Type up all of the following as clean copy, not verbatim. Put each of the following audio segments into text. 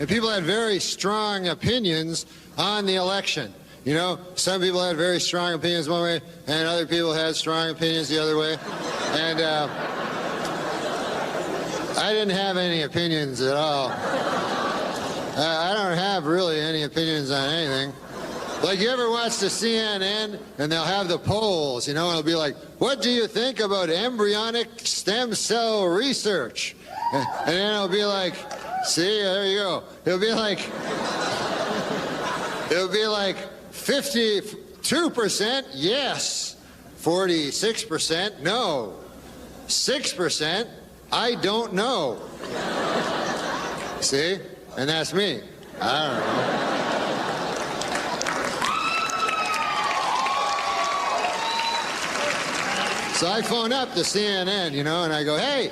and people had very strong opinions on the election. You know, some people had very strong opinions one way, and other people had strong opinions the other way. And I didn't have any opinions at all. I don't have really any opinions on anything. Like, you ever watch the CNN, and they'll have the polls, you know, and it'll be like, what do you think about embryonic stem cell research? And then it'll be like, see, there you go. It'll be like 52% yes, 46% no, 6% I don't know. See? And that's me. I don't know. So I phone up the CNN, you know, and I go, hey,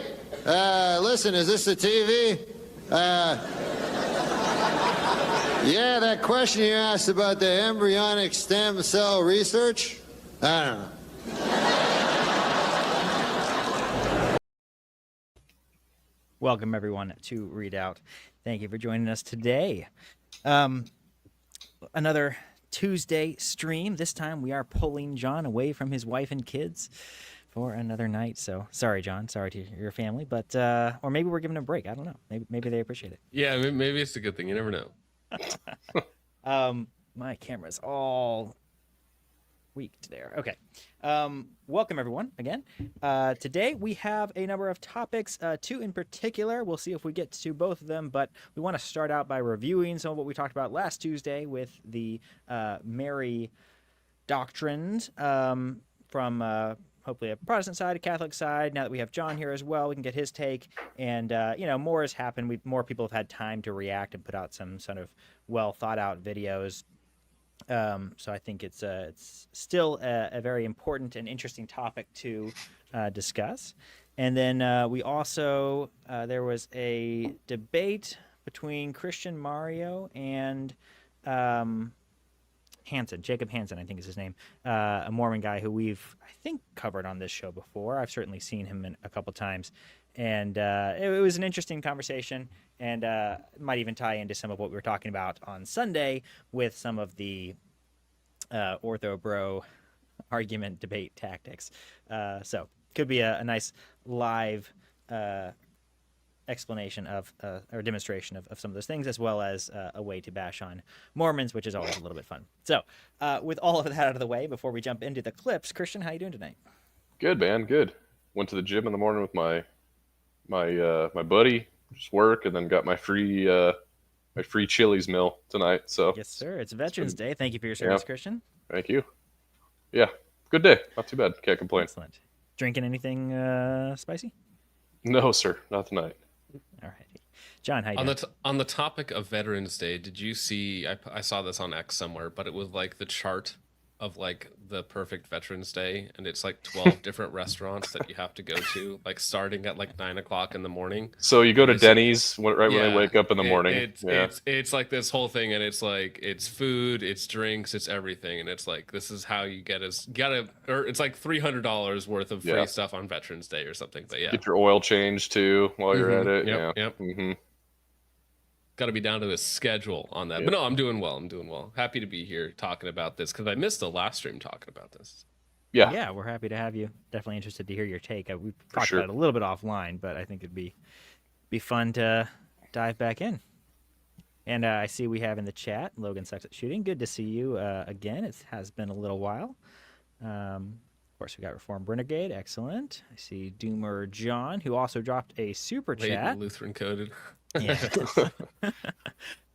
listen, is this the TV? Yeah, that question you asked about the embryonic stem cell research? I don't know. Welcome, everyone, to Readout. Thank you for joining us today. Another Tuesday stream. This time we are pulling John away from his wife and kids for another night. So sorry, John. Sorry to your family, but or maybe we're giving him a break. I don't know. Maybe they appreciate it. Yeah, maybe it's a good thing. You never know. My camera's all tweaked there. Okay. Welcome, everyone, again. Today we have a number of topics, two in particular. We'll see if we get to both of them, but we want to start out by reviewing some of what we talked about last Tuesday with the Mary doctrines from hopefully a Protestant side, a Catholic side. Now that we have John here as well, we can get his take. And, you know, more has happened. More people have had time to react and put out some sort of well-thought-out videos. So I think it's still a very important and interesting topic to discuss. And then we also, there was a debate between Christian Mario and Hansen, Jacob Hansen, I think is his name, a Mormon guy who we've, I think, covered on this show before. I've certainly seen him a couple times. And it was an interesting conversation, and might even tie into some of what we were talking about on Sunday with some of the ortho bro argument debate tactics. So could be a nice live explanation of or demonstration of some of those things, as well as a way to bash on Mormons, which is always a little bit fun. So with all of that out of the way, before we jump into the clips, Christian, how you doing tonight? Good, man. Good. Went to the gym in the morning with my buddy, just work, and then got my free Chili's meal tonight. So yes, sir. It's Veterans Day. Thank you for your service, Christian. Thank you. Yeah, good day. Not too bad. Can't complain. Excellent. Drinking anything spicy? No, sir. Not tonight. All righty. John, how you doing? On the topic of Veterans Day, did you see? I saw this on X somewhere, but it was like the chart of like the perfect Veterans Day, and it's like 12 different restaurants that you have to go to, like starting at like 9 o'clock in the morning. So you go to Denny's when they wake up in the morning. It's like this whole thing, and it's like it's food, it's drinks, it's everything, and it's like this is how you or it's like $300 worth of free stuff on Veterans Day or something. But yeah, get your oil changed too while you're at it. Yep. Mm-hmm. Got to be down to the schedule on that. Yep. But no, I'm doing well. Happy to be here talking about this because I missed the last stream talking about this. Yeah, we're happy to have you. Definitely interested to hear your take. We talked about it a little bit offline, but I think it'd be fun to dive back in. And I see we have in the chat, Logan sucks at shooting. Good to see you again. It has been a little while. Of course, we got Reformed Renegade. Excellent. I see Doomer John, who also dropped a super chat. Lutheran coded. Yeah.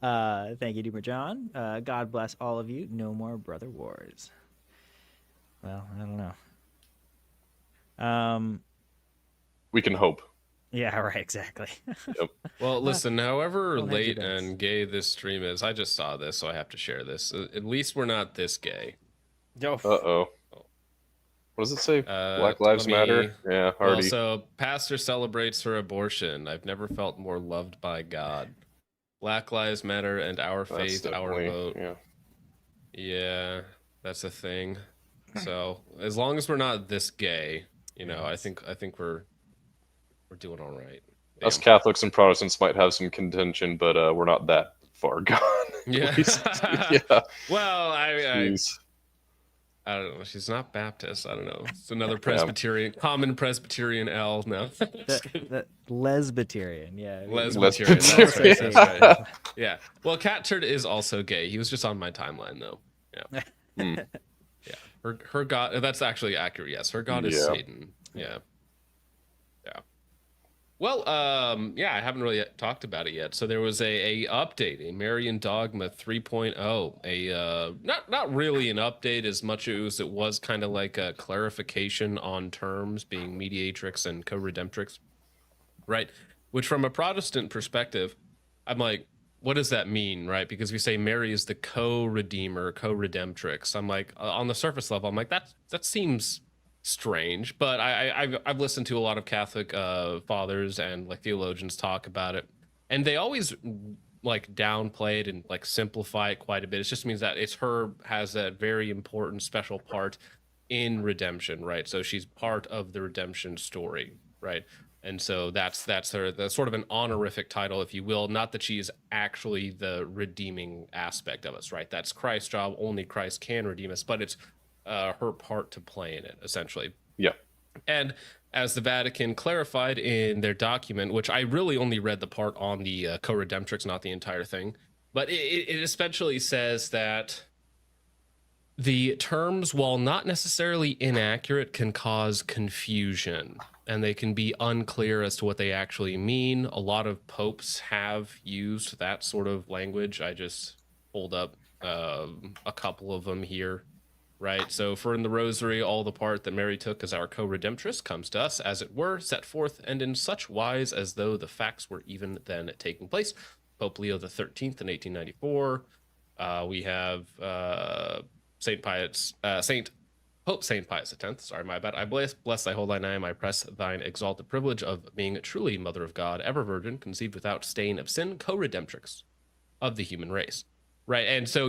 Thank you, Doomer John. God bless all of you. No more brother wars. Well, I don't know. We can hope. Yeah, right, exactly. Yep. Well, listen, however late and gay this stream is, I just saw this, so I have to share this. At least we're not this gay. Uh-oh. What does it say? Black Lives Matter? Yeah, already. Well, so pastor celebrates her abortion. I've never felt more loved by God. Black Lives Matter and our faith, our vote. Yeah, that's a thing. So as long as we're not this gay, you know, I think we're doing all right. Us Catholics and Protestants might have some contention, but we're not that far gone. Yeah. Yeah. Well, Jeez. I don't know. She's not Baptist. I don't know. It's another Presbyterian, common Presbyterian L. No. The lesbiterian, yeah. Lesbiterian. Lesbiterian. That's right. Yeah. Well, Cat Turd is also gay. He was just on my timeline, though. Yeah. Mm. Yeah. Her god. That's actually accurate. Yes. Her god is Yeah. Satan. Yeah. Yeah. Well, yeah, I haven't really talked about it yet. So there was a update, a Marian Dogma 3.0. Not really an update as much as it was kind of like a clarification on terms, being mediatrix and co-redemptrix, right? Which from a Protestant perspective, I'm like, what does that mean, right? Because we say Mary is the co-redeemer, co-redemptrix. I'm like, on the surface level, I'm like, that seems strange, but I've listened to a lot of Catholic fathers and like theologians talk about it, and they always like downplay it and like simplify it quite a bit. It just means that has that very important special part in redemption, right? So she's part of the redemption story, right? And so that's her, the sort of an honorific title, if you will. Not that she is actually the redeeming aspect of us, right? That's Christ's job. Only Christ can redeem us, but it's her part to play in it, essentially. Yeah. And as the Vatican clarified in their document, which I really only read the part on the co-redemptrix, not the entire thing, but it essentially says that the terms, while not necessarily inaccurate, can cause confusion, and they can be unclear as to what they actually mean. A lot of popes have used that sort of language. I just pulled up a couple of them here. Right, so for in the Rosary, all the part that Mary took as our co-redemptress comes to us, as it were, set forth, and in such wise as though the facts were even then taking place. Pope Leo the 13th in 1894. We have Pope Saint Pius X. Sorry, my bad. I bless thy holy name. I press thine exalted privilege of being truly Mother of God, ever virgin, conceived without stain of sin, co-redemptrix of the human race. Right, and so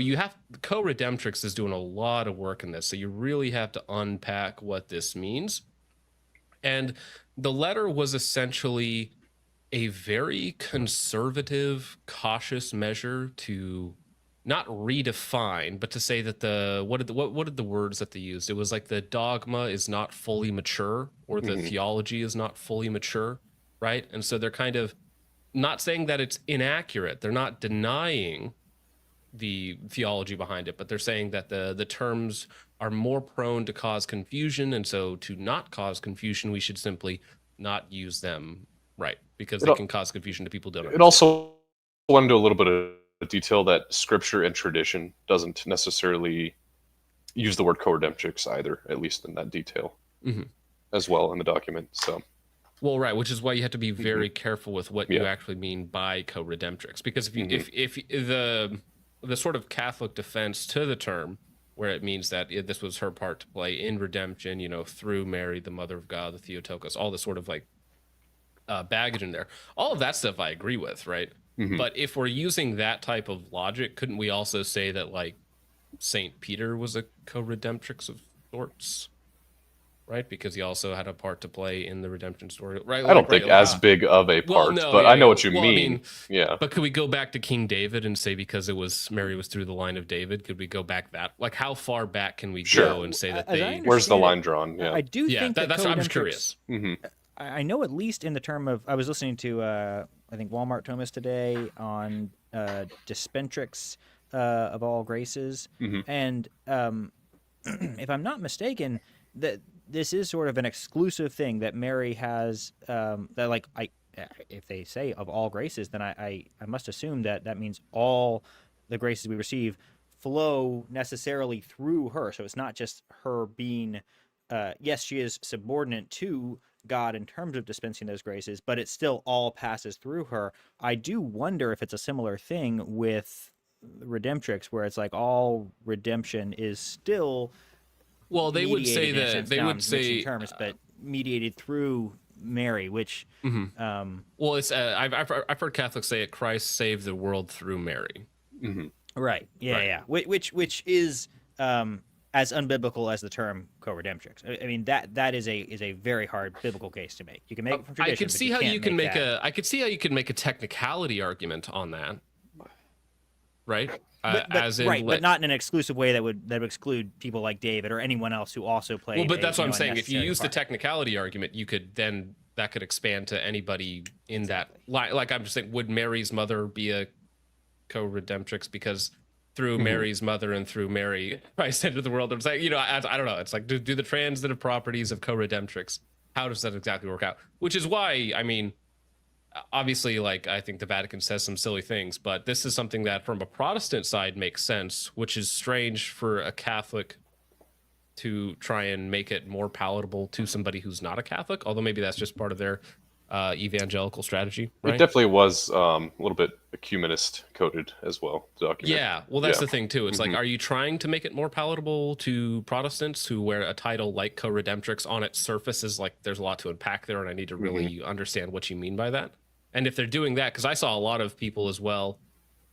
co-redemptrix is doing a lot of work in this, so you really have to unpack what this means. And the letter was essentially a very conservative, cautious measure to not redefine, but to say that what did the words that they used? It was like the dogma is not fully mature, or the theology is not fully mature, right? And so they're kind of not saying that it's inaccurate. They're not denying the theology behind it, but they're saying that the terms are more prone to cause confusion, and so to not cause confusion, we should simply not use them, right? Because they can cause confusion to people who don't understand. It also went into a little bit of detail that scripture and tradition doesn't necessarily use the word co-redemptrix either, at least in that detail as well in the document. So, well, right, which is why you have to be very careful with what you actually mean by co-redemptrix, because if the sort of Catholic defense to the term, where it means that this was her part to play in redemption, through Mary, the Mother of God, the Theotokos, all this sort of like baggage in there. All of that stuff I agree with, right? But if we're using that type of logic, couldn't we also say that like Saint Peter was a co-redemptrix of sorts? Right, because he also had a part to play in the redemption story. Right, I don't think as big of a part, but I know what you mean. I mean, yeah. But could we go back to King David and say because Mary was through the line of David? Could we go back that? Like, how far back can we go and say that they? Where's the line drawn? Yeah, I do think that's what I'm just curious. I know at least in the term of I was listening to I think Walmart Thomas today on Dispentrix of all graces, and if I'm not mistaken, that this is sort of an exclusive thing that Mary has. That like if they say of all graces, then I must assume that means all the graces we receive flow necessarily through her. So it's not just her being. Yes, she is subordinate to God in terms of dispensing those graces, but it still all passes through her. I do wonder if it's a similar thing with Redemtrix, where it's like all redemption is still. Well, they would say that they would say terms, but mediated through Mary, which. Well, it's I've heard Catholics say it. Christ saved the world through Mary. Right. Yeah. Right. Yeah. Which is as unbiblical as the term co-redemptrix. I mean that is a very hard biblical case to make. You can make it from tradition. I could but see you how can't you can make that. I could see how you could make a technicality argument on that, right? But not in an exclusive way that would exclude people like David or anyone else who also played. Well, but that's what I'm a saying. If you use the part. technicality argument, you could then that could expand to anybody in that. Like I'm just saying, would Mary's mother be a co-redemptrix because through Mary's mother and through Mary Christ entered the world? It's like, I don't know. It's like do the transitive properties of co-redemptrix? How does that exactly work out? Which is why, I mean, obviously, like, I think the Vatican says some silly things, but this is something that from a Protestant side makes sense, which is strange for a Catholic to try and make it more palatable to somebody who's not a Catholic, although maybe that's just part of their evangelical strategy, right? It definitely was a little bit ecumenist coded as well, the document. Yeah, well, that's the thing, too. It's like, are you trying to make it more palatable to Protestants who wear a title like co-redemptrix on its surface is like, there's a lot to unpack there, and I need to really understand what you mean by that. And if they're doing that, because I saw a lot of people as well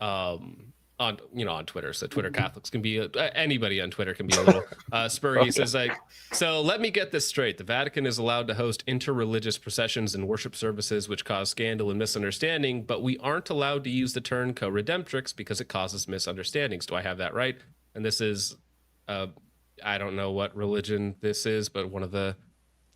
on Twitter. So Twitter Catholics can be anybody on Twitter can be a little spurry. He says like, so let me get this straight: the Vatican is allowed to host interreligious processions and worship services which cause scandal and misunderstanding, but we aren't allowed to use the term co-redemptrix because it causes misunderstandings. Do I have that right? And this is, I don't know what religion this is, but one of the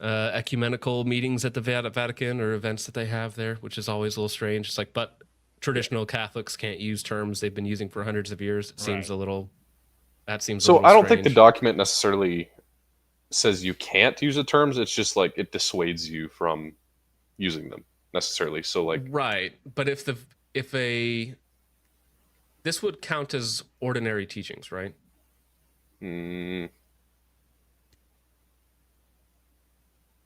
ecumenical meetings at the Vatican or events that they have there, which is always a little strange. It's like, but traditional Catholics can't use terms they've been using for hundreds of years. It seems a little. That seems. So I don't think the document necessarily says you can't use the terms. It's just like it dissuades you from using them necessarily. So like, right, but if this would count as ordinary teachings, right?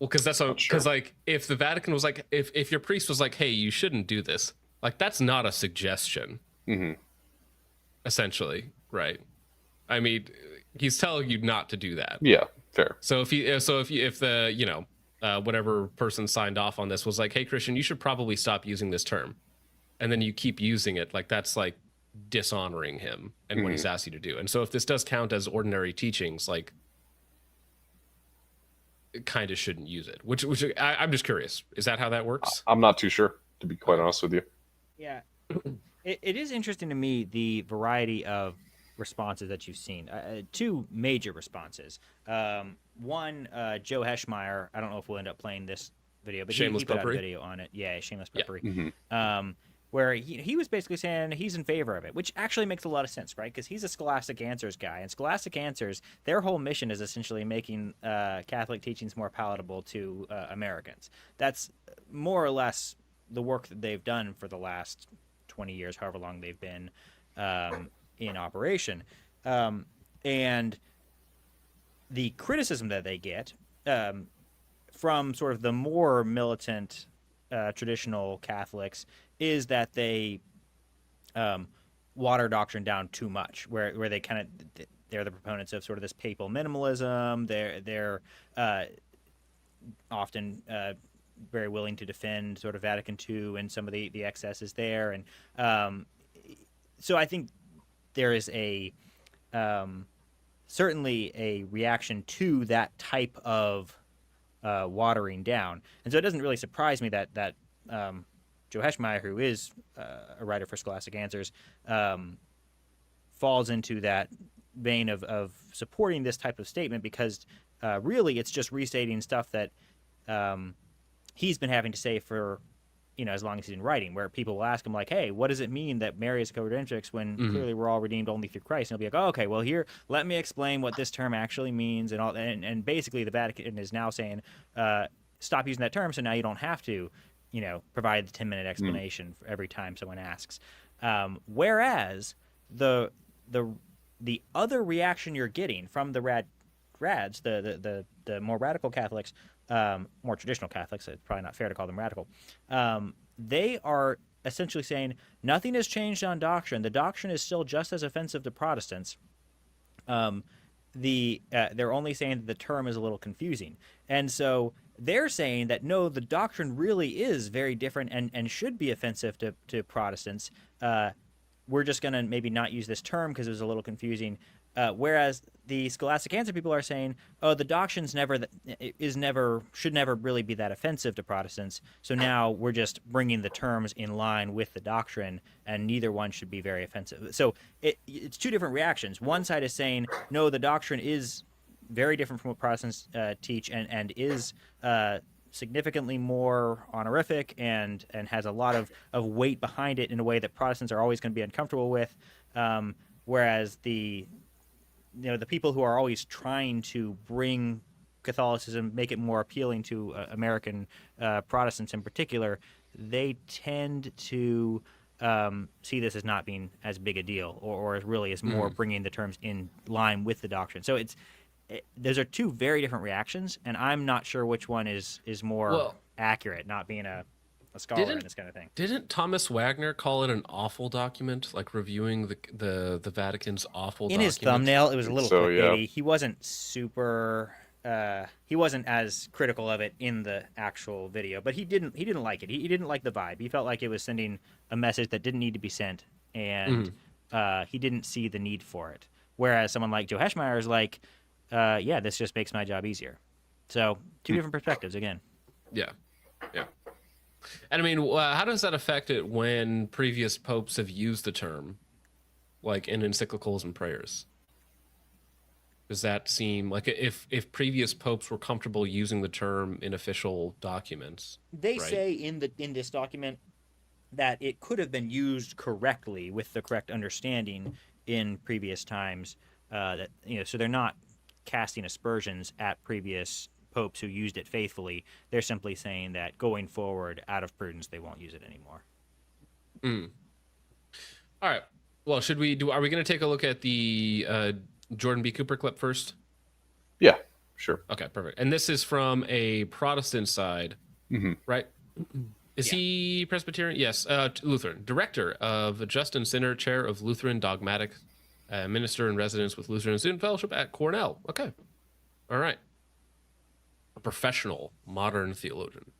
Well, because like if the Vatican was like, if your priest was like, hey, you shouldn't do this, like that's not a suggestion, essentially, right? I mean, he's telling you not to do that. Yeah, fair. So if the whatever person signed off on this was like, hey, Christian, you should probably stop using this term, and then you keep using it, like that's like dishonoring him and what he's asked you to do. And so if this does count as ordinary teachings, like, kind of shouldn't use it, which I'm just curious, is that how that works? I'm not too sure, to be quite honest with you. Yeah, it is interesting to me the variety of responses that you've seen. Two major responses. One, Joe Heschmeyer, I don't know if we'll end up playing this video, but he put out a video on it. Yeah, shameless peppery. Where he was basically saying he's in favor of it, which actually makes a lot of sense, right? Because he's a Scholastic Answers guy, and Scholastic Answers, their whole mission is essentially making Catholic teachings more palatable to Americans. That's more or less the work that they've done for the last 20 years, however long they've been in operation. And the criticism that they get from sort of the more militant traditional Catholics is that they water doctrine down too much, where they kind of they're the proponents of sort of this papal minimalism. They're often very willing to defend sort of Vatican II and some of the excesses there, and so I think there is a certainly a reaction to that type of watering down, and so it doesn't really surprise me that Joe Heschmeyer, who is a writer for Scholastic Answers, falls into that vein of supporting this type of statement, because really it's just restating stuff that he's been having to say for as long as he's been writing, where people will ask him like, hey, what does it mean that Mary is co-redemptrix when clearly we're all redeemed only through Christ? And he'll be like, oh, okay, well, here, let me explain what this term actually means, and all. And basically the Vatican is now saying, stop using that term, so now you don't have to provide the 10-minute explanation for every time someone asks. Whereas the other reaction you're getting from the rads, the more radical Catholics, more traditional Catholics, it's probably not fair to call them radical, they are essentially saying nothing has changed on doctrine. The doctrine is still just as offensive to Protestants. They're only saying that the term is a little confusing. And so they're saying that, no, the doctrine really is very different and should be offensive to Protestants. We're just going to maybe not use this term because it was a little confusing. Whereas the scholastic answer people are saying, oh, the doctrine's should never really be that offensive to Protestants. So now we're just bringing the terms in line with the doctrine, and neither one should be very offensive. So it's two different reactions. One side is saying, no, the doctrine is very different from what Protestants teach, and is significantly more honorific and has a lot of weight behind it in a way that Protestants are always going to be uncomfortable with. Whereas the people who are always trying to bring Catholicism, make it more appealing to American Protestants in particular, they tend to see this as not being as big a deal, or really as more bringing the terms in line with the doctrine. So those are two very different reactions, and I'm not sure which one is more accurate, not being a scholar in this kind of thing. Didn't Thomas Wagner call it an awful document, like reviewing the Vatican's awful document? In his thumbnail, it was a little clickbaity. Yeah. He wasn't super. He wasn't as critical of it in the actual video, but he didn't like it. He didn't like the vibe. He felt like it was sending a message that didn't need to be sent, and he didn't see the need for it. Whereas someone like Joe Heschmeyer is like, yeah, this just makes my job easier. So two different perspectives again. Yeah. And I mean, how does that affect it when previous popes have used the term, like in encyclicals and prayers? Does that seem like if previous popes were comfortable using the term in official documents? They right? say in this document that it could have been used correctly with the correct understanding in previous times. So they're not casting aspersions at previous popes who used it faithfully. They're simply saying that going forward, out of prudence, they won't use it anymore. All right. Well, are we going to take a look at the Jordan B. Cooper clip first? Yeah, sure. Okay, perfect. And this is from a Protestant side, right? Is he Presbyterian? Yes, Lutheran. Director of Justin Sinner, Chair of Lutheran Dogmatic, Minister in Residence with Lutheran Student Fellowship at Cornell. Okay. All right. A professional, modern theologian.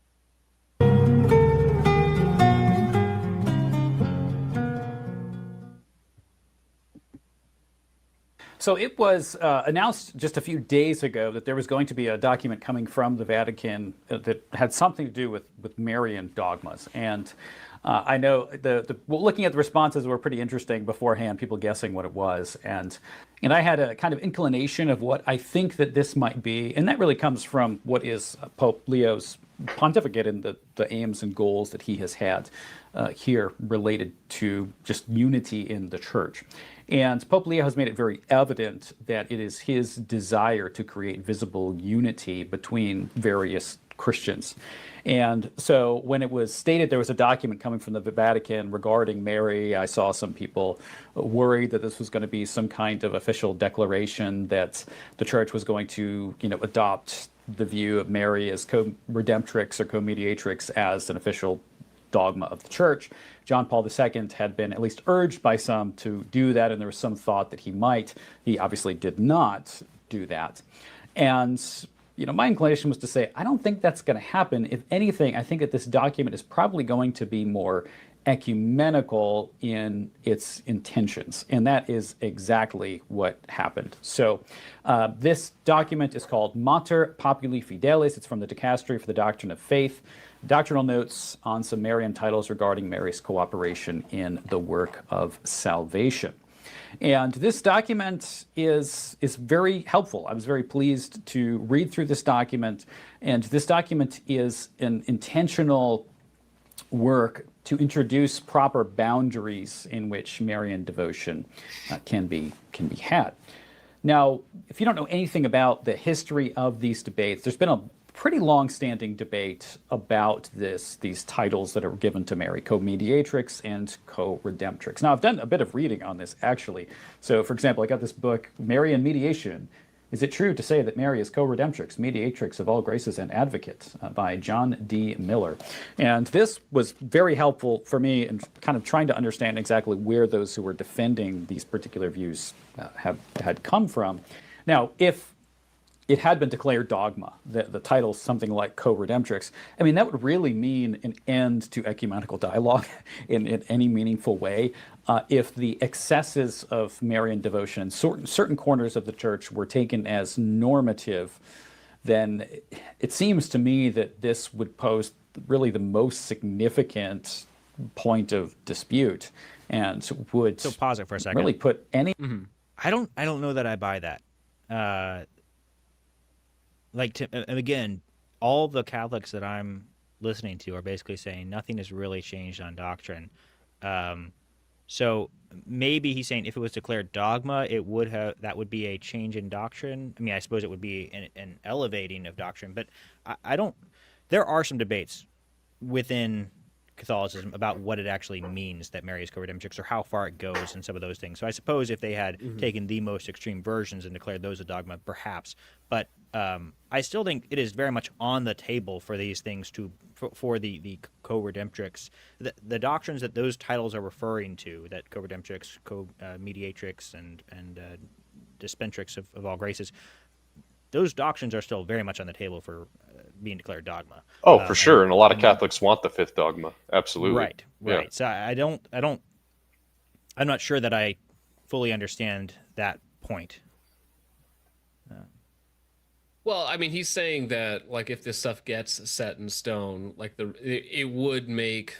So it was announced just a few days ago that there was going to be a document coming from the Vatican that had something to do with Marian dogmas. And I know looking at the responses were pretty interesting beforehand, people guessing what it was. And I had a kind of inclination of what I think that this might be. And that really comes from what is Pope Leo's pontificate and the aims and goals that he has had here related to just unity in the church. And Pope Leo has made it very evident that it is his desire to create visible unity between various Christians. And so when it was stated there was a document coming from the Vatican regarding Mary, I saw some people worried that this was going to be some kind of official declaration that the church was going to, adopt the view of Mary as co-redemtrix or co-mediatrix as an official dogma of the church. John Paul II had been at least urged by some to do that, and there was some thought that he might. He obviously did not do that. And, my inclination was to say, I don't think that's going to happen. If anything, I think that this document is probably going to be more ecumenical in its intentions. And that is exactly what happened. So this document is called Mater Populi Fidelis. It's from the Dicastery for the Doctrine of Faith. Doctrinal notes on some Marian titles regarding Mary's cooperation in the work of salvation. And this document is very helpful. I was very pleased to read through this document. And this document is an intentional work to introduce proper boundaries in which Marian devotion can be had. Now, if you don't know anything about the history of these debates, there's been a pretty long-standing debate about these titles that are given to Mary, co-mediatrix and co-redemtrix. Now, I've done a bit of reading on this, actually. So, for example, I got this book, Mary and Mediation. Is it true to say that Mary is co-redemtrix, mediatrix of all graces and advocate by John D. Miller? And this was very helpful for me in kind of trying to understand exactly where those who were defending these particular views had come from. Now, if it had been declared dogma, the title something like Co-Redemtrix, I mean, that would really mean an end to ecumenical dialogue in any meaningful way. If the excesses of Marian devotion in certain corners of the church were taken as normative, then it seems to me that this would pose really the most significant point of dispute, and would So pause it for a second. really put any. I don't know that I buy that. And again, all the Catholics that I'm listening to are basically saying nothing has really changed on doctrine. So maybe he's saying if it was declared dogma, that would be a change in doctrine. I mean, I suppose it would be an elevating of doctrine, but I don't. There are some debates within Catholicism about what it actually means that Mary is co-redemptrix, or how far it goes, and some of those things. So I suppose if they had taken the most extreme versions and declared those a dogma, perhaps. But I still think it is very much on the table for these things for the co-redemptrix, the doctrines that those titles are referring to, that co-redemptrix, co-mediatrix, and dispentrix of all graces. Those doctrines are still very much on the table for being declared dogma. Oh, for sure, and a lot of Catholics want the fifth dogma. Absolutely. Right. Yeah. So I'm not sure that I fully understand that point. Well, I mean, he's saying that like if this stuff gets set in stone, like it would make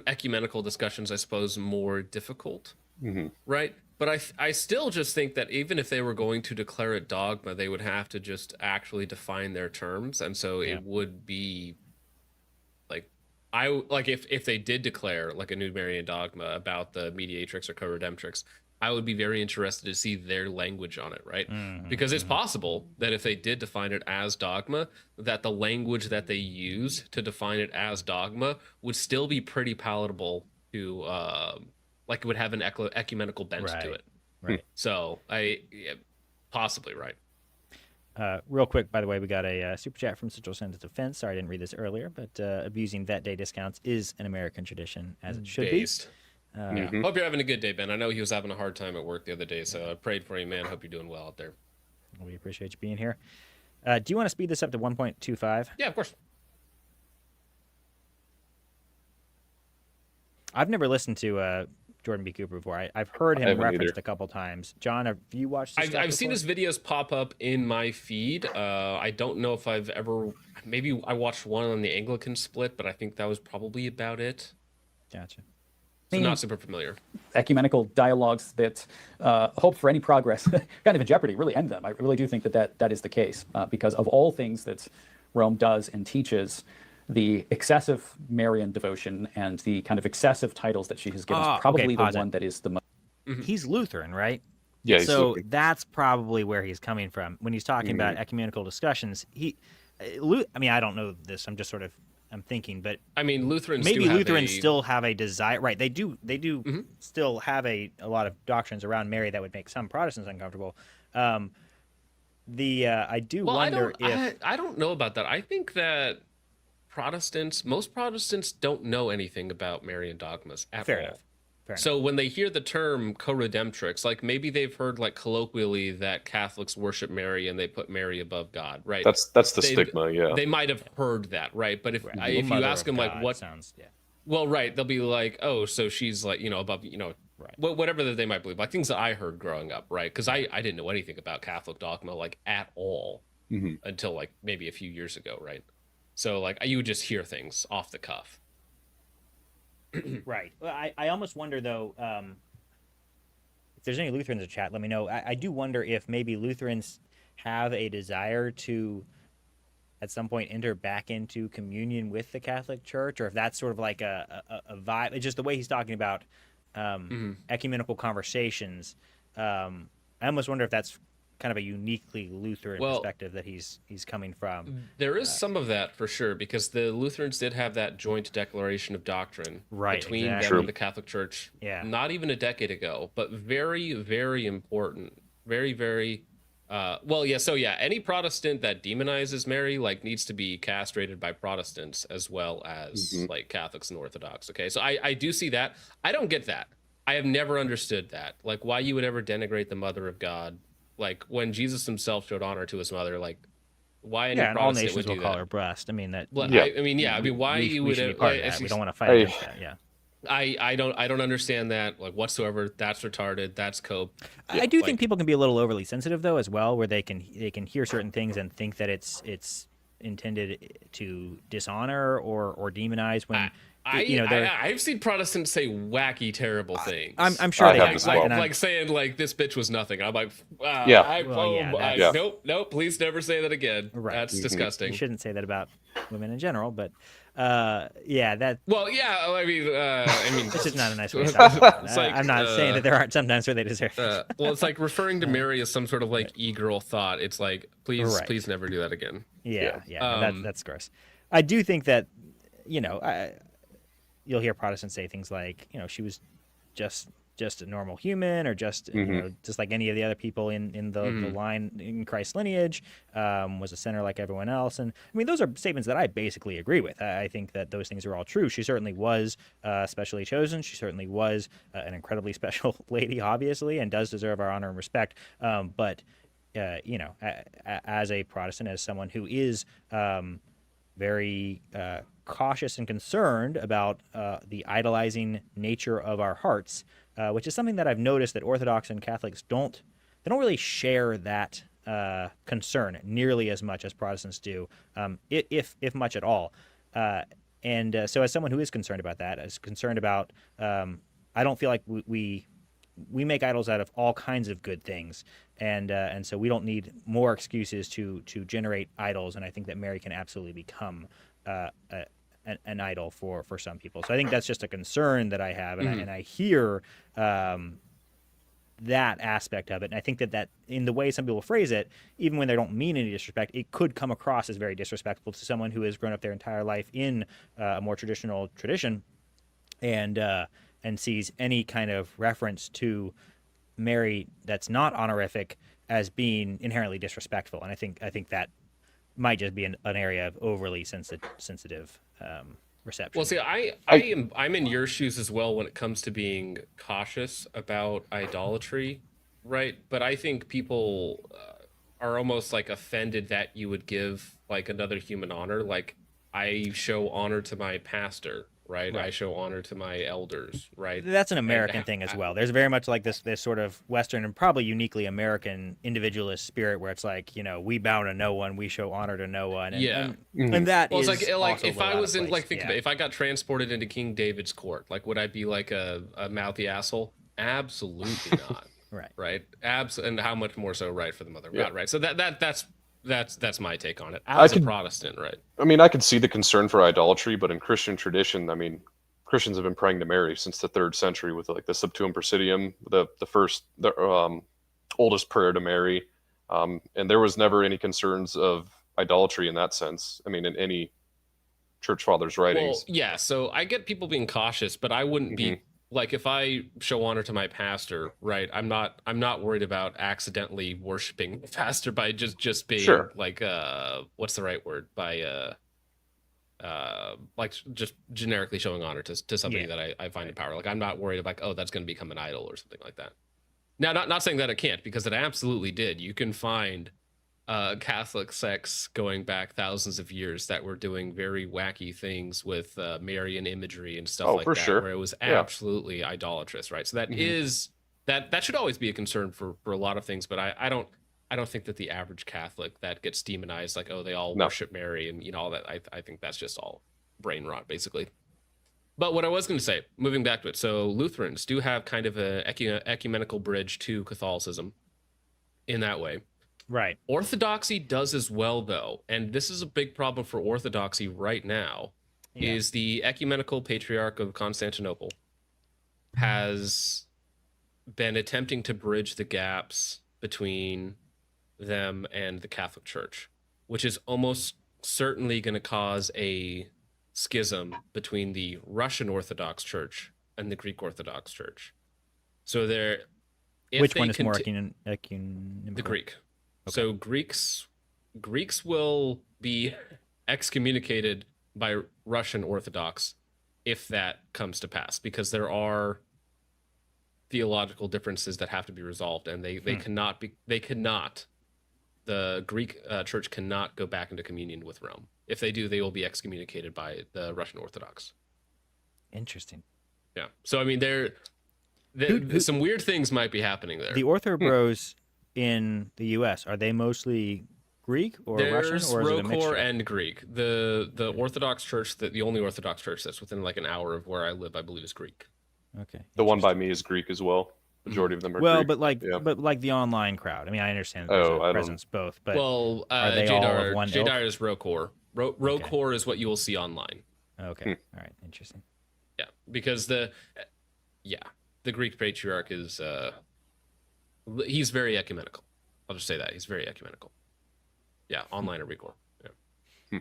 ecumenical discussions, I suppose, more difficult, right? But I still just think that even if they were going to declare it dogma, they would have to just actually define their terms, and so it would be like if they did declare like a new Marian dogma about the mediatrix or co-redemptrix, I would be very interested to see their language on it, right? Because it's possible that if they did define it as dogma, that the language that they use to define it as dogma would still be pretty palatable to like it would have an ecumenical bent to it. Right. So possibly right. Real quick, by the way, we got a super chat from Central Senate Defense. Sorry, I didn't read this earlier, but abusing vet day discounts is an American tradition, as it should be. Hope you're having a good day, Ben. I know he was having a hard time at work the other day, so I prayed for you, man. Hope you're doing well out there. We appreciate you being here. Do you want to speed this up to 1.25? Yeah, of course. I've never listened to Jordan B. Cooper before. I've heard him referenced a couple times. John, have you watched this I've seen his videos pop up in my feed. I don't know if I've ever... Maybe I watched one on the Anglican split, but I think that was probably about it. Gotcha. So not super familiar. Ecumenical dialogues that hope for any progress, kind of in jeopardy, really end them. I really do think that is the case, because of all things that Rome does and teaches, the excessive Marian devotion and the kind of excessive titles that she has given is probably the one that is the most. He's Lutheran, right? Yeah. So that's probably where he's coming from when he's talking about ecumenical discussions. I mean, I don't know this. I'm just sort of thinking, but I mean, Lutherans still have a desire, right? They do still have a lot of doctrines around Mary that would make some Protestants uncomfortable. I don't know about that. I think that most Protestants don't know anything about Marian dogmas at all. Fair enough. So when they hear the term co-redemptrix, like maybe they've heard like colloquially that Catholics worship Mary and they put Mary above God, right? That's the stigma, yeah. They might have heard that, right? But if you ask them like what sounds, well, right, they'll be like, oh, so she's like, above, right. Whatever that they might believe, like things that I heard growing up, right? Because I didn't know anything about Catholic dogma like at all until like maybe a few years ago, right? So like you would just hear things off the cuff. Right. Well, I almost wonder, though, if there's any Lutherans in the chat, let me know. I do wonder if maybe Lutherans have a desire to, at some point, enter back into communion with the Catholic Church, or if that's sort of like a vibe. It's just the way he's talking about ecumenical conversations. I almost wonder if that's kind of a uniquely Lutheran perspective that he's coming from. There is some of that for sure, because the Lutherans did have that joint declaration of doctrine between them and the Catholic Church not even a decade ago, but very, very important. Very, very any Protestant that demonizes Mary like needs to be castrated by Protestants as well as like Catholics and Orthodox. Okay, so I do see that. I don't get that. I have never understood that. Like why you would ever denigrate the Mother of God like when Jesus himself showed honor to his mother, like why any Yeah, and all Protestant nations would will do call that? her breast. I mean that. Well, Yeah. I mean, why you We would? should be part of that. We don't want to fight I- against that. Yeah. I don't understand that like whatsoever. That's retarded. That's cope. I do like- think people can be a little overly sensitive though as well, where they can hear certain things and think that it's intended to dishonor or demonize when I've seen Protestants say wacky, terrible things. I'm sure I they have have. as well. and I'm- like saying like this bitch was nothing. I'm like, Yeah. that's- nope, please never say that again. Right. That's disgusting. You shouldn't say that about women in general, but that Well, yeah, I mean, it's just not a nice way to talk about it. It's like, I'm not saying that there aren't some times where they deserve it. well, it's like referring to Mary as some sort of like e-girl thought. It's like, please, Right. please never do that again. Yeah, Um, that's gross. I do think that, you'll hear Protestants say things like, she was just a normal human, or just just like any of the other people in the line in Christ's lineage, was a sinner like everyone else. And I mean, those are statements that I basically agree with. I think that those things are all true. She certainly was specially chosen. She certainly was an incredibly special lady, obviously, and does deserve our honor and respect. But as a Protestant, as someone who is very cautious and concerned about the idolizing nature of our hearts, which is something that I've noticed that Orthodox and Catholics don't really share that concern nearly as much as Protestants do, if much at all. So as someone who is concerned about that, is concerned about, I don't feel like we make idols out of all kinds of good things, and so we don't need more excuses to generate idols. And I think that Mary can absolutely become an idol for some people. So I think that's just a concern that I have, and I hear that aspect of it. And I think that in the way some people phrase it, even when they don't mean any disrespect, it could come across as very disrespectful to someone who has grown up their entire life in a more traditional tradition, and sees any kind of reference to Mary that's not honorific as being inherently disrespectful. And I think that might just be an area of overly sensitive reception. Well, see, I'm in your shoes as well when it comes to being cautious about idolatry, right? But I think people are almost like offended that you would give like another human honor. Like I show honor to my pastor, right? I show honor to my elders, right? That's an American thing as well. There's very much like this sort of Western and probably uniquely American individualist spirit where it's like, we bow to no one, we show honor to no one. And, and that well, is it's like also if a I lot was of in place. think about it, if I got transported into King David's court, like would I be like a mouthy asshole? Absolutely not. Right. And how much more so, right, for the Mother of God, right? So that's my take on it. As a Protestant, right? I mean, I could see the concern for idolatry, but in Christian tradition, I mean, Christians have been praying to Mary since the 3rd century with like the Subtuum Presidium, the oldest prayer to Mary, and there was never any concerns of idolatry in that sense. I mean, in any church fathers' writings. Well, yeah. So I get people being cautious, but I wouldn't be like if I show honor to my pastor, right? I'm not worried about accidentally worshiping the pastor by just being like what's the right word, by like just generically showing honor to somebody that I find in power. Like I'm not worried about like, oh, that's going to become an idol or something like that. Now, not saying that it can't, because it absolutely did. You can find Catholic sects going back thousands of years that were doing very wacky things with Marian imagery and stuff like that, where it was absolutely idolatrous, right? So that is that should always be a concern for a lot of things, but I don't think that the average Catholic that gets demonized, like, oh, they all worship Mary and all that. I think that's just all brain rot, basically. But what I was going to say, moving back to it, so Lutherans do have kind of a ecumenical bridge to Catholicism in that way. Right. Orthodoxy does as well, though, and this is a big problem for Orthodoxy right now, is the Ecumenical Patriarch of Constantinople has been attempting to bridge the gaps between them and the Catholic Church, which is almost certainly going to cause a schism between the Russian Orthodox Church and the Greek Orthodox Church. So there, which one is more ecumenical? The Greek. Okay. So Greeks will be excommunicated by Russian Orthodox if that comes to pass, because there are theological differences that have to be resolved, and they cannot be. They cannot. The Greek church cannot go back into communion with Rome. If they do, they will be excommunicated by the Russian Orthodox. Interesting. Yeah. So I mean, some weird things might be happening there. The Ortho Bros in the U.S., are they mostly Greek or Russian, or is it a mixture? Rokor and Greek. The Orthodox Church, the only Orthodox Church that's within like an hour of where I live, I believe, is Greek. Okay. The one by me is Greek as well. Majority of them are Well, Greek. but like the online crowd. I mean, I understand there's a presence both, but are they all of one ilk? Jadar is Rokor. Rokor is what you will see online. Okay. All right. Interesting. Yeah, because the Greek patriarch is he's very ecumenical. I'll just say that he's very ecumenical. Yeah, online or Rokor. Yeah.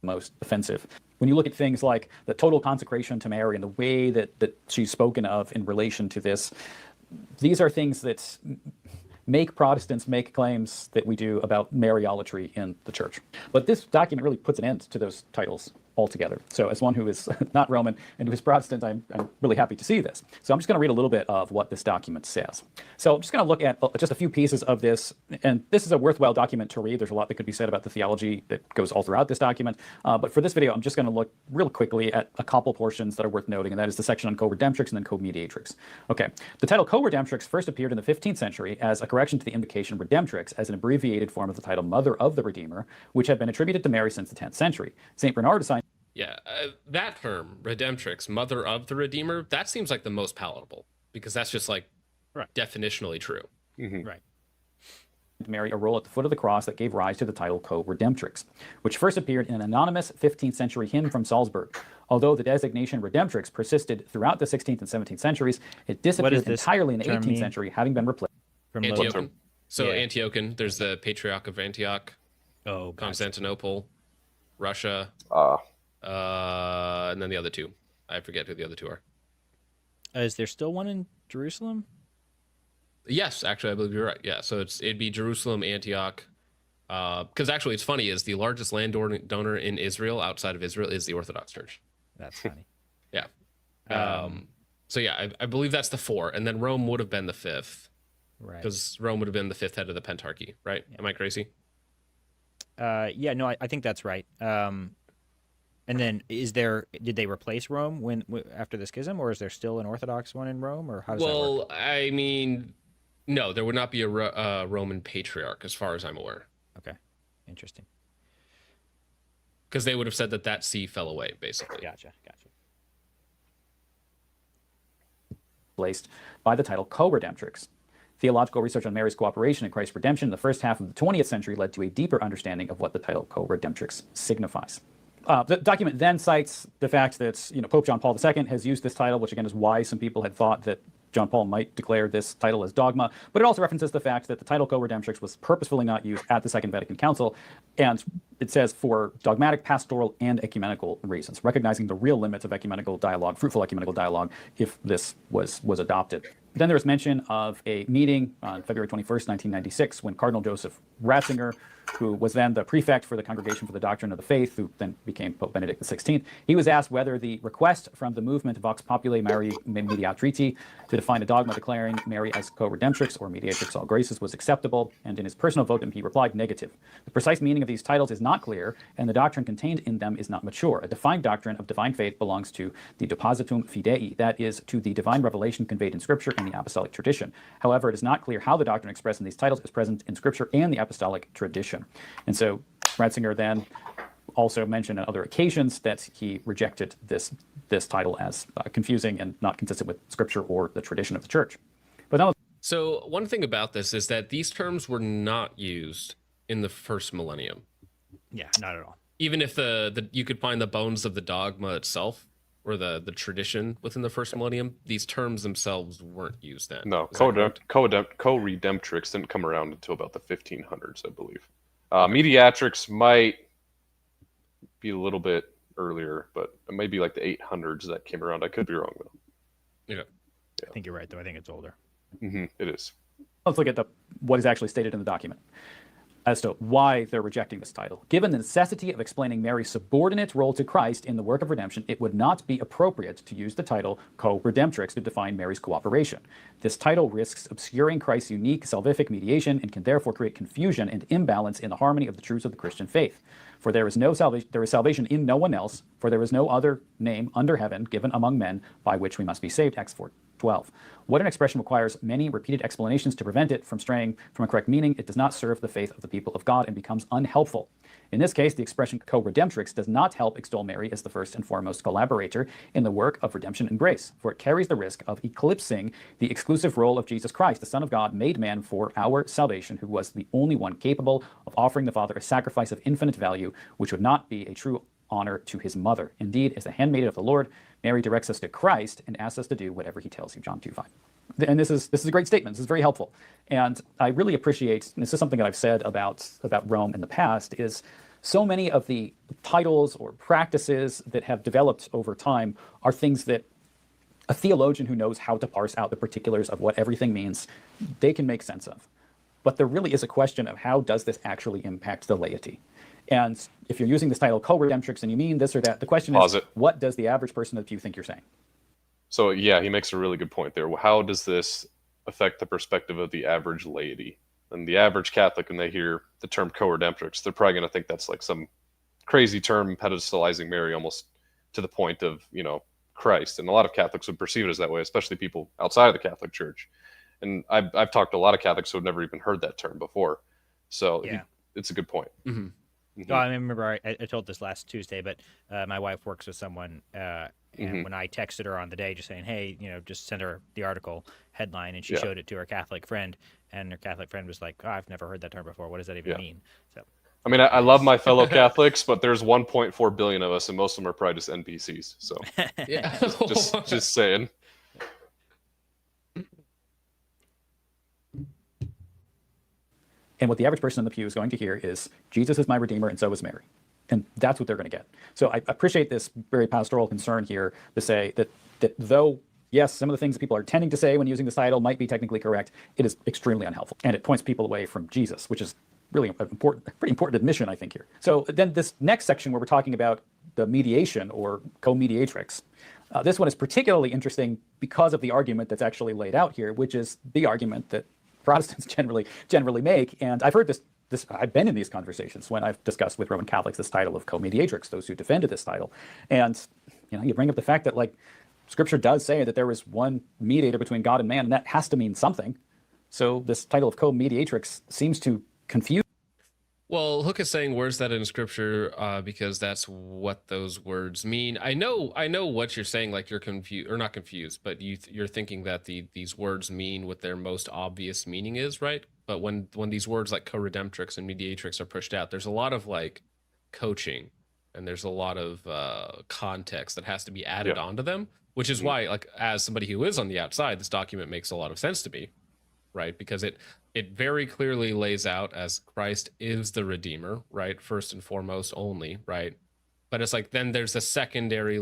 Most offensive. When you look at things like the total consecration to Mary and the way that she's spoken of in relation to this, these are things that make Protestants make claims that we do about Mariolatry in the church. But this document really puts an end to those titles altogether. So as one who is not Roman and who is Protestant, I'm really happy to see this. So I'm just going to read a little bit of what this document says. So I'm just going to look at just a few pieces of this, and this is a worthwhile document to read. There's a lot that could be said about the theology that goes all throughout this document. But for this video, I'm just going to look real quickly at a couple portions that are worth noting, and that is the section on co-redemptrix and then co-mediatrix. Okay, the title co-redemptrix first appeared in the 15th century as a correction to the invocation redemtrix as an abbreviated form of the title Mother of the Redeemer, which had been attributed to Mary since the 10th century. St. Bernard assigned that term, Redemtrix, Mother of the Redeemer, that seems like the most palatable because that's just like definitionally true. Right. Mary a role at the foot of the cross that gave rise to the title co-redemptrix, which first appeared in an anonymous 15th century hymn from Salzburg. Although the designation redemptrix persisted throughout the 16th and 17th centuries, it disappeared entirely in the 18th century, having been replaced. From Antiochian. So Antiochian, there's the Patriarch of Antioch, Constantinople, Russia, and then the other two. I forget who the other two are. Is there still one in Jerusalem? Yes, actually, I believe you're right. Yeah, so it'd be Jerusalem, Antioch. Because actually, it's funny, is the largest land donor in Israel outside of Israel is the Orthodox Church. That's funny. Yeah. So yeah, I believe that's the 4, and then Rome would have been the 5th. Right. Because Rome would have been the 5th head of the Pentarchy, right? Yeah. Am I crazy? Yeah, no, I think that's right. And then did they replace Rome after the schism, or is there still an Orthodox one in Rome, or how does that work? Well, I mean, no, there would not be a Roman patriarch as far as I'm aware. Okay, interesting. Because they would have said that see fell away, basically. Gotcha. Placed by the title co-redemptrix. Theological research on Mary's cooperation in Christ's redemption in the first half of the 20th century led to a deeper understanding of what the title co-redemptrix signifies. The document then cites the fact that Pope John Paul II has used this title, which again is why some people had thought that John Paul might declare this title as dogma, but it also references the fact that the title co-redemptrix was purposefully not used at the Second Vatican Council, and it says for dogmatic, pastoral, and ecumenical reasons, recognizing the real limits of ecumenical dialogue, fruitful ecumenical dialogue, if this was adopted. Then there was mention of a meeting on February 21st, 1996, when Cardinal Joseph Ratzinger, who was then the prefect for the Congregation for the Doctrine of the Faith, who then became Pope Benedict XVI, he was asked whether the request from the movement Vox Populi Mariae Mediatriti to define a dogma declaring Mary as co-redemptrix or mediatrix all graces was acceptable, and in his personal votum he replied negative. The precise meaning of these titles is not clear, and the doctrine contained in them is not mature. A defined doctrine of divine faith belongs to the depositum fidei, that is, to the divine revelation conveyed in Scripture and the apostolic tradition. However, it is not clear how the doctrine expressed in these titles is present in Scripture and the apostolic tradition. And so Ratzinger then also mentioned on other occasions that he rejected this title as confusing and not consistent with Scripture or the tradition of the Church. But so one thing about this is that these terms were not used in the first millennium. Yeah, not at all. Even if you could find the bones of the dogma itself or the tradition within the first millennium, these terms themselves weren't used then. No, co-redemptrix didn't come around until about the 1500s, I believe. Mediatrix might be a little bit earlier, but it may be like the 800s that came around. I could be wrong, though. Yeah. I think you're right, though. I think it's older. It is. Let's look at what is actually stated in the document. as to why they're rejecting this title. Given the necessity of explaining Mary's subordinate role to Christ in the work of redemption, it would not be appropriate to use the title co-redemptrix to define Mary's cooperation. This title risks obscuring Christ's unique salvific mediation and can therefore create confusion and imbalance in the harmony of the truths of the Christian faith. For there is salvation in no one else, for there is no other name under heaven given among men by which we must be saved. Acts 4:12. What an expression requires many repeated explanations to prevent it from straying from a correct meaning. It does not serve the faith of the people of God and becomes unhelpful. In this case, the expression co-redemptrix does not help extol Mary as the first and foremost collaborator in the work of redemption and grace, for it carries the risk of eclipsing the exclusive role of Jesus Christ, the Son of God, made man for our salvation, who was the only one capable of offering the Father a sacrifice of infinite value, which would not be a true honor to his mother. Indeed, as the handmaiden of the Lord, Mary directs us to Christ and asks us to do whatever he tells you, John 2:5. And this is a great statement. This is very helpful. And I really appreciate, and this is something that I've said about Rome in the past, is so many of the titles or practices that have developed over time are things that a theologian who knows how to parse out the particulars of what everything means, they can make sense of. But there really is a question of how does this actually impact the laity? And if you're using this title co-redemptrix and you mean this or that, the question is, what does the average person of the pew think you're saying? So yeah, he makes a really good point there. How does this affect the perspective of the average laity? And the average Catholic, when they hear the term co-redemptrix, they're probably going to think that's like some crazy term pedestalizing Mary almost to the point of, Christ. And a lot of Catholics would perceive it as that way, especially people outside of the Catholic Church. And I've talked to a lot of Catholics who have never even heard that term before. So yeah, it's a good point. Mm-hmm. Mm-hmm. Well, I remember I told this last Tuesday, but my wife works with someone, and when I texted her on the day just saying, hey, just send her the article headline, and she showed it to her Catholic friend, and her Catholic friend was like, oh, I've never heard that term before. What does that even mean? So, I mean, I love my fellow Catholics, but there's 1.4 billion of us, and most of them are probably just NPCs. So yeah, just saying. And what the average person in the pew is going to hear is, Jesus is my Redeemer, and so is Mary. And that's what they're going to get. So I appreciate this very pastoral concern here to say that though, yes, some of the things that people are tending to say when using this title might be technically correct, it is extremely unhelpful. And it points people away from Jesus, which is really pretty important admission, I think, here. So then this next section where we're talking about the mediation or co-mediatrix, this one is particularly interesting because of the argument that's actually laid out here, which is the argument that Protestants generally make. And I've heard this I've been in these conversations when I've discussed with Roman Catholics this title of co-mediatrix, those who defended this title. And you bring up the fact that Scripture does say that there is one mediator between God and man, and that has to mean something. So this title of co-mediatrix seems to confuse. Well, Hook is saying, where's that in Scripture? Because that's what those words mean. I know what you're saying. Like you're confused, or not confused, but you're thinking that these words mean what their most obvious meaning is, right? But when these words like co-redemptrix and mediatrix are pushed out, there's a lot of coaching, and there's a lot of context that has to be added onto them, which is why, as somebody who is on the outside, this document makes a lot of sense to me, right? Because it very clearly lays out as Christ is the Redeemer, right? First and foremost only, right? But it's then there's a secondary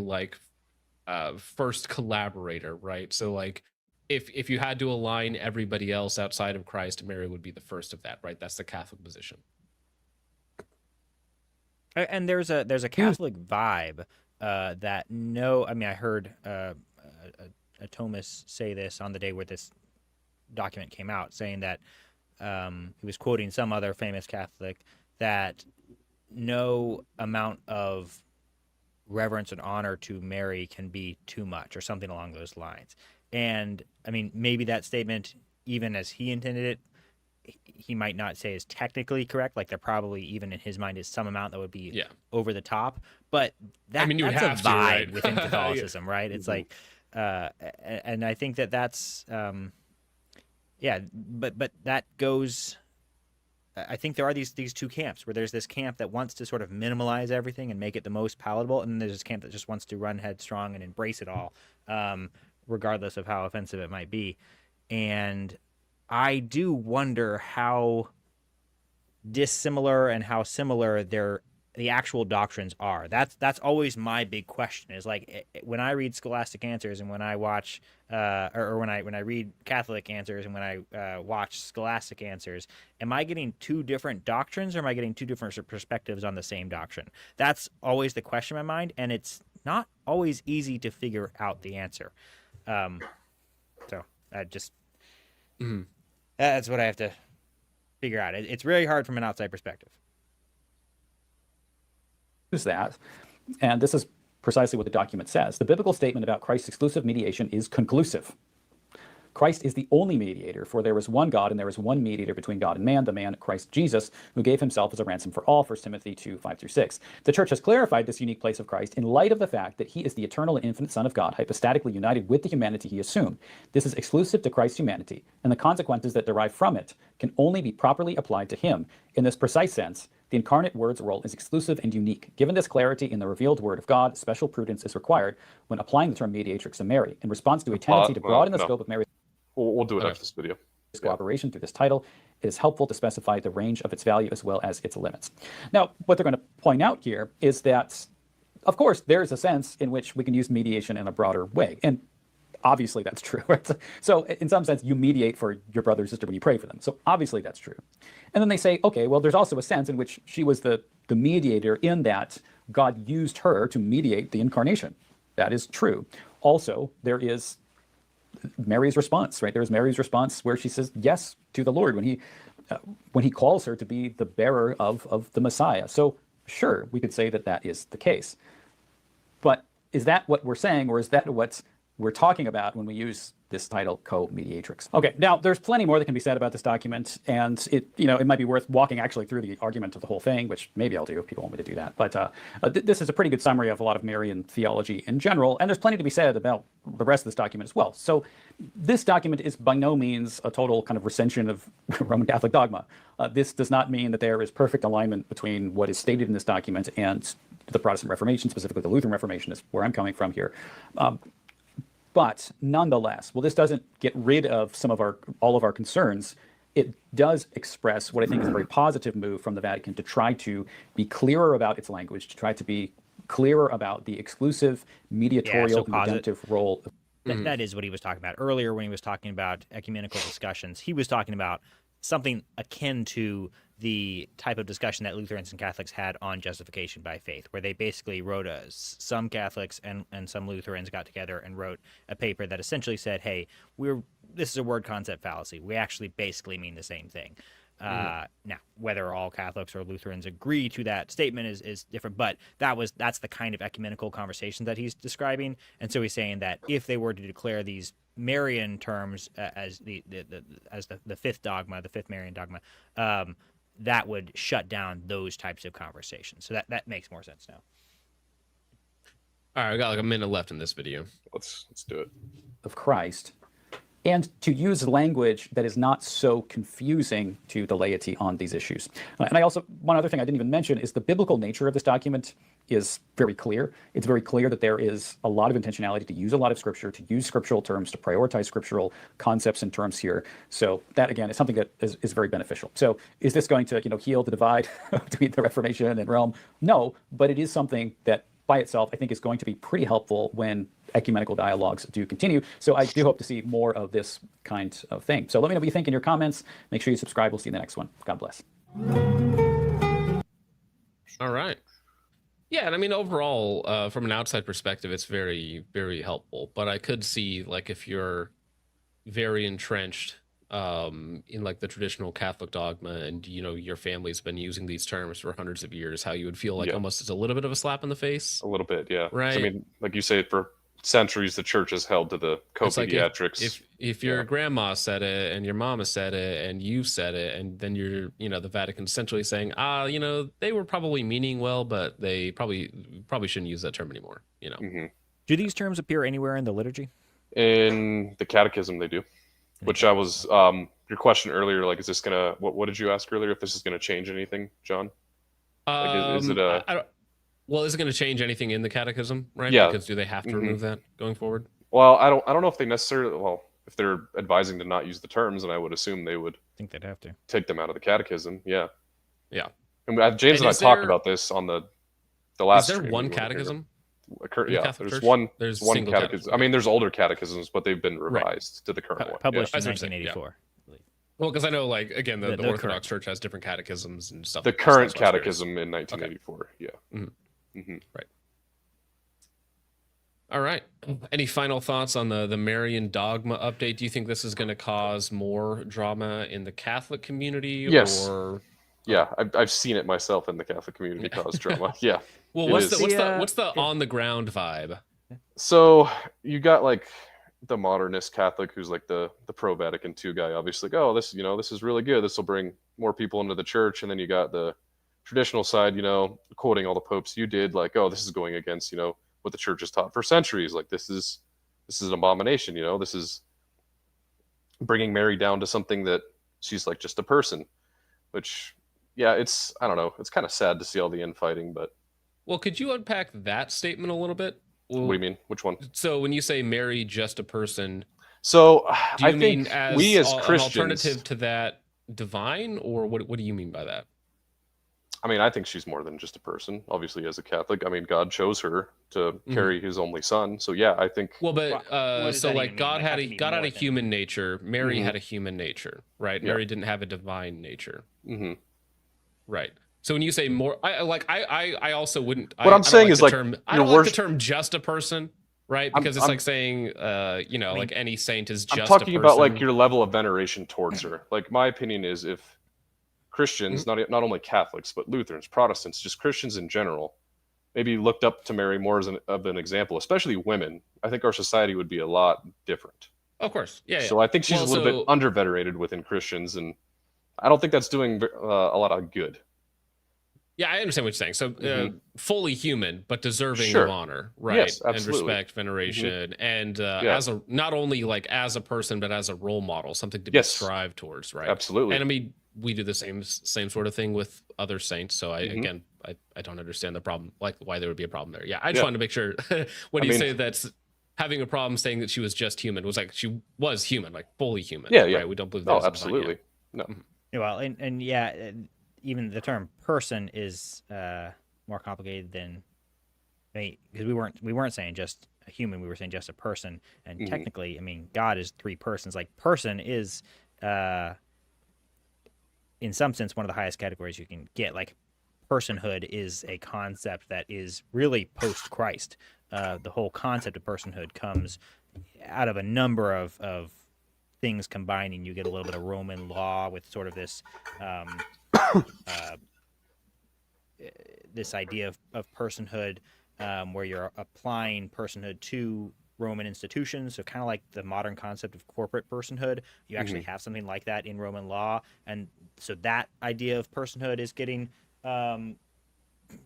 first collaborator, right? So if you had to align everybody else outside of Christ, Mary would be the first of that, right? That's the Catholic position. And there's a Catholic vibe that I heard a Thomist say this on the day where this document came out, saying that he was quoting some other famous Catholic that no amount of reverence and honor to Mary can be too much, or something along those lines. And I mean, maybe that statement, even as he intended it, he might not say is technically correct. There probably, even in his mind, is some amount that would be over the top. But that's a vibe right? within Catholicism, right? It's and I think that's but that goes. I think there are these two camps, where there's this camp that wants to sort of minimalize everything and make it the most palatable, and then there's this camp that just wants to run headstrong and embrace it all, regardless of how offensive it might be. And I do wonder how dissimilar and how similar their the actual doctrines are. That's always my big question. Is like when I read Scholastic Answers and when I watch or when I read Catholic Answers and when I watch Scholastic Answers, am I getting two different doctrines or am I getting two different perspectives on the same doctrine? That's always the question in my mind, and it's not always easy to figure out the answer. So I just that's what I have to figure out. It's really hard from an outside perspective. Use that, and this is precisely what the document says. The biblical statement about Christ's exclusive mediation is conclusive. Christ is the only mediator, for there is one God and there is one mediator between God and man, the man Christ Jesus, who gave himself as a ransom for all, 1 Timothy 2, 5-6. The Church has clarified this unique place of Christ in light of the fact that he is the eternal and infinite Son of God, hypostatically united with the humanity he assumed. This is exclusive to Christ's humanity, and the consequences that derive from it can only be properly applied to him. In this precise sense, the incarnate Word's role is exclusive and unique. Given this clarity in the revealed Word of God, special prudence is required when applying the term mediatrix to Mary. In response to a tendency to broaden the scope of Mary's We'll do it after this video. cooperation through this title, it is helpful to specify the range of its value as well as its limits. Now, what they're going to point out here is that, of course, there is a sense in which we can use mediation in a broader way. And obviously that's true. Right? So in some sense, you mediate for your brother or sister when you pray for them. So obviously that's true. And then they say, okay, well, there's also a sense in which she was the mediator in that God used her to mediate the incarnation. That is true. Also, there is Mary's response, right? There's Mary's response where she says yes to the Lord when he calls her to be the bearer of the Messiah. So sure, we could say that that is the case. But is that what we're saying, or is that what we're talking about when we use this title, co-mediatrix? Okay, now there's plenty more that can be said about this document, and it might be worth walking actually through the argument of the whole thing, which maybe I'll do if people want me to do that. But this is a pretty good summary of a lot of Marian theology in general, and there's plenty to be said about the rest of this document as well. So this document is by no means a total kind of recension of Roman Catholic dogma. This does not mean that there is perfect alignment between what is stated in this document and the Protestant Reformation, specifically the Lutheran Reformation is where I'm coming from here. But nonetheless, well, this doesn't get rid of all of our concerns. It does express what I think is a very positive move from the Vatican to try to be clearer about its language, to try to be clearer about the exclusive mediatorial and redemptive role. That is what he was talking about earlier when he was talking about ecumenical discussions. He was talking about something akin to the type of discussion that Lutherans and Catholics had on justification by faith, where they basically wrote some Catholics and some Lutherans got together and wrote a paper that essentially said, hey, this is a word concept fallacy. We actually basically mean the same thing. Now, whether all Catholics or Lutherans agree to that statement is different, but that's the kind of ecumenical conversation that he's describing. And so he's saying that if they were to declare these Marian terms as the fifth dogma, the fifth Marian dogma, that would shut down those types of conversations. So that makes more sense now. All right, I got like a minute left in this video. Let's do it. Of Christ, and to use language that is not so confusing to the laity on these issues. And I also, one other thing I didn't even mention is the biblical nature of this document is very clear. It's very clear that there is a lot of intentionality to use a lot of scripture, to use scriptural terms, to prioritize scriptural concepts and terms here. So that, again, is something that is very beneficial. So is this going to heal the divide between the Reformation and Rome? No, but it is something that by itself, I think, is going to be pretty helpful when ecumenical dialogues do continue. So I do hope to see more of this kind of thing. So let me know what you think in your comments. Make sure you subscribe. We'll see you in the next one. God bless. All right. Yeah, and I mean, overall, from an outside perspective, it's very, very helpful. But I could see, like, if you're very entrenched in like the traditional Catholic dogma, and your family's been using these terms for hundreds of years, how you would feel like almost it's a little bit of a slap in the face. A little bit, yeah. Right. So, I mean, like you say, for centuries the church has held to the co-pediatrics. Like if your grandma said it and your mama said it and you said it, and then the Vatican's essentially saying, they were probably meaning well, but they probably shouldn't use that term anymore. Do these terms appear anywhere in the liturgy? In the catechism they do. Which I was your question earlier, like, is this gonna what did you ask earlier, if this is gonna change anything, John? Like, is it is it going to change anything in the catechism, right? Yeah. Because do they have to remove that going forward? Well, I don't know if they necessarily, if they're advising to not use the terms, and I would assume they would I think they'd have to take them out of the catechism. Yeah. Yeah. And James and I talked about this on the last. Is there stream one we were here. catechism? Yeah, Catholic there's Church? one. There's one single catechism. I mean, there's older catechisms, but they've been revised to the current one. Published Yeah. in I was gonna say, 1984. Well, because I know, like, again, the The Orthodox current. Church has different catechisms and stuff. The like that, so current that's why I was curious. catechism in 1984. Yeah. Right. All right. Any final thoughts on the Marian Dogma update? Do you think this is going to cause more drama in the Catholic community? Yes. Or Yeah, I've seen it myself in the Catholic community cause drama. Yeah. well, It what's is. the on the ground vibe? So you got like the modernist Catholic who's like the pro Vatican II guy, obviously. Like, oh, this is really good. This will bring more people into the church. And then you got the traditional side, quoting all the popes you did, like, oh, this is going against what the church has taught for centuries. Like this is an abomination. This is bringing Mary down to something that she's like just a person. Which, yeah, I don't know. It's kind of sad to see all the infighting, but. Well, could you unpack that statement a little bit? What do you mean? Which one? So when you say Mary just a person, so do you I mean think as we as an Christians, alternative to that divine, or what do you mean by that? I mean, I think she's more than just a person. Obviously, as a Catholic, I mean, God chose her to carry His only Son. So yeah, I think. Well, but what does so that like even mean? God Like, had how a can you God had more a than- human nature. Mary had a human nature, right? Yeah. Mary didn't have a divine nature, Mm-hmm. right? So when you say more, I also wouldn't. What I'm saying is, like, I your don't like the worship- term just a person, right? Because it's like saying, like any saint is just. I'm talking a about person. like your level of veneration towards her. Like my opinion is, if Christians, not only Catholics but Lutherans, Protestants, just Christians in general, maybe looked up to Mary more as of an example, especially women, I think our society would be a lot different. Of course, yeah. So I think she's a little bit under-venerated within Christians, and I don't think that's doing a lot of good. Yeah, I understand what you're saying. So fully human, but deserving Sure. of honor, right? Yes, and absolutely. respect, veneration, and Yeah. as a not only like as a person, but as a role model, something to be Yes. strived towards, right? Absolutely. And I mean, we do the same sort of thing with other saints. So I don't understand the problem, like why there would be a problem there. Yeah, I just wanted to make sure when you say that's having a problem saying that she was just human, it was like she was human, like fully human. Yeah, yeah. Right? We don't believe No, that. absolutely. No. Well, and yeah, even the term person is more complicated than. I mean, because we weren't saying just a human, we were saying just a person, and technically, I mean, God is three persons. Like person is, in some sense, one of the highest categories you can get. Like personhood is a concept that is really post Christ. The whole concept of personhood comes out of a number of things combining. You get a little bit of Roman law with sort of this this idea of personhood, where you're applying personhood to Roman institutions. So kind of like the modern concept of corporate personhood, you actually have something like that in Roman law, and so that idea of personhood is getting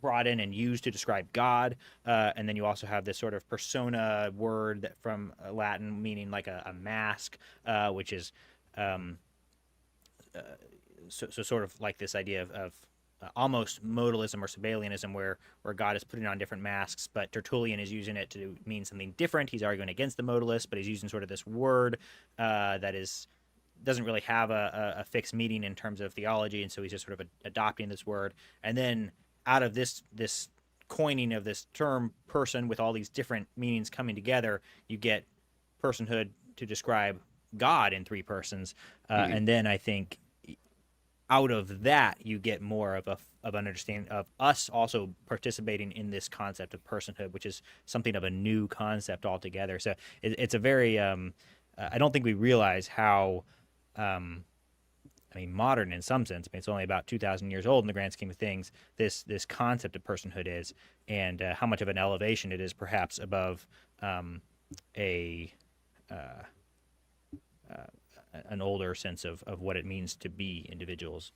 brought in and used to describe God. And then you also have this sort of persona word that from Latin meaning like a mask, which is so sort of like this idea of almost modalism or Sabellianism, where God is putting on different masks, but Tertullian is using it to mean something different. He's arguing against the modalists, but he's using sort of this word that doesn't really have a fixed meaning in terms of theology, and so he's just sort of adopting this word. And then out of this coining of this term person with all these different meanings coming together, you get personhood to describe God in three persons, and then I think out of that you get more of an understanding of us also participating in this concept of personhood, which is something of a new concept altogether. So it's a very I don't think we realize how modern in some sense. I mean, it's only about 2,000 years old in the grand scheme of things. This concept of personhood is, and how much of an elevation it is, perhaps above an older sense of what it means to be individuals.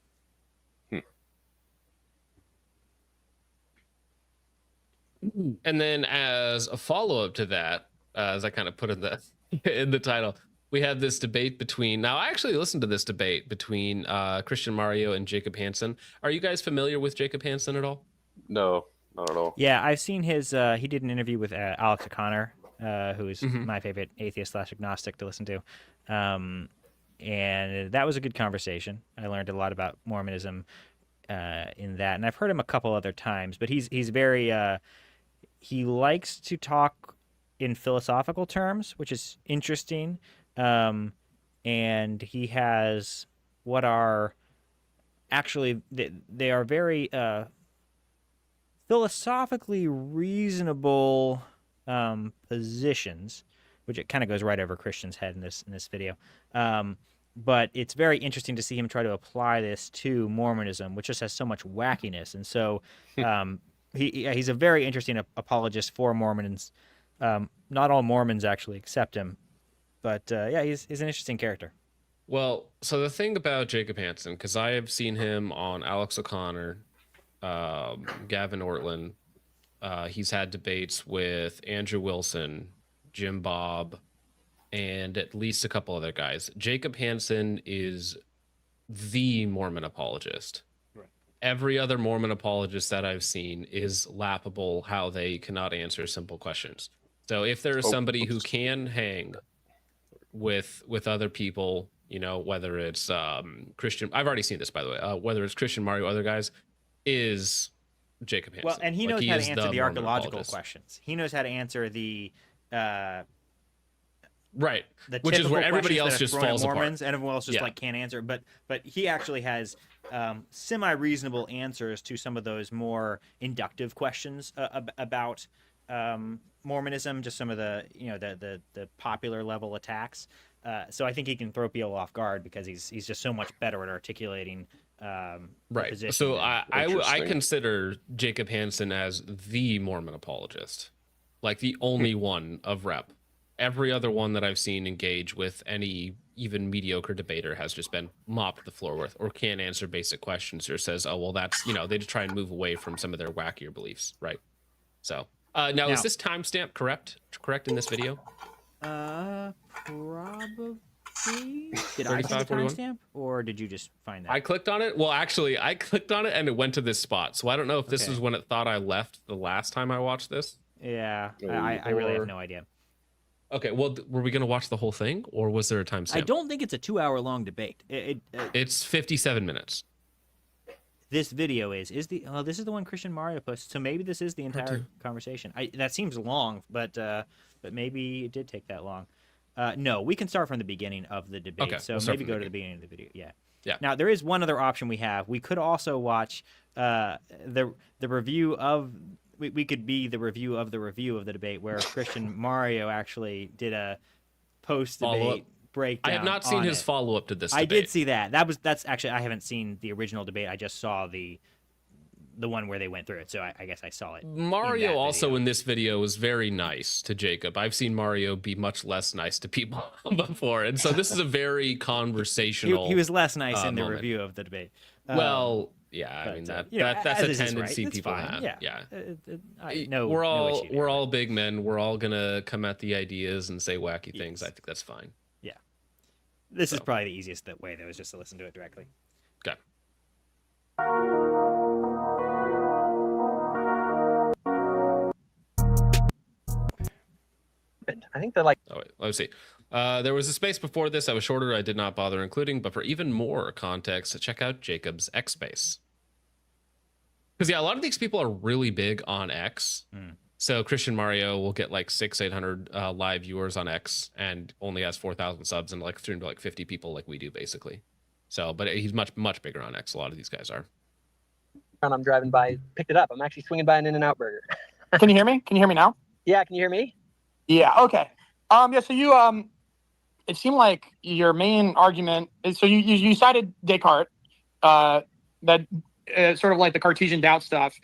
And then as a follow-up to that, as I kind of put in the title, we have this debate between, now I actually listened to this debate between Christian Mario and Jacob Hansen. Are you guys familiar with Jacob Hansen at all? No, not at all. Yeah, I've seen his, he did an interview with Alex O'Connor, who is my favorite atheist/agnostic to listen to. And that was a good conversation. I learned a lot about Mormonism. in that, and I've heard him a couple other times. But he's very he likes to talk in philosophical terms, which is interesting. And he has what are actually they are very philosophically reasonable positions, which it kind of goes right over Christian's head in this video. But it's very interesting to see him try to apply this to Mormonism, which just has so much wackiness. And so he's a very interesting apologist for Mormons. Not all Mormons actually accept him, but he's an interesting character. Well, so the thing about Jacob Hansen, because I have seen him on Alex O'Connor, Gavin Ortlund. He's had debates with Andrew Wilson, Jim Bob, and at least a couple other guys. Jacob Hansen is the Mormon apologist. Right. Every other Mormon apologist that I've seen is laughable how they cannot answer simple questions. So if there is somebody who can hang with other people, you know, whether it's Christian, I've already seen this, by the way, whether it's Christian, Mario, other guys, is Jacob Hansen. Well, and he knows how to answer the archaeological questions. He knows how to answer the right, which is where everybody else just falls Mormons, apart. And everyone else just like can't answer. But he actually has semi-reasonable answers to some of those more inductive questions about Mormonism, just some of the the popular level attacks. So I think he can throw people off guard because he's just so much better at articulating right. So I consider Jacob Hansen as the Mormon apologist, like the only one of rep. Every other one that I've seen engage with any even mediocre debater has just been mopped the floor with, or can't answer basic questions, or says, oh, well, that's, they just try and move away from some of their wackier beliefs. Right. So now, is this timestamp correct in this video? Probably. Did I see the timestamp, or did you just find that? I clicked on it. Well, actually, I clicked on it and it went to this spot. So I don't know if this is when it thought I left the last time I watched this. Yeah, I really have no idea. Okay, well, were we going to watch the whole thing, or was there a timestamp? I don't think it's a 2-hour-long debate. It's 57 minutes. This video is this is the one Christian Mario posted, so maybe this is the entire conversation. That seems long, but maybe it did take that long. No, we can start from the beginning of the debate. Okay, so maybe go to the beginning of the video. Yeah. Now there is one other option we have. We could also watch the review of. We could be the review of the debate, where Christian Mario actually did a post-debate breakdown. I have not seen his follow-up to this debate. I did see that. That's actually, I haven't seen the original debate. I just saw the one where they went through it, so I guess I saw it. Mario also in this video was very nice to Jacob. I've seen Mario be much less nice to people before, and so this is a very conversational. He was less nice in the review of the debate. Well. Yeah, I mean that's a tendency people have. Yeah. We're all big men. We're all gonna come at the ideas and say wacky things. I think that's fine. Yeah, this is probably the easiest way though, is just to listen to it directly. Okay. I think they're like. Oh wait, let's see. There was a space before this that was shorter. I did not bother including, but for even more context, check out Jacob's X space. Because a lot of these people are really big on X. So Christian Mario will get like 600-800 live viewers on X and only has 4,000 subs and like 50 people like we do basically. So, but he's much bigger on X. A lot of these guys are. I'm driving by, picked it up. I'm actually swinging by an In-N-Out Burger. Can you hear me? Can you hear me now? Yeah, can you hear me? Yeah. Okay. So you it seemed like your main argument is, so you cited Descartes, that sort of like the Cartesian doubt stuff,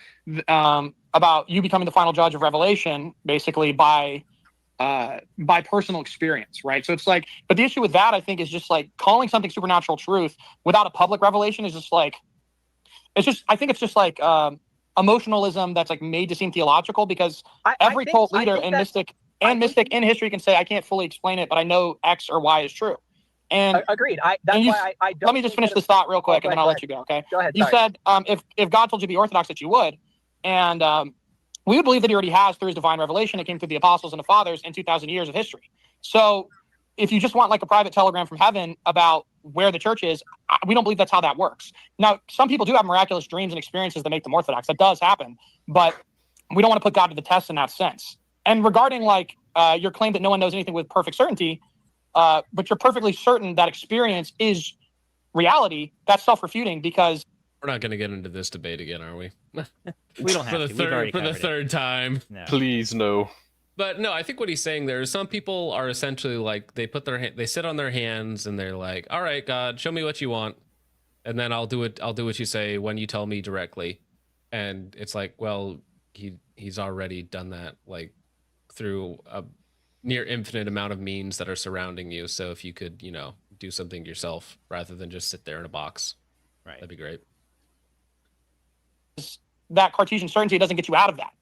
about you becoming the final judge of revelation, basically by personal experience, right? So it's like, but the issue with that, I think, is just like calling something supernatural truth without a public revelation is just like, I think it's just like emotionalism that's like made to seem theological, because every cult leader and mystic in history can say, I can't fully explain it, but I know X or Y is true. And agreed. I don't. Let me just finish this thought real quick, and then I'll let you go. Okay. Go ahead. You said if God told you to be orthodox, that you would, and we would believe that He already has through His divine revelation. It came through the apostles and the fathers in 2,000 years of history. So if you just want like a private telegram from heaven about where the church is, we don't believe that's how that works. Now, some people do have miraculous dreams and experiences that make them orthodox. That does happen, but we don't want to put God to the test in that sense. And regarding like your claim that no one knows anything with perfect certainty, but you're perfectly certain that experience is reality, that's self-refuting because We're not going to get into this debate again, are we? We don't have for the to. We've already third covered it. time. No. Please no. But no, I think what he's saying there is some people are essentially like they sit on their hands and they're like, all right, God, show me what you want, and then I'll do it. I'll do what you say when you tell me directly. And it's like, well, he's already done that like through a near infinite amount of means that are surrounding you. So if you could, do something yourself rather than just sit there in a box, Right. that'd be great. that Cartesian certainty doesn't get you out of that.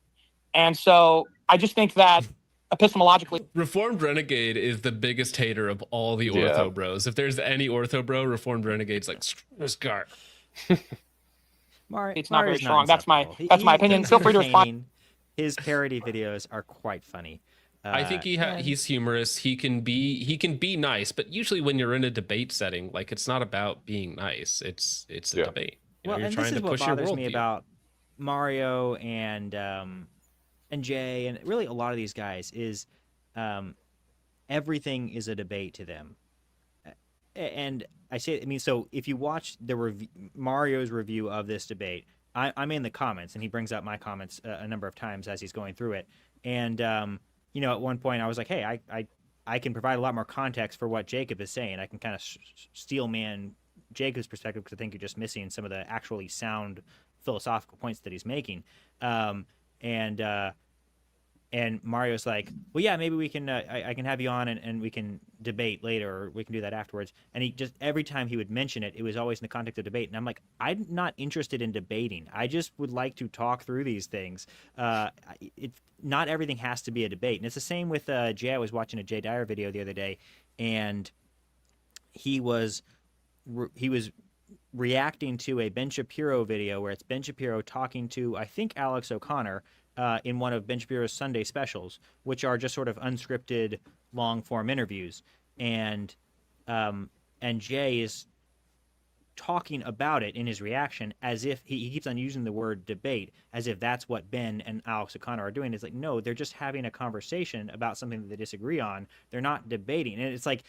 And so I just think that epistemologically, Reformed Renegade is the biggest hater of all the ortho bros. If there's any ortho bro, Reformed Renegade's like, screw this guy. it's not very Mario's strong. That's my insufferable. opinion. Feel free to respond. entertaining. His parody videos are quite funny. I think he's humorous. He can be nice, but usually when you're in a debate setting, like it's not about being nice. It's a debate. Well, you're and trying this is to what push your bothers me worldview. about Mario and Jay and really a lot of these guys is everything is a debate to them. And I say, I mean, so if you watch Mario's review of this debate, I'm in the comments, and he brings up my comments a number of times as he's going through it. And at one point I was like, hey, I can provide a lot more context for what Jacob is saying. I can kind of steel man Jacob's perspective because I think you're just missing some of the actually sound philosophical points that he's making. And Mario's like, well, yeah, maybe we can, I can have you on and we can debate later, or we can do that afterwards. And he just, every time he would mention it, it was always in the context of debate. And I'm like, I'm not interested in debating. I just would like to talk through these things. Not everything has to be a debate. And it's the same with Jay. I was watching a Jay Dyer video the other day, and he was reacting to a Ben Shapiro video where it's Ben Shapiro talking to, I think, Alex O'Connor, in one of Ben Shapiro's Sunday specials, which are just sort of unscripted, long-form interviews. And Jay is talking about it in his reaction as if he keeps on using the word debate as if that's what Ben and Alex O'Connor are doing. It's like, no, they're just having a conversation about something that they disagree on. They're not debating. And it's like,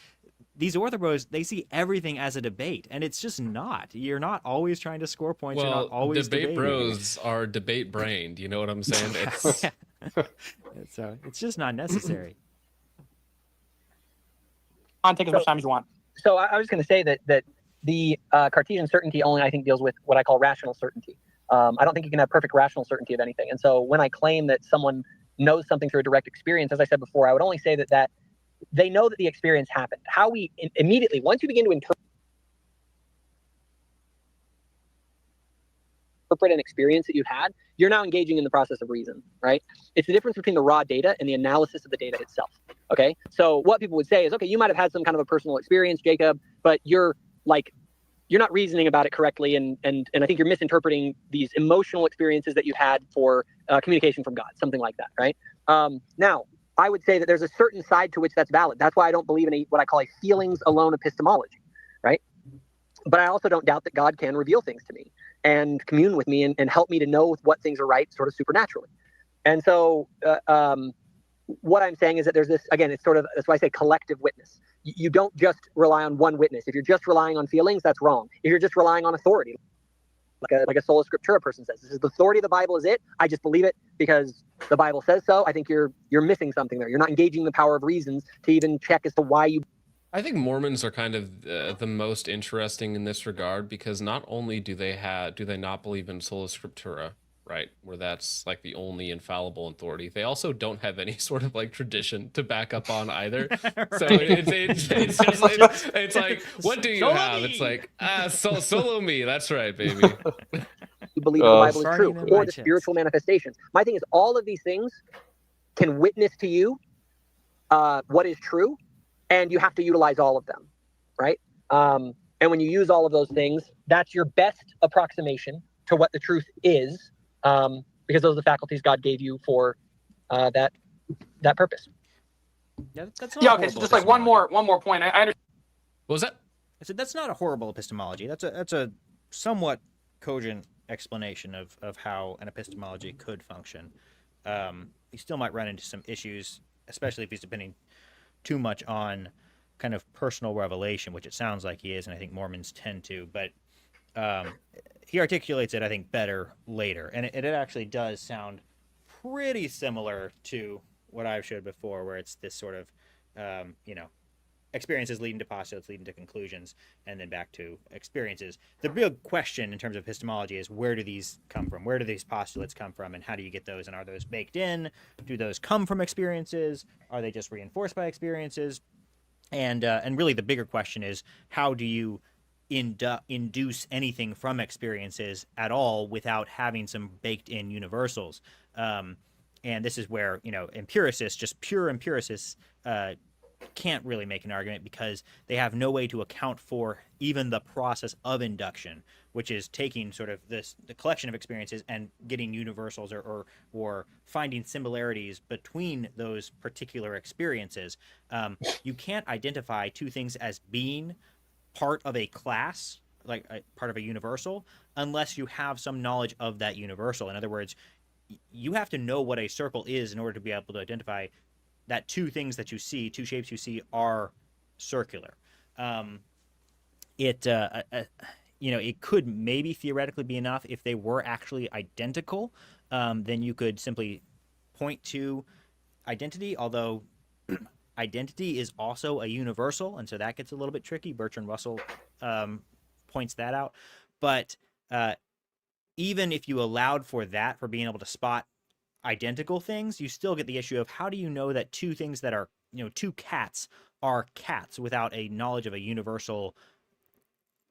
these orthobros, they see everything as a debate, and it's just not. You're not always trying to score points. You're not always debate debating. bros are debate brained. You know what I'm saying? It's just not necessary. take as much time as you want. So I was going to say that the Cartesian certainty only, I think, deals with what I call rational certainty. I don't think you can have perfect rational certainty of anything. And so when I claim that someone knows something through a direct experience, as I said before, I would only say that they know that the experience happened. How we immediately, once you begin to interpret an experience that you've had, you're now engaging in the process of reason, right? It's the difference between the raw data and the analysis of the data itself, okay? So what people would say is, okay, you might have had some kind of a personal experience, Jacob, but you're not reasoning about it correctly, and I think you're misinterpreting these emotional experiences that you had for communication from God, something like that, right? Now, I would say that there's a certain side to which that's valid. That's why I don't believe in what I call a feelings alone epistemology, right? But I also don't doubt that God can reveal things to me and commune with me and help me to know what things are right sort of supernaturally. And so what I'm saying is that there's this, again, it's sort of, that's why I say collective witness. You don't just rely on one witness. If you're just relying on feelings, that's wrong. If you're just relying on authority, like a sola scriptura person says, this is the authority of the Bible is it. I just believe it because the Bible says so. I think you're missing something there. You're not engaging the power of reasons to even check as to why you. I think Mormons are kind of the most interesting in this regard because not only do they not believe in sola scriptura, right, where that's like the only infallible authority, they also don't have any sort of like tradition to back up on either. Right. So it's like, what do you have? It's like solo me. That's right, baby. You believe the Bible is true, or the spiritual manifestations. My thing is, all of these things can witness to you what is true, and you have to utilize all of them, right? And when you use all of those things, that's your best approximation to what the truth is. Because those are the faculties God gave you for that purpose. Yeah, that's okay. So just like one more point. I understand. What was that? I said that's not a horrible epistemology. That's a somewhat cogent explanation of how an epistemology could function. He still might run into some issues, especially if he's depending too much on kind of personal revelation, which it sounds like he is, and I think Mormons tend to. But he articulates it, I think, better later, and it actually does sound pretty similar to what I've showed before, where it's this sort of, experiences leading to postulates, leading to conclusions, and then back to experiences. The big question in terms of epistemology is, where do these come from? Where do these postulates come from, and how do you get those? And are those baked in? Do those come from experiences? Are they just reinforced by experiences? And really the bigger question is, how do you induce anything from experiences at all without having some baked in universals? And this is where, empiricists, just pure empiricists, can't really make an argument, because they have no way to account for even the process of induction, which is taking sort of the collection of experiences and getting universals or finding similarities between those particular experiences. You can't identify two things as being part of a class, like part of a universal, unless you have some knowledge of that universal. In other words, you have to know what a circle is in order to be able to identify that two things that you see, two shapes you see, are circular. It could maybe theoretically be enough if they were actually identical. Then you could simply point to identity, although identity is also a universal, and so that gets a little bit tricky. Bertrand Russell points that out. But even if you allowed for that, for being able to spot identical things, you still get the issue of, how do you know that two things that are, two cats are cats without a knowledge of a universal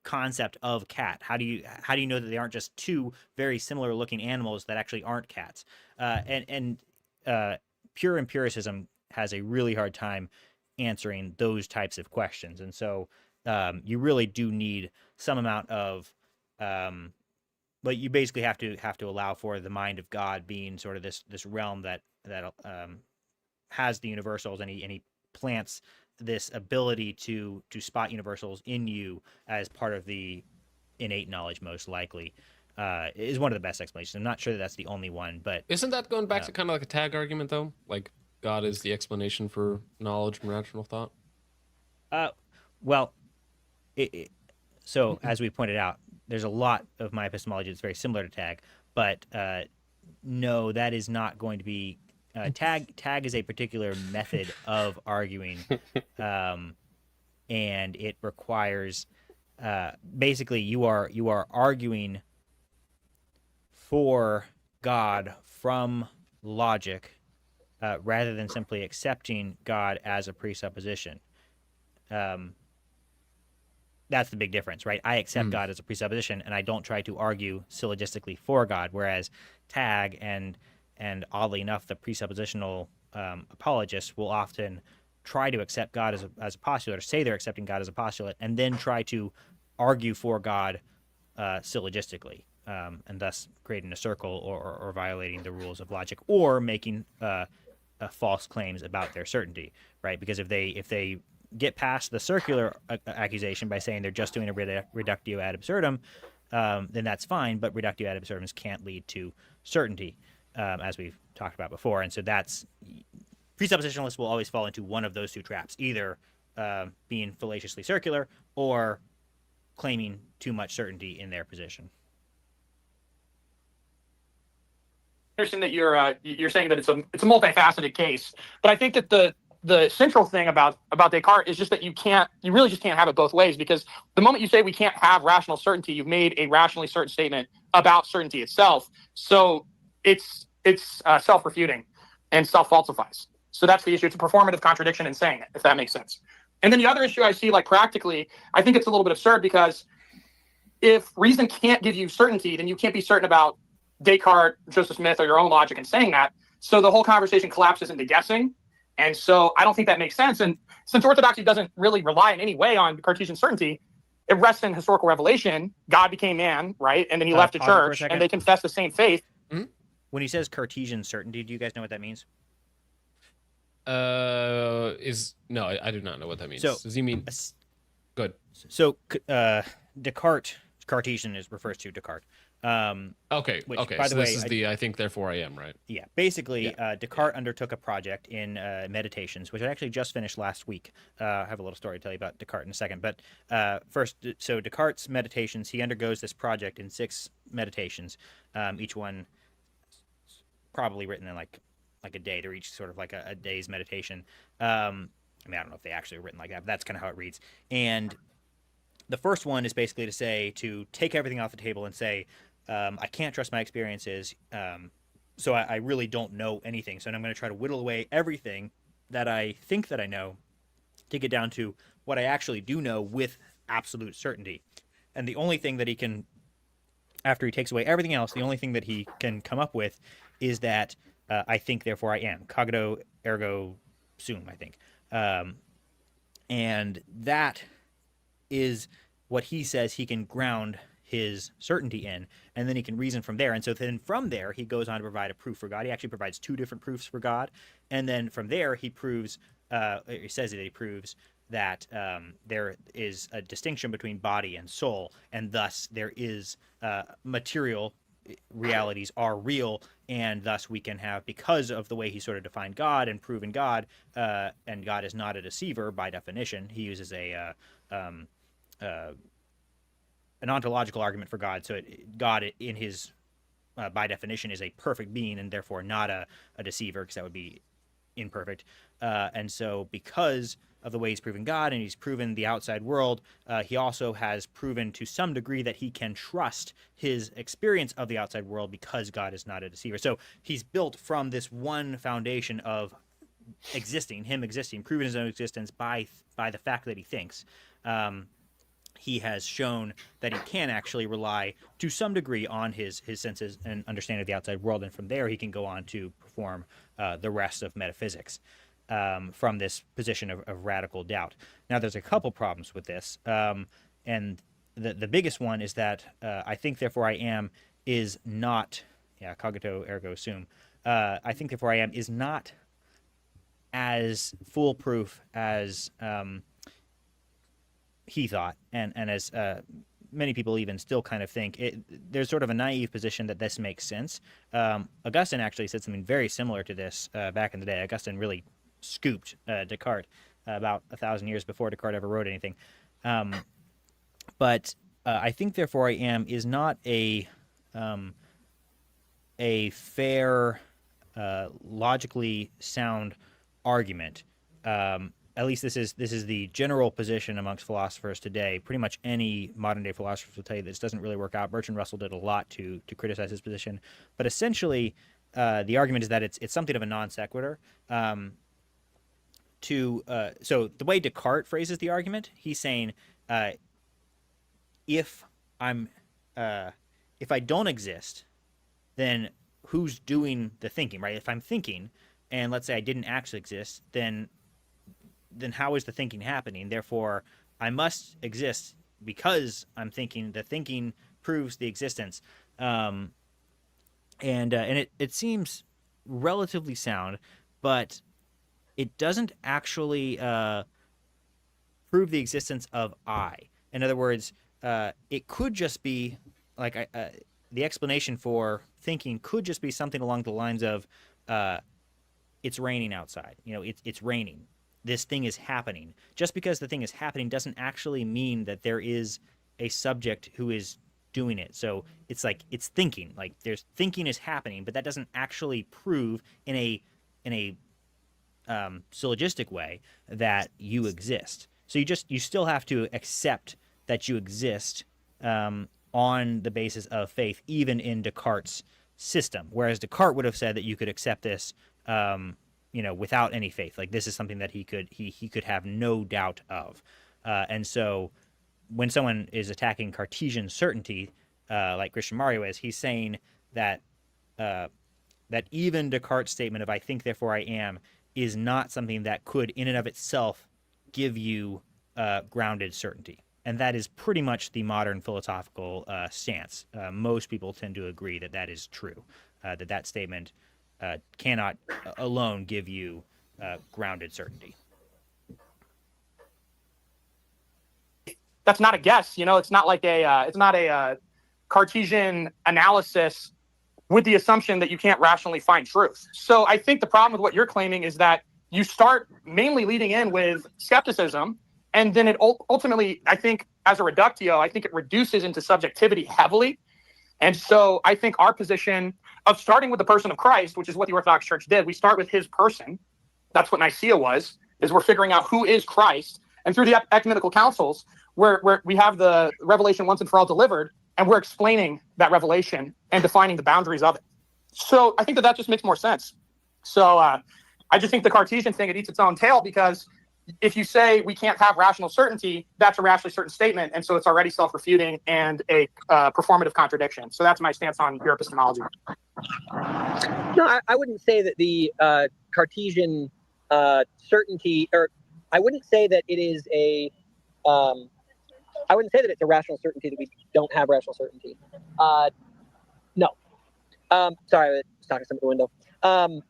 concept of cat? How do you know that they aren't just two very similar looking animals that actually aren't cats? And pure empiricism has a really hard time answering those types of questions, and so you really do need some amount of but you basically have to allow for the mind of God being sort of this realm that has the universals, and he plants this ability to spot universals in you as part of the innate knowledge, most likely. Is one of the best explanations. I'm not sure that that's the only one, but Isn't that going back to kind of like a tag argument, though? Like, God is the explanation for knowledge and rational thought? Well, so as we pointed out, there's a lot of my epistemology that's very similar to tag, but no, that is not going to be tag. Tag is a particular method of arguing, and it requires basically you are arguing for God from logic, rather than simply accepting God as a presupposition. That's the big difference, right? I accept God as a presupposition, and I don't try to argue syllogistically for God. Whereas tag and oddly enough, the presuppositional apologists will often try to accept God as a postulate, or say they're accepting God as a postulate, and then try to argue for God syllogistically, and thus creating a circle or violating the rules of logic, or making false claims about their certainty, right? Because if they get past the circular accusation by saying they're just doing a reductio ad absurdum, then that's fine, but reductio ad absurdums can't lead to certainty, as we've talked about before. And so presuppositionalists will always fall into one of those two traps, either being fallaciously circular or claiming too much certainty in their position. Interesting that you're saying that it's a multifaceted case, but I think that the central thing about Descartes is just that you really just can't have it both ways, because the moment you say we can't have rational certainty, you've made a rationally certain statement about certainty itself. So it's self-refuting and self-falsifies. So that's the issue. It's a performative contradiction in saying it, if that makes sense. And then the other issue I see, like practically, I think it's a little bit absurd, because if reason can't give you certainty, then you can't be certain about Descartes, Joseph Smith, or your own logic in saying that. So the whole conversation collapses into guessing. And so I don't think that makes sense. And since orthodoxy doesn't really rely in any way on Cartesian certainty, it rests in historical revelation. God became man, right? And then he left the church, and they confess the same faith. Mm-hmm. When he says Cartesian certainty, do you guys know what that means? No, I do not know what that means. So, does he mean Good. So Descartes, Cartesian refers to Descartes. Okay. Which, Okay. by So the this way, is the I think therefore I am, right? Yeah, basically, Descartes undertook a project in Meditations, which I actually just finished last week. I have a little story to tell you about Descartes in a second. But first, so Descartes' Meditations, he undergoes this project in 6 meditations, each one probably written in like a day. They're each sort of like a day's meditation. I mean, I don't know if they actually were written like that, but that's kind of how it reads. And the first one is basically to take everything off the table and say, I can't trust my experiences, so I really don't know anything. So I'm going to try to whittle away everything that I think that I know to get down to what I actually do know with absolute certainty. And the only thing that he can, after he takes away everything else, the only thing that he can come up with is that I think, therefore I am. Cogito ergo sum, I think. And that is what he says he can ground his certainty in, and then he can reason from there. And so then from there, he goes on to provide a proof for God. He actually provides 2 different proofs for God. And then from there, he proves, he says that he proves that there is a distinction between body and soul, and thus there is material realities are real, and thus we can have, because of the way he sort of defined God and proven God, and God is not a deceiver by definition. He uses an ontological argument for God. So God, in his by definition, is a perfect being and therefore not a deceiver, because that would be imperfect. And so because of the way he's proven God and he's proven the outside world, he also has proven to some degree that he can trust his experience of the outside world because God is not a deceiver. So he's built from this one foundation of him existing, proven his own existence by the fact that he thinks. He has shown that he can actually rely to some degree on his senses and understanding of the outside world, and from there he can go on to perform the rest of metaphysics from this position of radical doubt. Now, there's a couple problems with this, and the biggest one is that I think, therefore I am is not, cogito ergo sum, I think, therefore I am is not as foolproof as he thought, and as many people even still kind of think. There's sort of a naive position that this makes sense. Augustine actually said something very similar to this back in the day. Augustine really scooped Descartes about 1,000 years before Descartes ever wrote anything. But I think, therefore I am is not a fair, logically sound argument. At least this is the general position amongst philosophers today. Pretty much any modern day philosophers will tell you this doesn't really work out. Bertrand Russell did a lot to criticize his position, but essentially the argument is that it's something of a non sequitur. So the way Descartes phrases the argument, he's saying, if I don't exist, then who's doing the thinking, right? If I'm thinking, and let's say I didn't actually exist, then how is the thinking happening? Therefore, I must exist because I'm thinking. The thinking proves the existence, and it seems relatively sound, but it doesn't actually prove the existence of I. In other words, it could just be like the explanation for thinking could just be something along the lines of it's raining outside. It's raining. This thing is happening. Just because the thing is happening doesn't actually mean that there is a subject who is doing it. So it's like it's thinking. Like there's thinking is happening, but that doesn't actually prove in a syllogistic way that you exist. So you still have to accept that you exist on the basis of faith, even in Descartes' system. Whereas Descartes would have said that you could accept this without any faith. Like this is something that he could have no doubt of. And so when someone is attacking Cartesian certainty, like Christian Mario is, he's saying that even Descartes' statement of I think, therefore I am is not something that could in and of itself give you grounded certainty. And that is pretty much the modern philosophical stance. Most people tend to agree that that is true, that statement cannot alone give you grounded certainty. that's not a guess. It's not like a Cartesian analysis with the assumption that you can't rationally find truth. So I think the problem with what you're claiming is that you start mainly leading in with skepticism, and then it ultimately, I think, as a reductio, I think it reduces into subjectivity heavily. And so I think our position of starting with the person of Christ, which is what the Orthodox Church did, we start with his person. That's what Nicaea was, is we're figuring out who is Christ. And through the ecumenical councils, where we have the revelation once and for all delivered, and we're explaining that revelation and defining the boundaries of it. So I think that just makes more sense. So I just think the Cartesian thing, it eats its own tail, because if you say we can't have rational certainty, that's a rationally certain statement. And so it's already self-refuting and a performative contradiction. So that's my stance on your epistemology. No, I wouldn't say that the Cartesian certainty, or I wouldn't say that it is I wouldn't say that it's a rational certainty that we don't have rational certainty. No. Sorry, I was talking to someone at the window.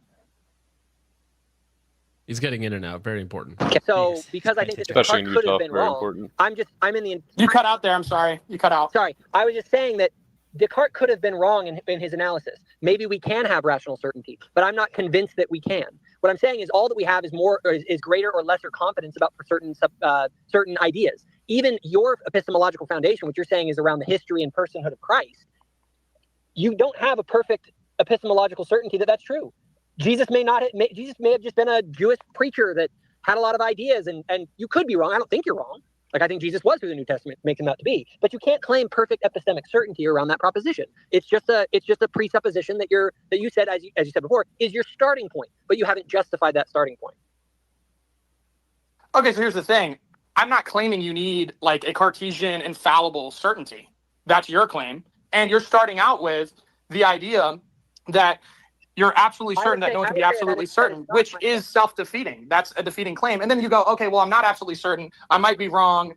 He's getting in and out. Very important. So Yes. because I think that Especially Descartes in could Utah, have been very wrong, important. I'm in the... You cut out there. I'm sorry. You cut out. Sorry. I was just saying that Descartes could have been wrong in his analysis. Maybe we can have rational certainty, but I'm not convinced that we can. What I'm saying is all that we have is is greater or lesser confidence about certain ideas. Even your epistemological foundation, which you're saying is around the history and personhood of Christ, you don't have a perfect epistemological certainty that that's true. Jesus may have just been a Jewish preacher that had a lot of ideas, and you could be wrong. I don't think you're wrong. Like, I think Jesus was who the New Testament makes him out to be. But you can't claim perfect epistemic certainty around that proposition. It's just a presupposition that you said, as you said before, is your starting point, but you haven't justified that starting point. Okay, so here's the thing. I'm not claiming you need like a Cartesian infallible certainty. That's your claim. And you're starting out with the idea that you're absolutely certain that no one can be absolutely certain, which is self-defeating. That's a defeating claim. And then you go, okay, well, I'm not absolutely certain. I might be wrong.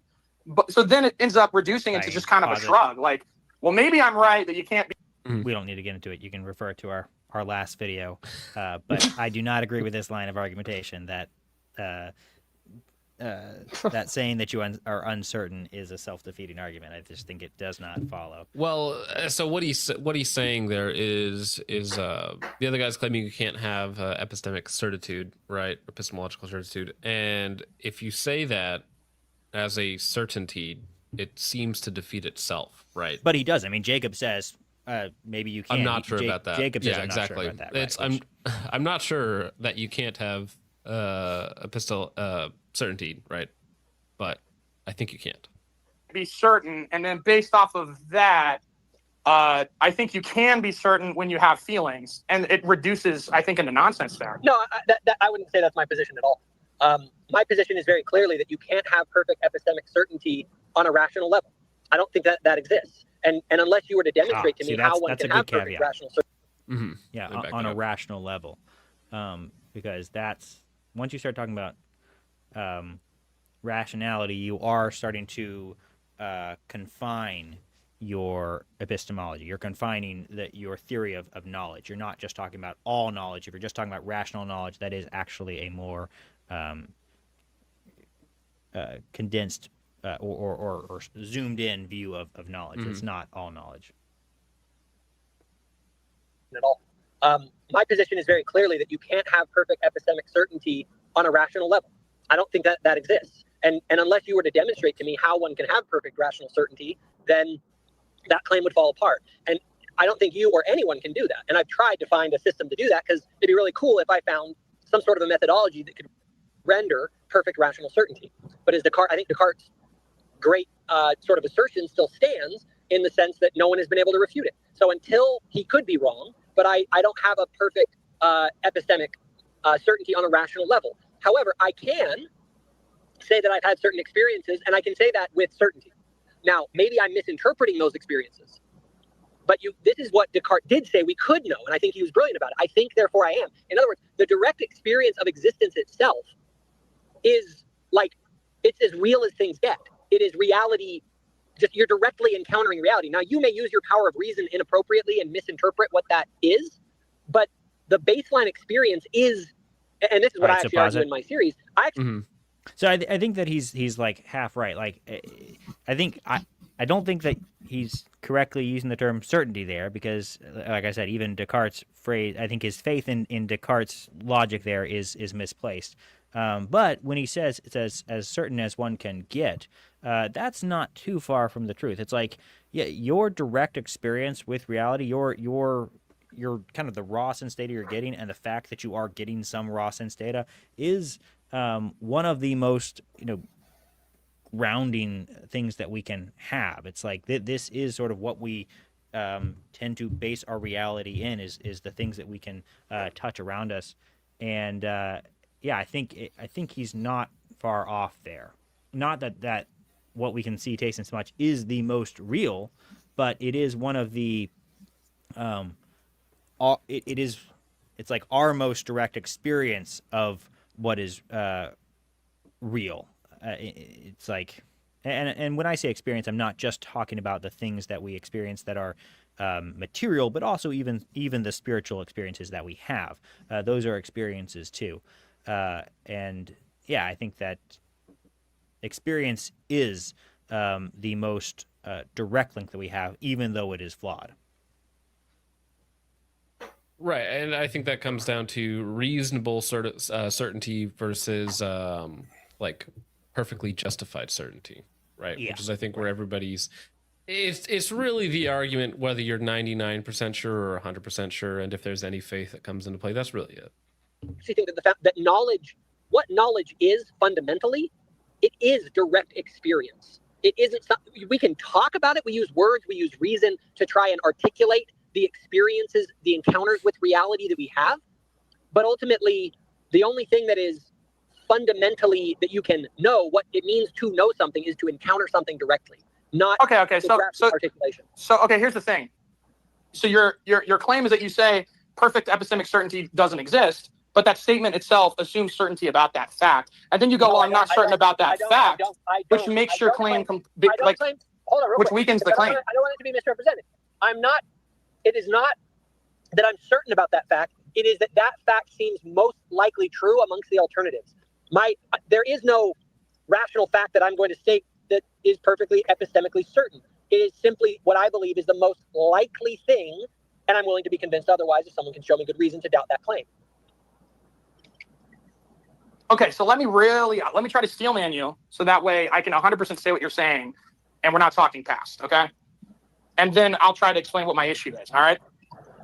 But so then it ends up reducing into just kind of a shrug. Like, well, maybe I'm right that you can't be. We don't need to get into it. You can refer to our last video. But I do not agree with this line of argumentation that that saying that you are uncertain is a self-defeating argument. I just think it does not follow. Well, so what he's saying there is the other guy's claiming you can't have epistemic certitude, right? Epistemological certitude, and if you say that as a certainty, it seems to defeat itself, right? But he does. I mean, Jacob says maybe you can. I'm not sure about that. Jacob says yeah, I'm exactly. not sure about that. Right? I'm not sure that you can't have certainty, right? But I think you can't be certain, and then based off of that, I think you can be certain when you have feelings, and it reduces, I think, into nonsense there. No, I wouldn't say that's my position at all. My position is very clearly that you can't have perfect epistemic certainty on a rational level. I don't think that exists, and unless you were to demonstrate to me how one can have perfect rational certainty. Mm-hmm. Yeah, on a rational level, because that's once you start talking about rationality, you are starting to confine your epistemology. You're confining your theory of knowledge. You're not just talking about all knowledge. If you're just talking about rational knowledge, that is actually a more condensed or zoomed in view of knowledge. Mm-hmm. It's not all knowledge. At all. My position is very clearly that you can't have perfect epistemic certainty on a rational level. I don't think that exists. And unless you were to demonstrate to me how one can have perfect rational certainty, then that claim would fall apart. And I don't think you or anyone can do that. And I've tried to find a system to do that, because it'd be really cool if I found some sort of a methodology that could render perfect rational certainty. But I think Descartes' great sort of assertion still stands in the sense that no one has been able to refute it. So until he could be wrong, but I don't have a perfect epistemic certainty on a rational level. However, I can say that I've had certain experiences, and I can say that with certainty. Now, maybe I'm misinterpreting those experiences, but this is what Descartes did say we could know, and I think he was brilliant about it. I think, therefore I am. In other words, the direct experience of existence itself is like, it's as real as things get. It is reality. Just you're directly encountering reality. Now, you may use your power of reason inappropriately and misinterpret what that is, but the baseline experience is, and this is what I actually argue in my series. So I think that he's like half right. Like, I don't think that he's correctly using the term certainty there, because, like I said, even Descartes' phrase, I think his faith in Descartes' logic there is misplaced. But when he says it's as certain as one can get, that's not too far from the truth. It's like, yeah, your direct experience with reality, your kind of the raw sense data you're getting, and the fact that you are getting some raw sense data is one of the most, grounding things that we can have. It's like this is sort of what we tend to base our reality in, is the things that we can touch around us. And yeah, I think he's not far off there. Not that what we can see, taste, and smell is the most real, but it is one of the it's like our most direct experience of what is real. It's like, and when I say experience, I'm not just talking about the things that we experience that are material, but also even the spiritual experiences that we have. Those are experiences too. And yeah, I think that experience is the most direct link that we have, even though it is flawed. Right, and I think that comes down to reasonable certainty versus like perfectly justified certainty, right? Yeah. Which is, I think, where everybody's. It's really the argument whether you're 99% sure or 100% sure, and if there's any faith that comes into play. That's really it. I think that the fact that what knowledge is fundamentally, it is direct experience. It isn't something we can talk about it. We use words, we use reason to try and articulate the experiences, the encounters with reality that we have. But ultimately, the only thing that is fundamentally that you can know what it means to know something is to encounter something directly, not Okay. So articulation. So okay, here's the thing. So your claim is that you say perfect epistemic certainty doesn't exist, but that statement itself assumes certainty about that fact, and then you go, No, "Well, I'm not certain about that fact," which makes your claim which weakens the claim. I don't want it to be misrepresented. It is not that I'm certain about that fact. It is that fact seems most likely true amongst the alternatives. There is no rational fact that I'm going to state that is perfectly epistemically certain. It is simply what I believe is the most likely thing, and I'm willing to be convinced otherwise if someone can show me good reason to doubt that claim. Okay, so let me try to steelman you, so that way I can 100% say what you're saying, and we're not talking past, okay? And then I'll try to explain what my issue is, all right?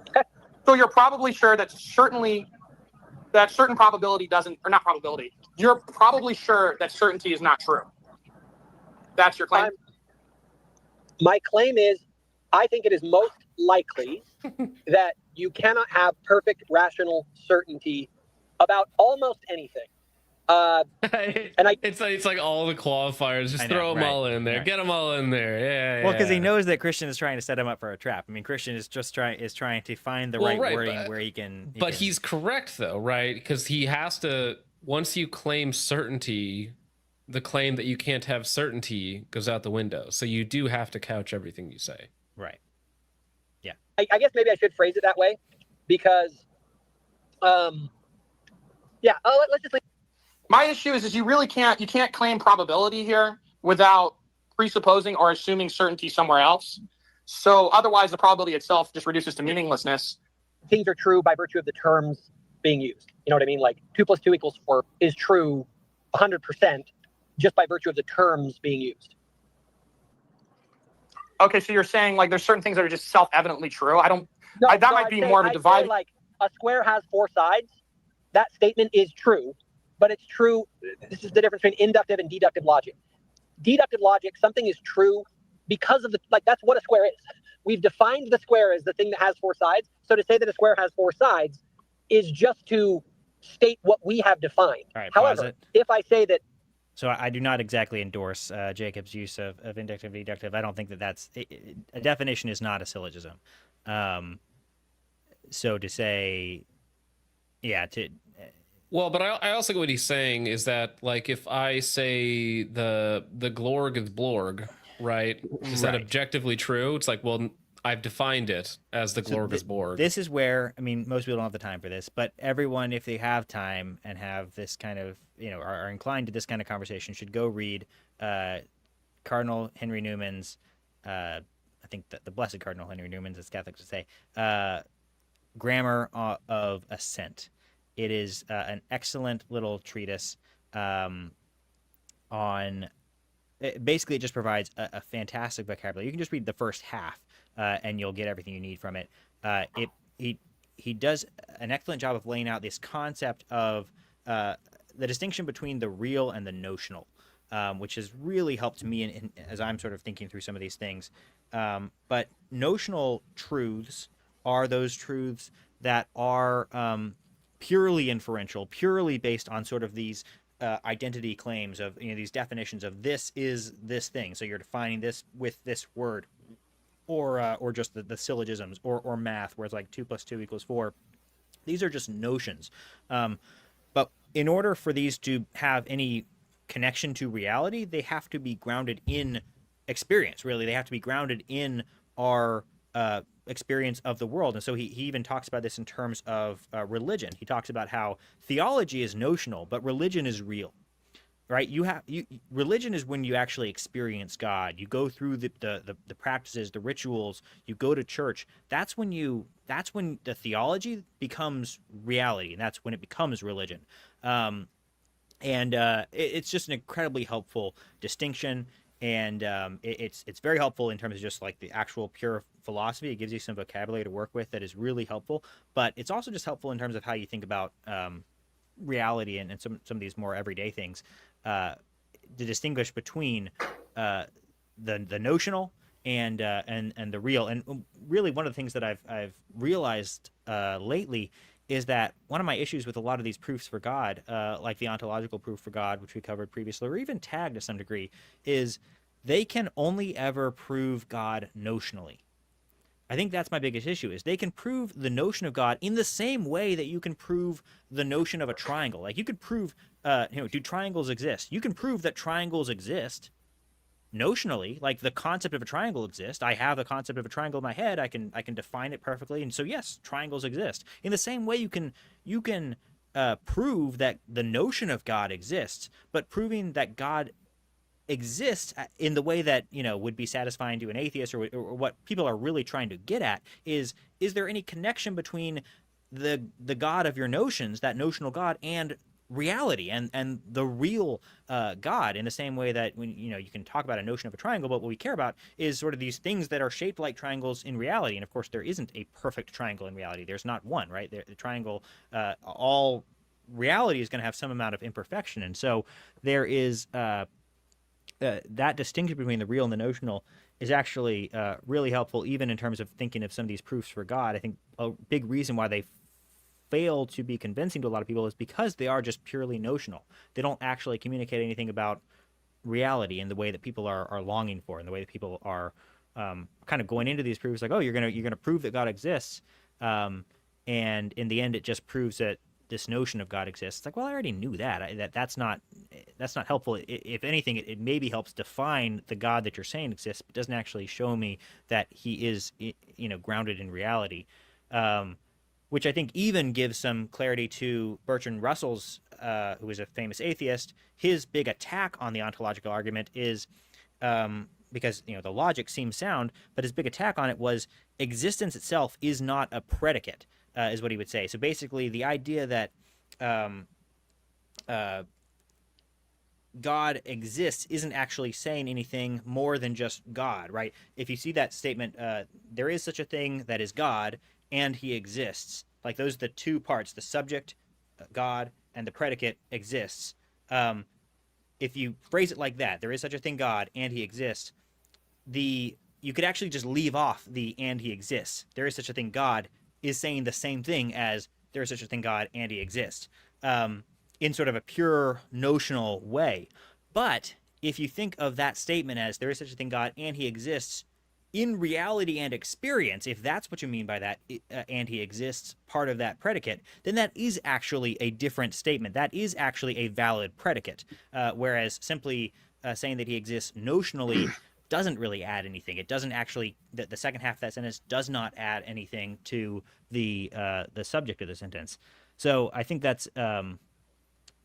Okay. So you're probably sure that certain probability doesn't, or not probability, you're probably sure that certainty is not true. That's your claim? My claim is, I think it is most likely that you cannot have perfect rational certainty about almost anything. It's like all the qualifiers. Just throw them all in there. Right. Get them all in there. Yeah. Well, because he knows that Christian is trying to set him up for a trap. I mean, Christian is just trying to find the right wording where he can. He's correct though, right? Because he has to. Once you claim certainty, the claim that you can't have certainty goes out the window. So you do have to couch everything you say. Right. Yeah. I guess maybe I should phrase it that way, because, let's just leave. My issue is you really can't claim probability here without presupposing or assuming certainty somewhere else. So otherwise, the probability itself just reduces to meaninglessness. Things are true by virtue of the terms being used. You know what I mean? Like 2 + 2 = 4 is true 100% just by virtue of the terms being used. Okay, so you're saying like there's certain things that are just self-evidently true. Might be more of a divide. Like a square has 4 sides. That statement is true. But it's true. This is the difference between inductive and deductive logic. Deductive logic, something is true because of that's what a square is. We've defined the square as the thing that has 4 sides. So to say that a square has 4 sides is just to state what we have defined. All right, however, if I say that. So I do not exactly endorse Jacob's use of inductive and deductive. I don't think that's a definition is not a syllogism. So to say, Well, but I also think what he's saying is that, like, if I say the glorg is blorg, right? Is that objectively true? It's like, well, I've defined it as the glorg is blorg. This is where, I mean, most people don't have the time for this, but everyone, if they have time and have this kind of, are inclined to this kind of conversation, should go read Cardinal Henry Newman's, I think that the Blessed Cardinal Henry Newman's, as Catholics would say, Grammar of Assent. It is an excellent little treatise on. Basically, it just provides a fantastic vocabulary. You can just read the first half, and you'll get everything you need from it. He does an excellent job of laying out this concept of the distinction between the real and the notional, which has really helped me as I'm sort of thinking through some of these things. But notional truths are those truths that are purely inferential, purely based on sort of these identity claims of these definitions of this is this thing. So you're defining this with this word, or just the syllogisms, or math, where it's like 2 + 2 = 4. These are just notions. But in order for these to have any connection to reality, they have to be grounded in experience. Really, they have to be grounded in our experience of the world. And so he even talks about this in terms of religion. He talks about how theology is notional, but religion is real, right? Religion is when you actually experience God. You go through the practices, the rituals, you go to church. That's when the theology becomes reality, and that's when it becomes religion. It's just an incredibly helpful distinction. And it's very helpful in terms of just like the actual pure philosophy. It gives you some vocabulary to work with that is really helpful, but it's also just helpful in terms of how you think about reality and some of these more everyday things, to distinguish between the notional and the real. And really, one of the things that I've realized lately is that one of my issues with a lot of these proofs for God, like the ontological proof for God, which we covered previously, or even tagged to some degree, is they can only ever prove God notionally. I think that's my biggest issue, is they can prove the notion of God in the same way that you can prove the notion of a triangle. Like you could prove, do triangles exist? You can prove that triangles exist notionally, like the concept of a triangle exists. I have the concept of a triangle in my head. I can define it perfectly, and so yes, triangles exist. In the same way, you can prove that the notion of God exists, but proving that God exists in the way that would be satisfying to an atheist, or what people are really trying to get at is there any connection between the God of your notions, that notional God, and reality and the real God, in the same way that when you can talk about a notion of a triangle, but what we care about is sort of these things that are shaped like triangles in reality. And of course, there isn't a perfect triangle in reality. There's not one, right? The triangle, all reality is going to have some amount of imperfection, and so there is that distinction between the real and the notional is actually really helpful, even in terms of thinking of some of these proofs for God. I think a big reason why they fail to be convincing to a lot of people is because they are just purely notional. They don't actually communicate anything about reality in the way that people are longing for, in the way that people are kind of going into these proofs like, oh, you're gonna prove that God exists, and in the end it just proves that this notion of God exists. It's like, well, I already knew that. That's not helpful. If anything, it maybe helps define the God that you're saying exists, but doesn't actually show me that he is grounded in reality. Which I think even gives some clarity to Bertrand Russell's, who is a famous atheist. His big attack on the ontological argument is because the logic seems sound, but his big attack on it was existence itself is not a predicate, is what he would say. So basically, the idea that God exists isn't actually saying anything more than just God, right? If you see that statement, there is such a thing that is God, and he exists. Like those are the two parts, the subject, God, and the predicate exists. If you phrase it like that, there is such a thing, God, and he exists, you could actually just leave off the and he exists. There is such a thing, God, is saying the same thing as there is such a thing, God, and he exists, in sort of a pure notional way. But if you think of that statement as there is such a thing, God, and he exists, in reality and experience, if that's what you mean by that, and he exists, part of that predicate, then that is actually a different statement. That is actually a valid predicate, whereas simply saying that he exists notionally doesn't really add anything. It doesn't actually, the second half of that sentence does not add anything to the subject of the sentence. So I think that's, I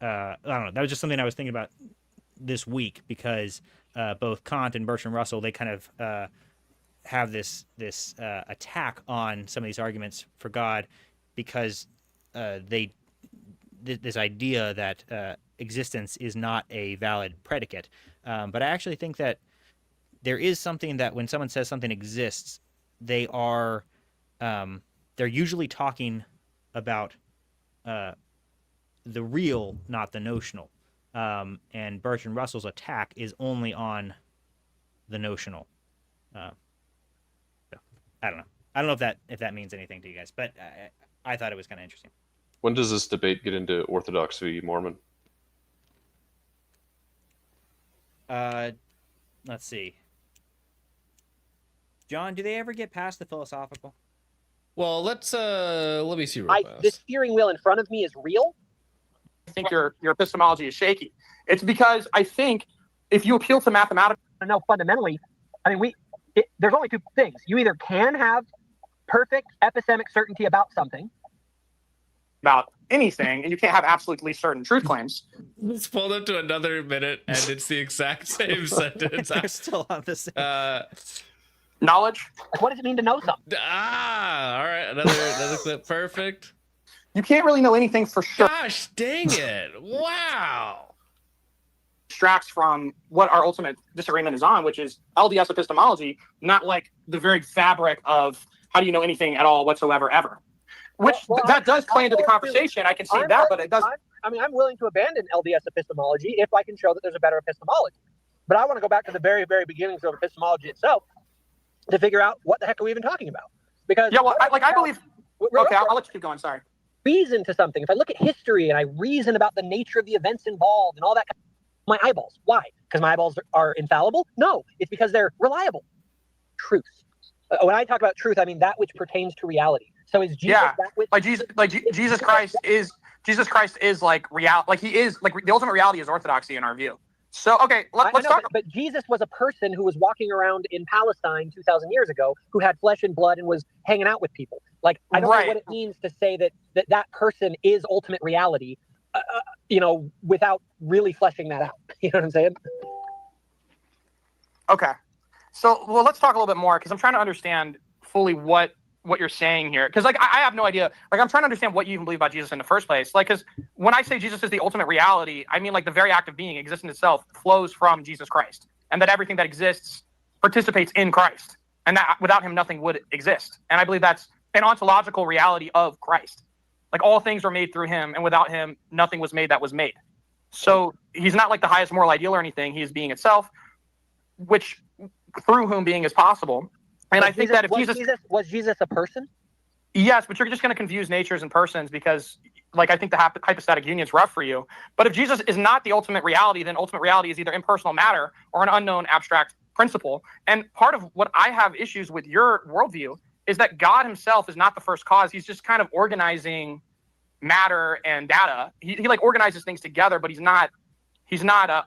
don't know, that was just something I was thinking about this week, because both Kant and Bertrand Russell, they kind of have this attack on some of these arguments for God because this idea that existence is not a valid predicate. But I actually think that there is something that when someone says something exists, they're usually talking about the real, not the notional. And Bertrand Russell's attack is only on the notional. So I don't know. I don't know if that means anything to you guys, but I thought it was kind of interesting. When does this debate get into Orthodox v. Mormon? Let's see. John, do they ever get past the philosophical? Well, let me see real fast. This steering wheel in front of me is real. I think your epistemology is shaky. It's because I think if you appeal to mathematical, No, fundamentally, I mean, there's only two things. You either can have perfect epistemic certainty about something. about anything, and you can't have absolutely certain truth claims. Let's pull up to another minute, and it's the exact same sentence. They're still on the same. Knowledge. Like, what does it mean to know something? All right, another clip. Perfect. You can't really know anything for sure. Gosh, dang it! Wow. Distracts from what our ultimate disagreement is on, which is LDS epistemology, not like the very fabric of how do you know anything at all whatsoever ever. Which that does play into the conversation. I can see that, but it does. I'm willing to abandon LDS epistemology if I can show that there's a better epistemology. But I want to go back to the very, very beginnings of epistemology itself to figure out what the heck are we even talking about? Because I believe. Okay, I'll let you keep going. Sorry. Reason to something. If I look at history and I reason about the nature of the events involved and all that, my eyeballs. Why? Because my eyeballs are infallible? No, it's because they're reliable. Truth. When I talk about truth, I mean that which pertains to reality. So is Jesus that which? Jesus Christ is like real. Like he is like the ultimate reality is orthodoxy in our view. So okay, let's talk. But Jesus was a person who was walking around in Palestine 2,000 years ago, who had flesh and blood and was hanging out with people. Like I don't know what it means to say that person is ultimate reality, without really fleshing that out. You know what I'm saying? Okay, so let's talk a little bit more because I'm trying to understand fully what you're saying here. Because like I have no idea. Like I'm trying to understand what you even believe about Jesus in the first place. Like because when I say Jesus is the ultimate reality, I mean like the very act of being, existence itself, flows from Jesus Christ, and that everything that exists participates in Christ, and that without him nothing would exist. And I believe that's an ontological reality of Christ. Like all things were made through him, and without him nothing was made that was made. So he's not like the highest moral ideal or anything. He is being itself, which through whom being is possible. And I think that if was Jesus a person? Yes, but you're just going to confuse natures and persons because, like, I think the hypostatic union is rough for you. But if Jesus is not the ultimate reality, then ultimate reality is either impersonal matter or an unknown abstract principle. And part of what I have issues with your worldview is that God himself is not the first cause. He's just kind of organizing matter and data. He like organizes things together, but he's not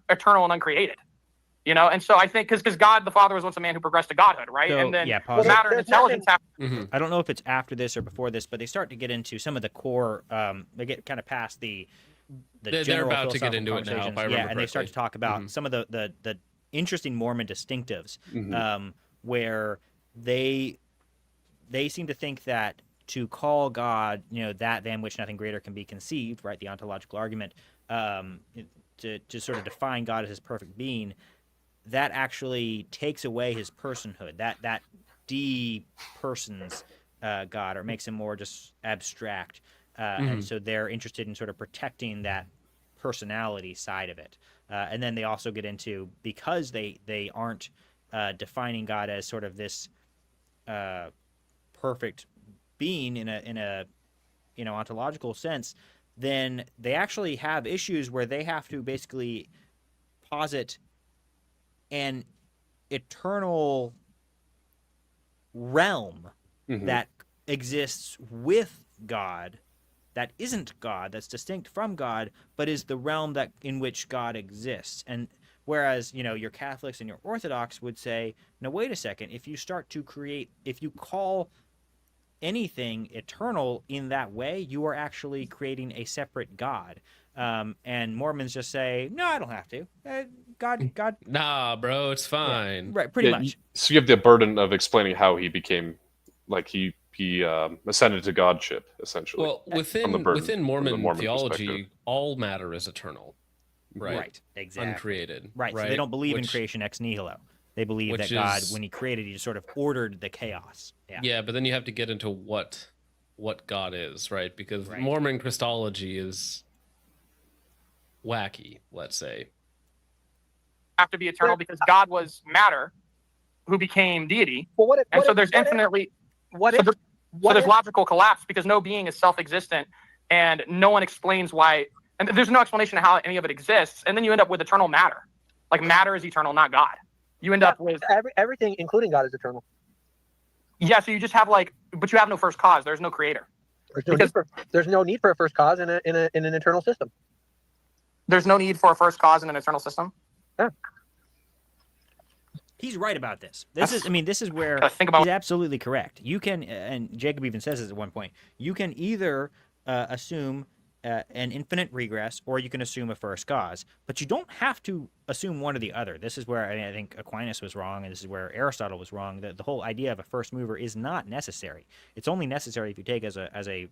eternal and uncreated. And so I think because God the Father was once a man who progressed to godhood, right? So, and then matter and intelligence happen. I don't know if it's after this or before this, but they start to get into some of the core. They get kind of past the They're about to get into it now. If I remember and they start to talk about some of the interesting Mormon distinctives, where they seem to think that to call God, that than which nothing greater can be conceived, right? The ontological argument, to sort of define God as his perfect being. That actually takes away his personhood. That de-persons God, or makes him more just abstract. And so they're interested in sort of protecting that personality side of it. And then they also get into, because they aren't defining God as sort of this perfect being in a ontological sense, then they actually have issues where they have to basically posit an eternal realm that exists with God, that isn't God, that's distinct from God, but is the realm in which God exists. And whereas, your Catholics and your Orthodox would say, no, wait a second, if you start to create, if you call anything eternal in that way, you are actually creating a separate God. And Mormons just say, no, I don't have to. God. Nah, bro, it's Yeah, fine. right, pretty much. So you have the burden of explaining how he became, like he ascended to godship, essentially. Well, from the burden, within from the Mormon Mormon theology, perspective. all matter is eternal, right? Right, exactly. Uncreated. Right, so they don't believe in Which- creation ex nihilo. They believe that which God, is- when he created, he just sort of ordered the chaos. Yeah. Yeah, but then you have to get into what God is, right? Because Right. Mormon Christology is wacky, let's say. Have to be eternal because God was matter, who became deity, Well, what if, and what so if- there's what if- infinitely what so if, there- so what there's if- logical collapse because no being is self-existent, and no one explains why, and there's no explanation of how any of it exists, and then you end up with eternal matter. Like matter is eternal, not God. You end up with everything, including God, is eternal. yeah. So you just have but you have no first cause. There's no creator. There's no need for a first cause in an eternal system. There's no need for a first cause in an eternal system. Yeah. He's right about this. This is where Gotta think about- he's absolutely correct. You can, and Jacob even says this at one point, you can either assume an infinite regress, or you can assume a first cause, but you don't have to assume one or the other. This is where I think Aquinas was wrong, and this is where Aristotle was wrong. The whole idea of a first mover is not necessary. It's only necessary if you take as a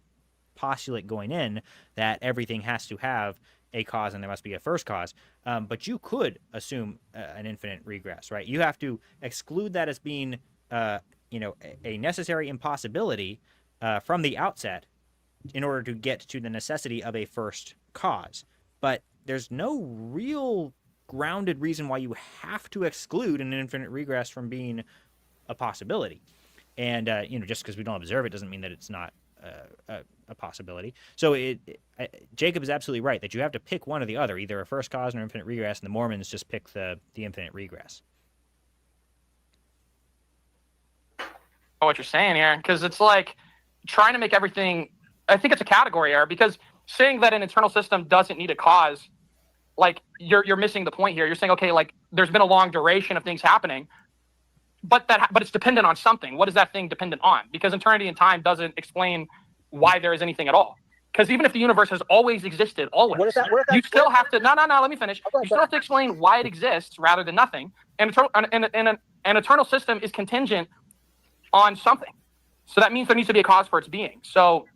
postulate going in that everything has to have a cause and there must be a first cause. But you could assume an infinite regress, right? You have to exclude that as being, a necessary impossibility from the outset in order to get to the necessity of a first cause. But there's no real grounded reason why you have to exclude an infinite regress from being a possibility. And, just because we don't observe it doesn't mean that it's not a possibility. So Jacob is absolutely right that you have to pick one or the other, either a first cause or infinite regress, and the Mormons just pick the infinite regress. What you're saying here, because it's like trying to make everything. I think it's a category error because saying that an eternal system doesn't need a cause, like you're missing the point here. You're saying, okay, like there's been a long duration of things happening, but it's dependent on something. What is that thing dependent on? Because eternity and time doesn't explain why there is anything at all. Because even if the universe has always existed, What if that- you still have to. No. Let me finish. You still have to explain why it exists rather than nothing. And an eternal system is contingent on something. So that means there needs to be a cause for its being. So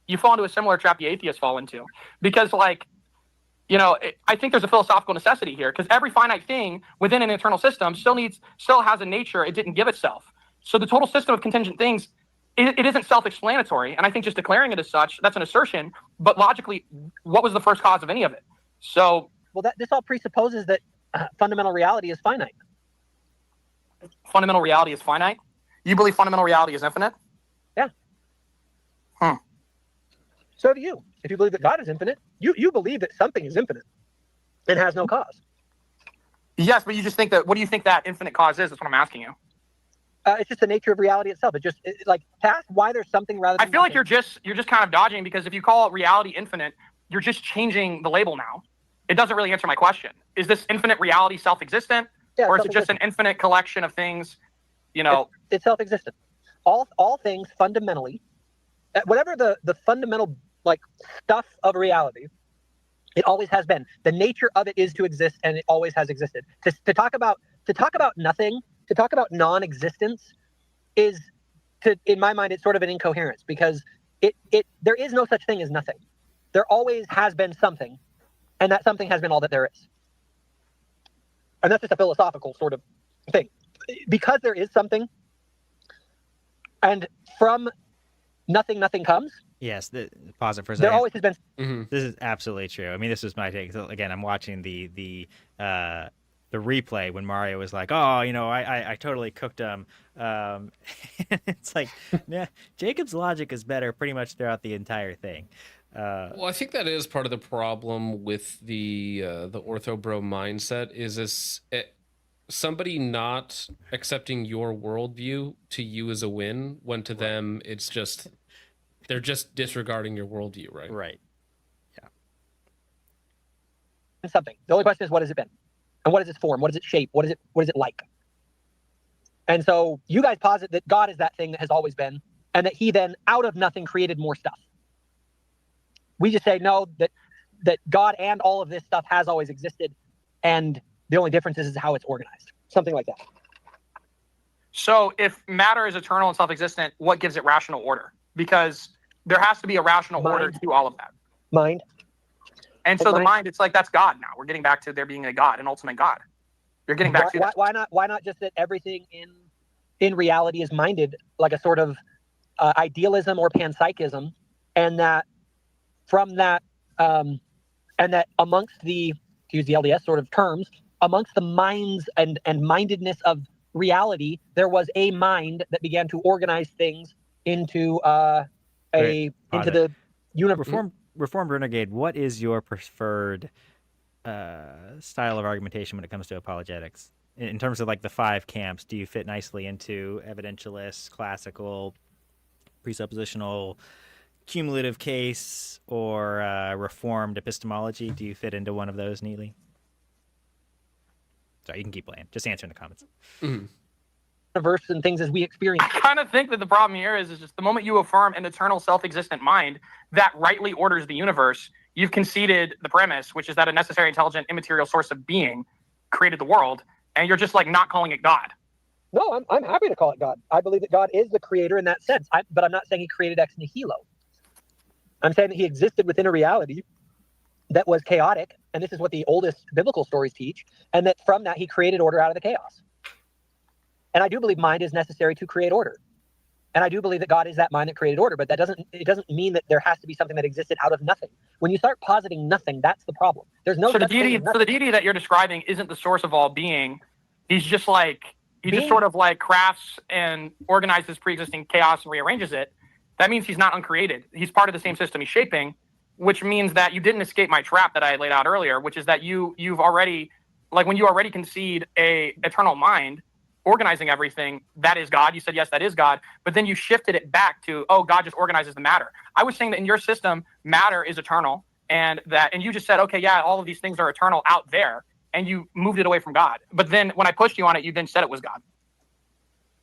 you fall into a similar trap the atheists fall into, because I think there's a philosophical necessity here, because every finite thing within an eternal system still has a nature it didn't give itself. So the total system of contingent things, it isn't self-explanatory. And I think just declaring it as such, that's an assertion. But logically, what was the first cause of any of it? So, this all presupposes that fundamental reality is finite. Fundamental reality is finite? You believe fundamental reality is infinite? Yeah. So do you. If you believe that God is infinite, you believe that something is infinite and has no cause. Yes, but you just think that. What do you think that infinite cause is? That's what I'm asking you. It's just the nature of reality itself. To ask why there's something rather than I feel like nothing. you're just kind of dodging, because if you call reality infinite, you're just changing the label now. It doesn't really answer my question. Is this infinite reality self-existent, Yeah, or is it just an self-existent. infinite collection of things? It's self-existent. All things fundamentally, whatever the fundamental stuff of reality, it always has been. The nature of it is to exist, and it always has existed. To talk about nothing, to talk about non-existence, is, in my mind, it's sort of an incoherence, because there is no such thing as nothing. There always has been something, and that something has been all that there is. And that's just a philosophical sort of thing. Because there is something, and from nothing comes. Yes, pause it for a second. There always has been. Mm-hmm. This is absolutely true. I mean, this was my take. So again, I'm watching the replay when Mario was like, "Oh, I totally cooked him." It's like, nah, Jacob's logic is better pretty much throughout the entire thing. Well, I think that is part of the problem with the ortho-bro mindset. Is somebody not accepting your worldview to you as a win, when to them it's just they're just disregarding your worldview, right? Right. Something. The only question is, what has it been, and what is its form? What is its shape? What is it like? And so you guys posit that God is that thing that has always been, and that he then out of nothing created more stuff. We just say no, that God and all of this stuff has always existed, and the only difference is how it's organized. Something like that. So if matter is eternal and self-existent, what gives it rational order? Because there has to be a rational order to all of that. Mind. And so the mind, it's like, that's God now. We're getting back to there being a God, an ultimate God. You're getting back to that. Why not just that everything in reality is minded like a sort of idealism or panpsychism, and that from that and that amongst the, to use the LDS sort of terms, amongst the minds and mindedness of reality, there was a mind that began to organize things into the universe. Reformed Renegade, what is your preferred style of argumentation when it comes to apologetics? In terms of like the 5 camps, do you fit nicely into evidentialist, classical, presuppositional, cumulative case, or reformed epistemology? Do you fit into one of those neatly? Sorry, you can keep playing. Just answer in the comments. Mm-hmm. Universe and things as we experience. I kind of think that the problem here is just the moment you affirm an eternal self-existent mind that rightly orders the universe, you've conceded the premise, which is that a necessary, intelligent, immaterial source of being created the world, and you're just like not calling it God. No, I'm happy to call it God. I believe that God is the creator in that sense. But I'm not saying he created ex nihilo. I'm saying that he existed within a reality that was chaotic, and this is what the oldest biblical stories teach, and that from that he created order out of the chaos. And I do believe mind is necessary to create order. And I do believe that God is that mind that created order, but it doesn't mean that there has to be something that existed out of nothing. When you start positing nothing, that's the problem. There's no. So the deity that you're describing isn't the source of all being. He's just like just sort of like crafts and organizes pre-existing chaos and rearranges it. That means he's not uncreated. He's part of the same system he's shaping, which means that you didn't escape my trap that I laid out earlier, which is that you've already, like when you already concede a eternal mind organizing everything, that is God. You said, yes, that is God. But then you shifted it back to, oh, God just organizes the matter. I was saying that in your system, matter is eternal, and you just said, okay, yeah, all of these things are eternal out there, and you moved it away from God. But then when I pushed you on it, you then said it was God.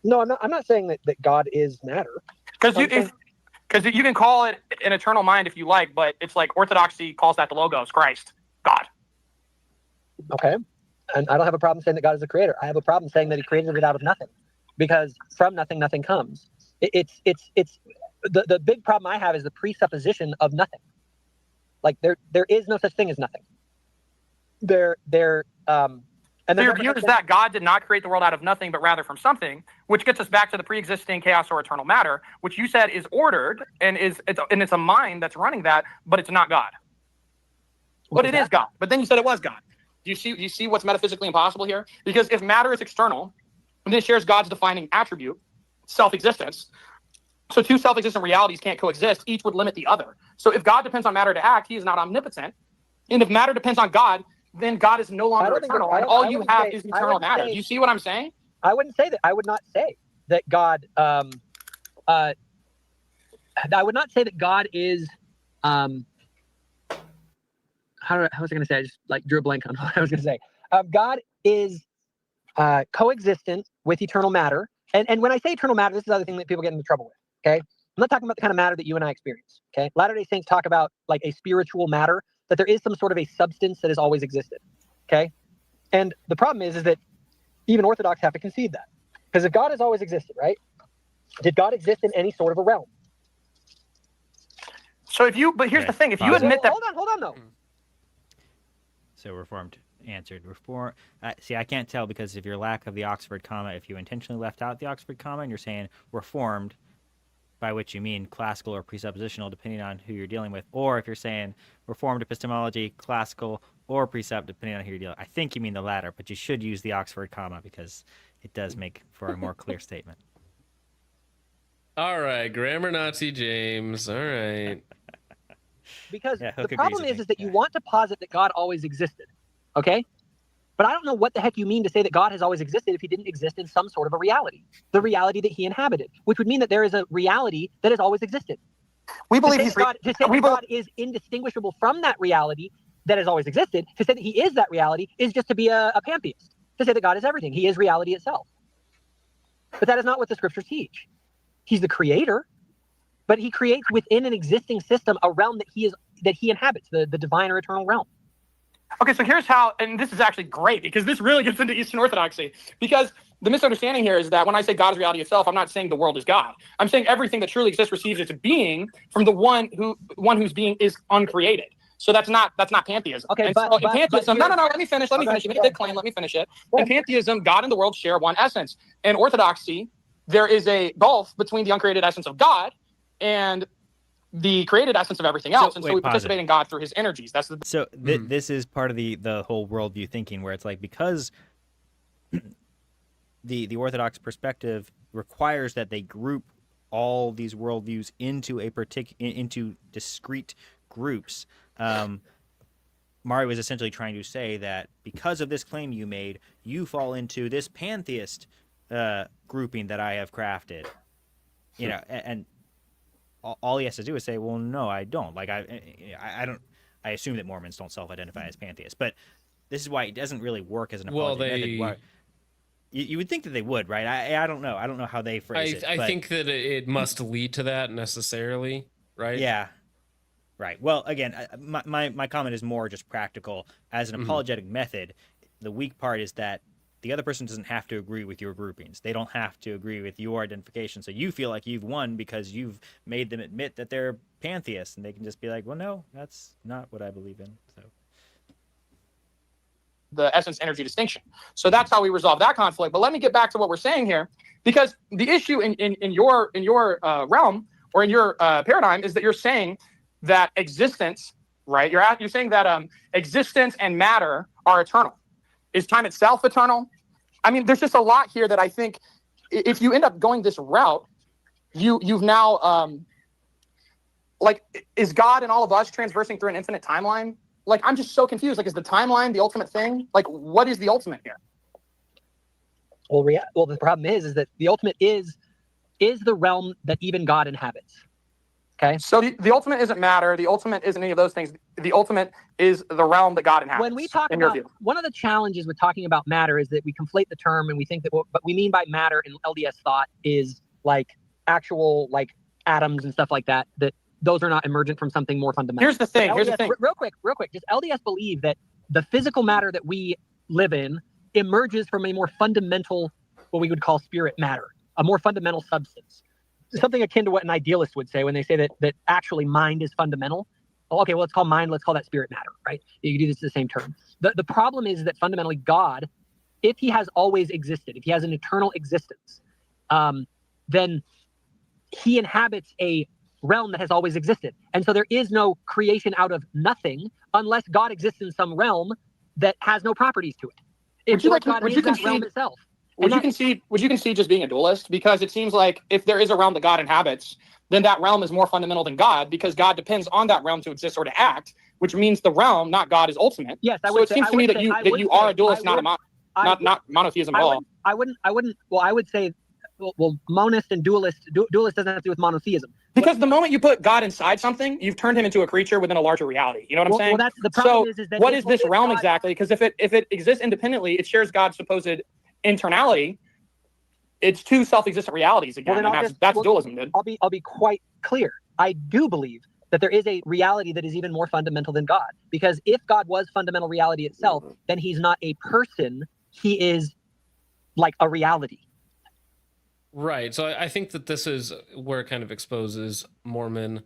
No, I'm not saying that God is matter. Because you can call it an eternal mind if you like, but it's like Orthodoxy calls that the Logos, Christ, God. Okay. And I don't have a problem saying that God is a creator. I have a problem saying that he created it out of nothing, because from nothing, nothing comes. It's the big problem I have is the presupposition of nothing. Like there is no such thing as nothing. And so your view is that God did not create the world out of nothing, but rather from something, which gets us back to the pre-existing chaos or eternal matter, which you said is ordered and it's a mind that's running that, but it's not God. But it is God. But then you said it was God. Do you see what's metaphysically impossible here? Because if matter is external, and it shares God's defining attribute, self-existence, so two self-existent realities can't coexist. Each would limit the other. So if God depends on matter to act, he is not omnipotent. And if matter depends on God, then God is no longer eternal. And all you have is eternal matter. Do you see what I'm saying? I wouldn't say that. I would not say that God. I would not say that God is. How was I going to say? I just like drew a blank on what I was going to say. God is coexistent with eternal matter. And when I say eternal matter, this is the other thing that people get into trouble with. Okay, I'm not talking about the kind of matter that you and I experience. Okay, Latter-day Saints talk about like a spiritual matter, that there is some sort of a substance that has always existed. Okay, and the problem is that even Orthodox have to concede that, because if God has always existed, right? Did God exist in any sort of a realm? So but here's the thing: if you admit that, hold on though. So Reformed answered. See, I can't tell because of your lack of the Oxford comma. If you intentionally left out the Oxford comma and you're saying Reformed, by which you mean classical or presuppositional, depending on who you're dealing with, or if you're saying Reformed epistemology, classical or precept, depending on who you're dealing with. I think you mean the latter, but you should use the Oxford comma because it does make for a more clear statement. All right, grammar Nazi James. All right. Because the problem is that you want to posit that God always existed, okay? But I don't know what the heck you mean to say that God has always existed if he didn't exist in some sort of a reality, the reality that he inhabited, which would mean that there is a reality that has always existed. We believe God is indistinguishable from that reality that has always existed. To say that he is that reality is just to be a pantheist, to say that God is everything. He is reality itself. But that is not what the scriptures teach. He's the creator. but he creates within an existing system a realm that he inhabits, the divine or eternal realm. Okay, so here's how, and this is actually great because this really gets into Eastern Orthodoxy. Because the misunderstanding here is that when I say God is reality itself, I'm not saying the world is God. I'm saying everything that truly exists receives its being from the one whose being is uncreated. So that's not pantheism. Okay, and but so in pantheism, no, let me finish. Okay, You made a good claim. Let me finish it. In pantheism, God and the world share one essence. In Orthodoxy, there is a gulf between the uncreated essence of God and the created essence of everything else. So we participate in God through his energies. That's the This is part of the whole worldview thinking, where it's like, because the Orthodox perspective requires that they group all these worldviews into into discrete groups. Mari was essentially trying to say that because of this claim you made, you fall into this pantheist grouping that I have crafted. You know, and all he has to do is say, well, no, I don't. Like, I don't. I assume that Mormons don't self-identify as pantheists, but this is why it doesn't really work as an apologetic method. You would think that they would, right? I don't know. I don't know how they phrase it. I think that it must lead to that necessarily, right? Yeah. Right. Well, again, my comment is more just practical. As an apologetic method, the weak part is that the other person doesn't have to agree with your groupings. They don't have to agree with your identification. So you feel like you've won because you've made them admit that they're pantheists, and they can just be like, well, no, that's not what I believe in. So the essence energy distinction. So that's how we resolve that conflict. But let me get back to what we're saying here, because the issue in your realm or in your paradigm is that you're saying that existence, right? You're saying that existence and matter are eternal. Is time itself eternal? I mean, there's just a lot here that I think if you end up going this route, you've now like, is God and all of us transversing through an infinite timeline? Like, I'm just so confused. Like, is the timeline the ultimate thing? Like, what is the ultimate here? Well, the problem is that the ultimate is the realm that even God inhabits. Okay. So the ultimate isn't matter. The ultimate isn't any of those things. The ultimate is the realm that God inhabits. When we talk about, one of the challenges with talking about matter is that we conflate the term, and we think that what we mean by matter in LDS thought is like actual like atoms and stuff like that. That those are not emergent from something more fundamental. Here's the thing. Real quick. Just LDS believe that the physical matter that we live in emerges from a more fundamental, what we would call spirit matter, a more fundamental substance. Something akin to what an idealist would say when they say that actually mind is fundamental. Oh, okay, well, let's call mind, let's call that spirit matter, right? You do this in the same term. The problem is that fundamentally God, if he has always existed, if he has an eternal existence, then he inhabits a realm that has always existed. And so there is no creation out of nothing unless God exists in some realm that has no properties to it. Would you concede just being a dualist? Because it seems like if there is a realm that God inhabits, then that realm is more fundamental than God, because God depends on that realm to exist or to act, which means the realm, not God, is ultimate. Yes, it seems to me that you are a dualist, not monotheism at all. I would say, monist and dualist doesn't have to do with monotheism. Because the moment you put God inside something, you've turned him into a creature within a larger reality. You know what I'm saying? Well, that's the problem. So what is this realm exactly? Because if it exists independently, it shares God's supposed internality. It's two self-existent realities again. That's dualism, dude. I'll be quite clear. I do believe that there is a reality that is even more fundamental than God. Because if God was fundamental reality itself, then he's not a person. He is like a reality. Right. So I think that this is where it kind of exposes Mormon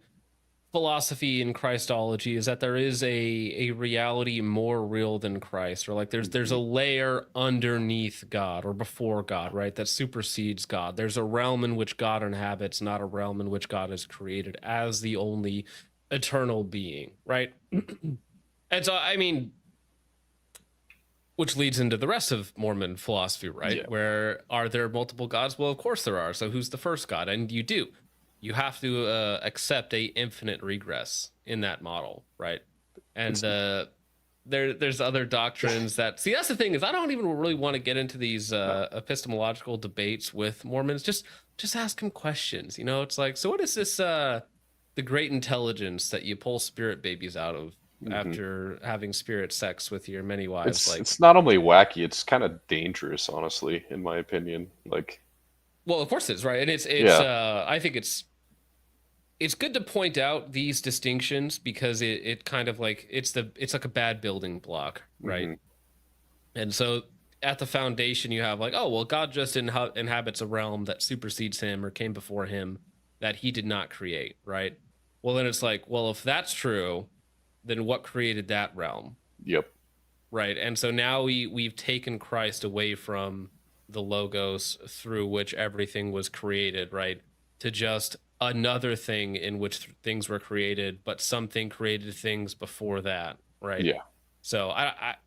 philosophy and Christology, is that there is a reality more real than Christ, or like there's a layer underneath God or before God, right, that supersedes God. There's a realm in which God inhabits, not a realm in which God is created as the only eternal being, right? And so, I mean, which leads into the rest of Mormon philosophy, right? Yeah. Where are there multiple gods? Well, of course there are. So who's the first God? And you do. You have to accept a infinite regress in that model, right? And there's other doctrines that... See, that's the thing, is I don't even really want to get into these epistemological debates with Mormons. Just ask them questions. You know, it's like, so what is this, the great intelligence that you pull spirit babies out of after having spirit sex with your many wives? It's not only wacky, it's kind of dangerous, honestly, in my opinion. Like, well, of course it is, right? And it's I think it's it's good to point out these distinctions because it kind of like it's like a bad building block, right? Mm-hmm. And so at the foundation you have like, oh well, God just inhabits a realm that supersedes him or came before him that he did not create, right? Well, then it's like, well, if that's true, then what created that realm? Yep. Right. And so now we've taken Christ away from the logos through which everything was created, right? To just another thing in which things were created, but something created things before that, right? Yeah. So I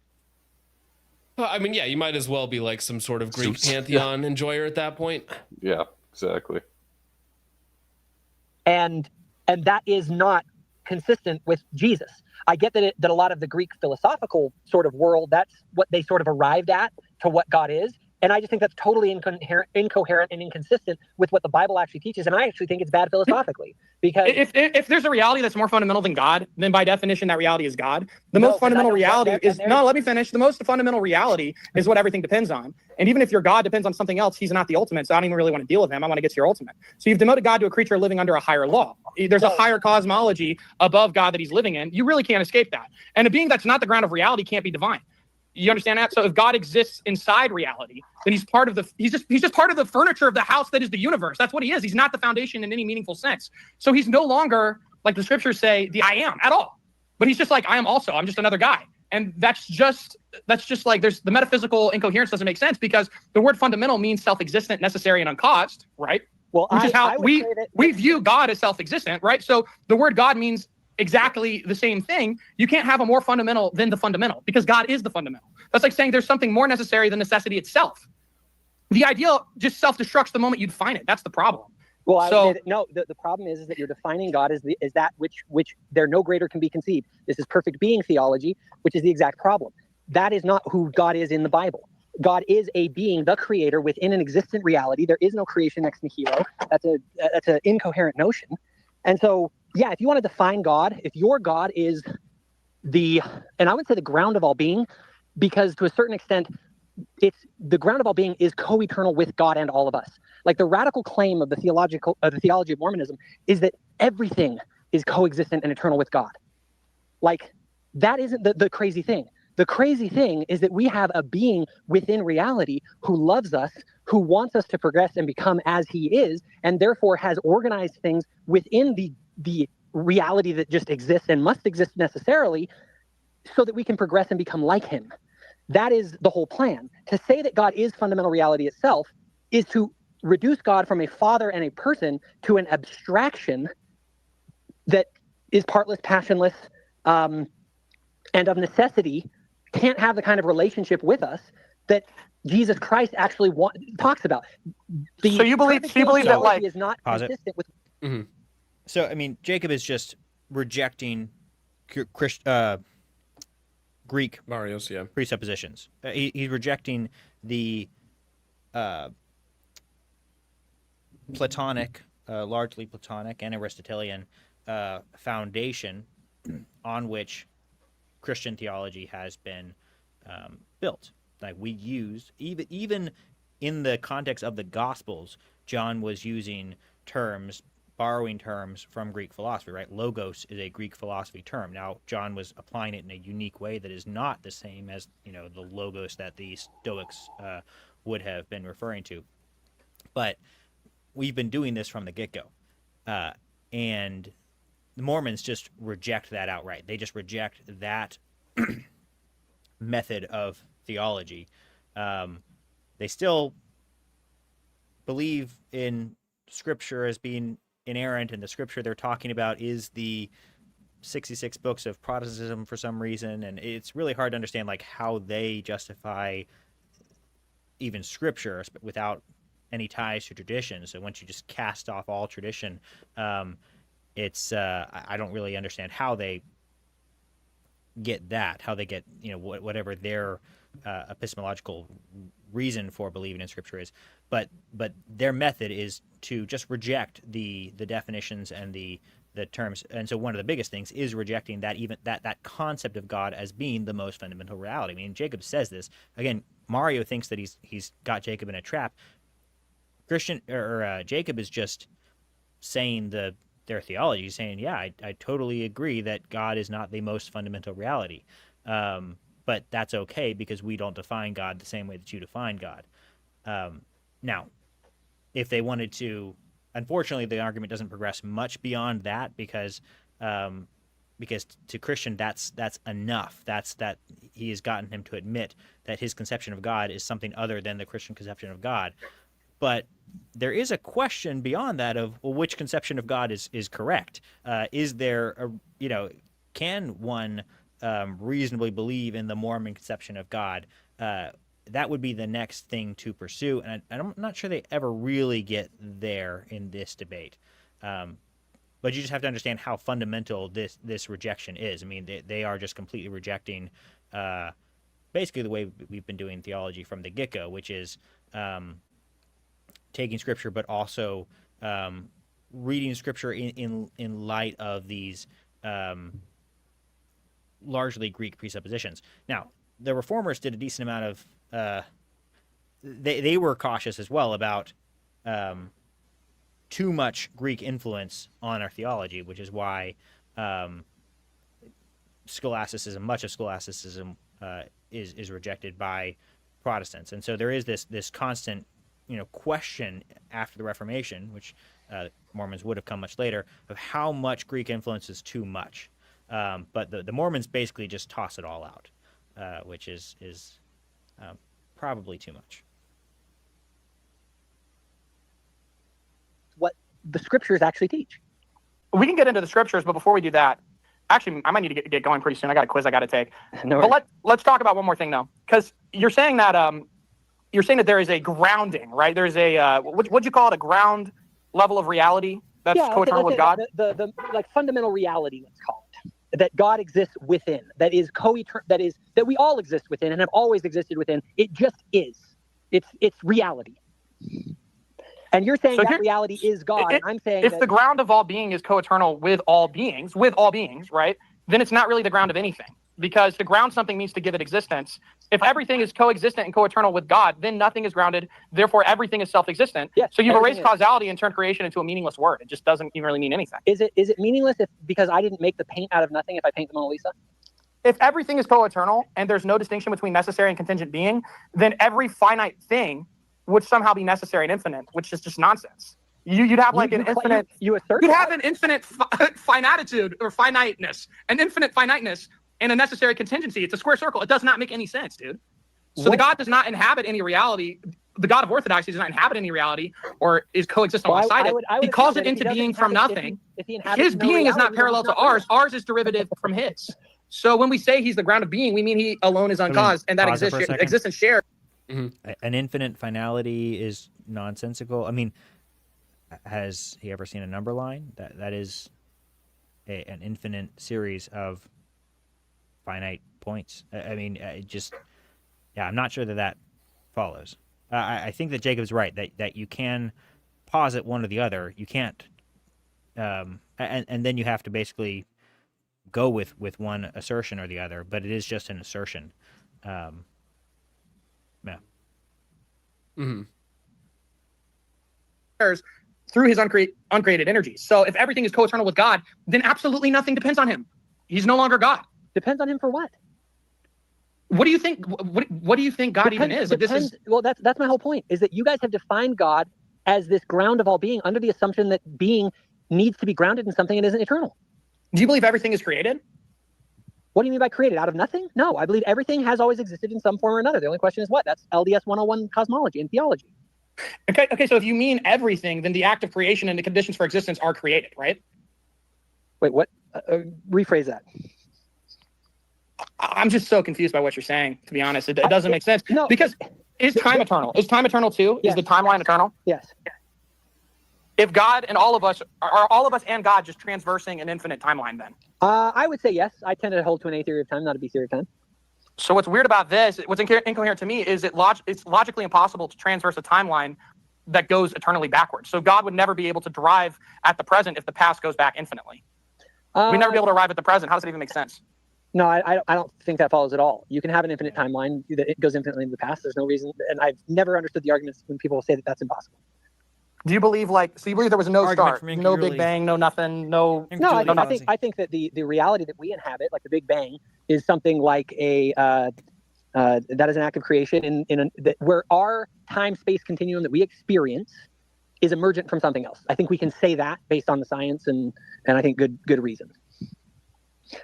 mean, yeah, you might as well be like some sort of Greek Zeus. pantheon enjoyer at that point. Yeah, exactly. And that is not consistent with Jesus. I get that that a lot of the Greek philosophical sort of world, that's what they sort of arrived at to what God is. And I just think that's totally incoherent and inconsistent with what the Bible actually teaches. And I actually think it's bad philosophically because If there's a reality that's more fundamental than God, then by definition that reality is God. The No, most fundamental because I don't- reality is and no. Let me finish. The most fundamental reality is what everything depends on. And even if your God depends on something else, he's not the ultimate. So I don't even really want to deal with him. I want to get to your ultimate. So you've demoted God to a creature living under a higher law. There's a higher cosmology above God that he's living in. You really can't escape that. And a being that's not the ground of reality can't be divine. You understand that? So if God exists inside reality, then he's part of he's just part of the furniture of the house that is the universe. That's what he is. He's not the foundation in any meaningful sense. So he's no longer, like the scriptures say, the I am at all. But he's just like, I am also. I'm just another guy. And that's just like there's the metaphysical incoherence doesn't make sense because the word fundamental means self-existent, necessary, and uncaused, right? well, Which is how I would we say that we view God as self-existent, right? So the word God means exactly the same thing. You can't have a more fundamental than the fundamental because God is the fundamental. That's like saying there's something more necessary than necessity itself. The ideal just self-destructs the moment you define it. That's the problem. Well, I So- would say that, no, the problem is that you're defining God as that which there no greater can be conceived. This is perfect being theology, which is the exact problem. That is not who God is in the Bible. God is a being, the creator within an existent reality. There is no creation ex nihilo. That's an incoherent notion. And so, yeah, if you want to define God, if your God is and I would say the ground of all being, because to a certain extent, it's the ground of all being is co-eternal with God and all of us. Like the radical claim of the theology of Mormonism is that everything is coexistent and eternal with God. Like that isn't the crazy thing. The crazy thing is that we have a being within reality who loves us, who wants us to progress and become as he is, and therefore has organized things within the reality that just exists and must exist necessarily so that we can progress and become like him. That is the whole plan. To say that God is fundamental reality itself is to reduce God from a father and a person to an abstraction that is partless, passionless, and of necessity can't have the kind of relationship with us that Jesus Christ actually talks about. So you believe that, theology like- is not Pause it. consistent with. Mm-hmm. So, I mean, Jacob is just rejecting Greek Mario's, yeah. presuppositions. He's rejecting the Platonic, largely Platonic and Aristotelian foundation on which Christian theology has been built. Like we used, even in the context of the Gospels, John was using borrowing terms from Greek philosophy, right? Logos is a Greek philosophy term. Now, John was applying it in a unique way that is not the same as, the logos that the Stoics would have been referring to. But we've been doing this from the get-go. And the Mormons just reject that outright. They just reject that method of theology. They still believe in Scripture as being inerrant, and the Scripture they're talking about is the 66 books of Protestantism for some reason, and it's really hard to understand like how they justify even Scripture without any ties to tradition. So once you just cast off all tradition, it's I don't really understand how they get that, how they get whatever their epistemological reason for believing in Scripture is, but their method is to just reject the definitions and the terms. And so one of the biggest things is rejecting that concept of God as being the most fundamental reality. I mean, Jacob says this again. Mario thinks that he's got Jacob in a trap. Jacob is just saying the their theology, saying, yeah, I totally agree that God is not the most fundamental reality. But that's okay because we don't define God the same way that you define God. Now, if they wanted to, unfortunately, the argument doesn't progress much beyond that because to Christian, that's enough. That he has gotten him to admit that his conception of God is something other than the Christian conception of God. But there is a question beyond that of, well, which conception of God is correct? Is there can one reasonably believe in the Mormon conception of God? That would be the next thing to pursue, and I'm not sure they ever really get there in this debate. But you just have to understand how fundamental this rejection is. I mean, they are just completely rejecting basically the way we've been doing theology from the get-go, which is taking Scripture, but also reading Scripture in light of these largely Greek presuppositions. Now, the Reformers did a decent amount of they were cautious as well about too much Greek influence on our theology, which is why scholasticism, much of scholasticism, is rejected by Protestants. And so there is this constant, question after the Reformation, which Mormons would have come much later, of how much Greek influence is too much. But the Mormons basically just toss it all out, which is probably too much. What the scriptures actually teach. We can get into the scriptures, but before we do that, actually, I might need to get going pretty soon. I got a quiz I got to take. No but let's talk about one more thing though, because you're saying that there is a grounding, right? There's a what'd you call it? A ground level of reality that's co-eternal with God. The like fundamental reality, let's call it, that God exists within, that is co-eternal, that we all exist within and have always existed within. It just is. It's reality. And you're saying that reality is God. And I'm saying if the ground of all being is co-eternal with all beings, right? Then it's not really the ground of anything, because to ground something means to give it existence. If everything is co-existent and co-eternal with God, then nothing is grounded. Therefore, everything is self-existent. Yes, so you've erased causality and turned creation into a meaningless word. It just doesn't even really mean anything. Is it meaningless because I didn't make the paint out of nothing if I paint the Mona Lisa? If everything is co-eternal and there's no distinction between necessary and contingent being, then every finite thing would somehow be necessary and infinite, which is just nonsense. You'd have like an infinite. You assert you'd have an infinite finitude or finiteness, an infinite finiteness, and a necessary contingency. It's a square circle. It does not make any sense, dude. So the God does not inhabit any reality. The God of orthodoxy does not inhabit any reality or is coexistent alongside it. He calls it into being from nothing. His being is not parallel to ours. Ours is derivative from his. So when we say he's the ground of being, we mean he alone is uncaused, and that existence shared. Mm-hmm. An infinite finality is nonsensical. I mean, has he ever seen a number line? That is an infinite series of finite points. I mean, I'm not sure that follows. I think that Jacob's right, that you can posit one or the other. You can't, and then you have to basically go with one assertion or the other, but it is just an assertion. Yeah. Mm-hmm. Through his uncreated energy. So if everything is co-eternal with God, then absolutely nothing depends on him. He's no longer God. Depends on him for what? What do you think? What do you think God even is? Well, that's my whole point. Is that you guys have defined God as this ground of all being under the assumption that being needs to be grounded in something that isn't eternal. Do you believe everything is created? What do you mean by created? Out of nothing? No, I believe everything has always existed in some form or another. The only question is what? That's LDS 101 cosmology and theology. Okay. So if you mean everything, then the act of creation and the conditions for existence are created, right? Wait, what? Rephrase that. I'm just so confused by what you're saying, to be honest. It doesn't make sense. No. Because is time eternal? Is time eternal too? Yes. Is the timeline eternal? Yes. If God and all of us, are all of us and God just transversing an infinite timeline then? I would say yes. I tend to hold to an A theory of time, not a B theory of time. So what's weird about this, what's incoherent to me, is it's logically impossible to transverse a timeline that goes eternally backwards. So God would never be able to drive at the present if the past goes back infinitely. We'd never be able to arrive at the present. How does it even make sense? No, I don't think that follows at all. You can have an infinite timeline that it goes infinitely into the past. There's no reason, and I've never understood the arguments when people say that that's impossible. Do you believe so you believe there was no Argument start, from no Incompletely- Big Bang, no nothing, no? No, I Incompletely think that the reality that we inhabit, like the Big Bang, is something like that is an act of creation where our time-space continuum that we experience is emergent from something else. I think we can say that based on the science and I think good reasons.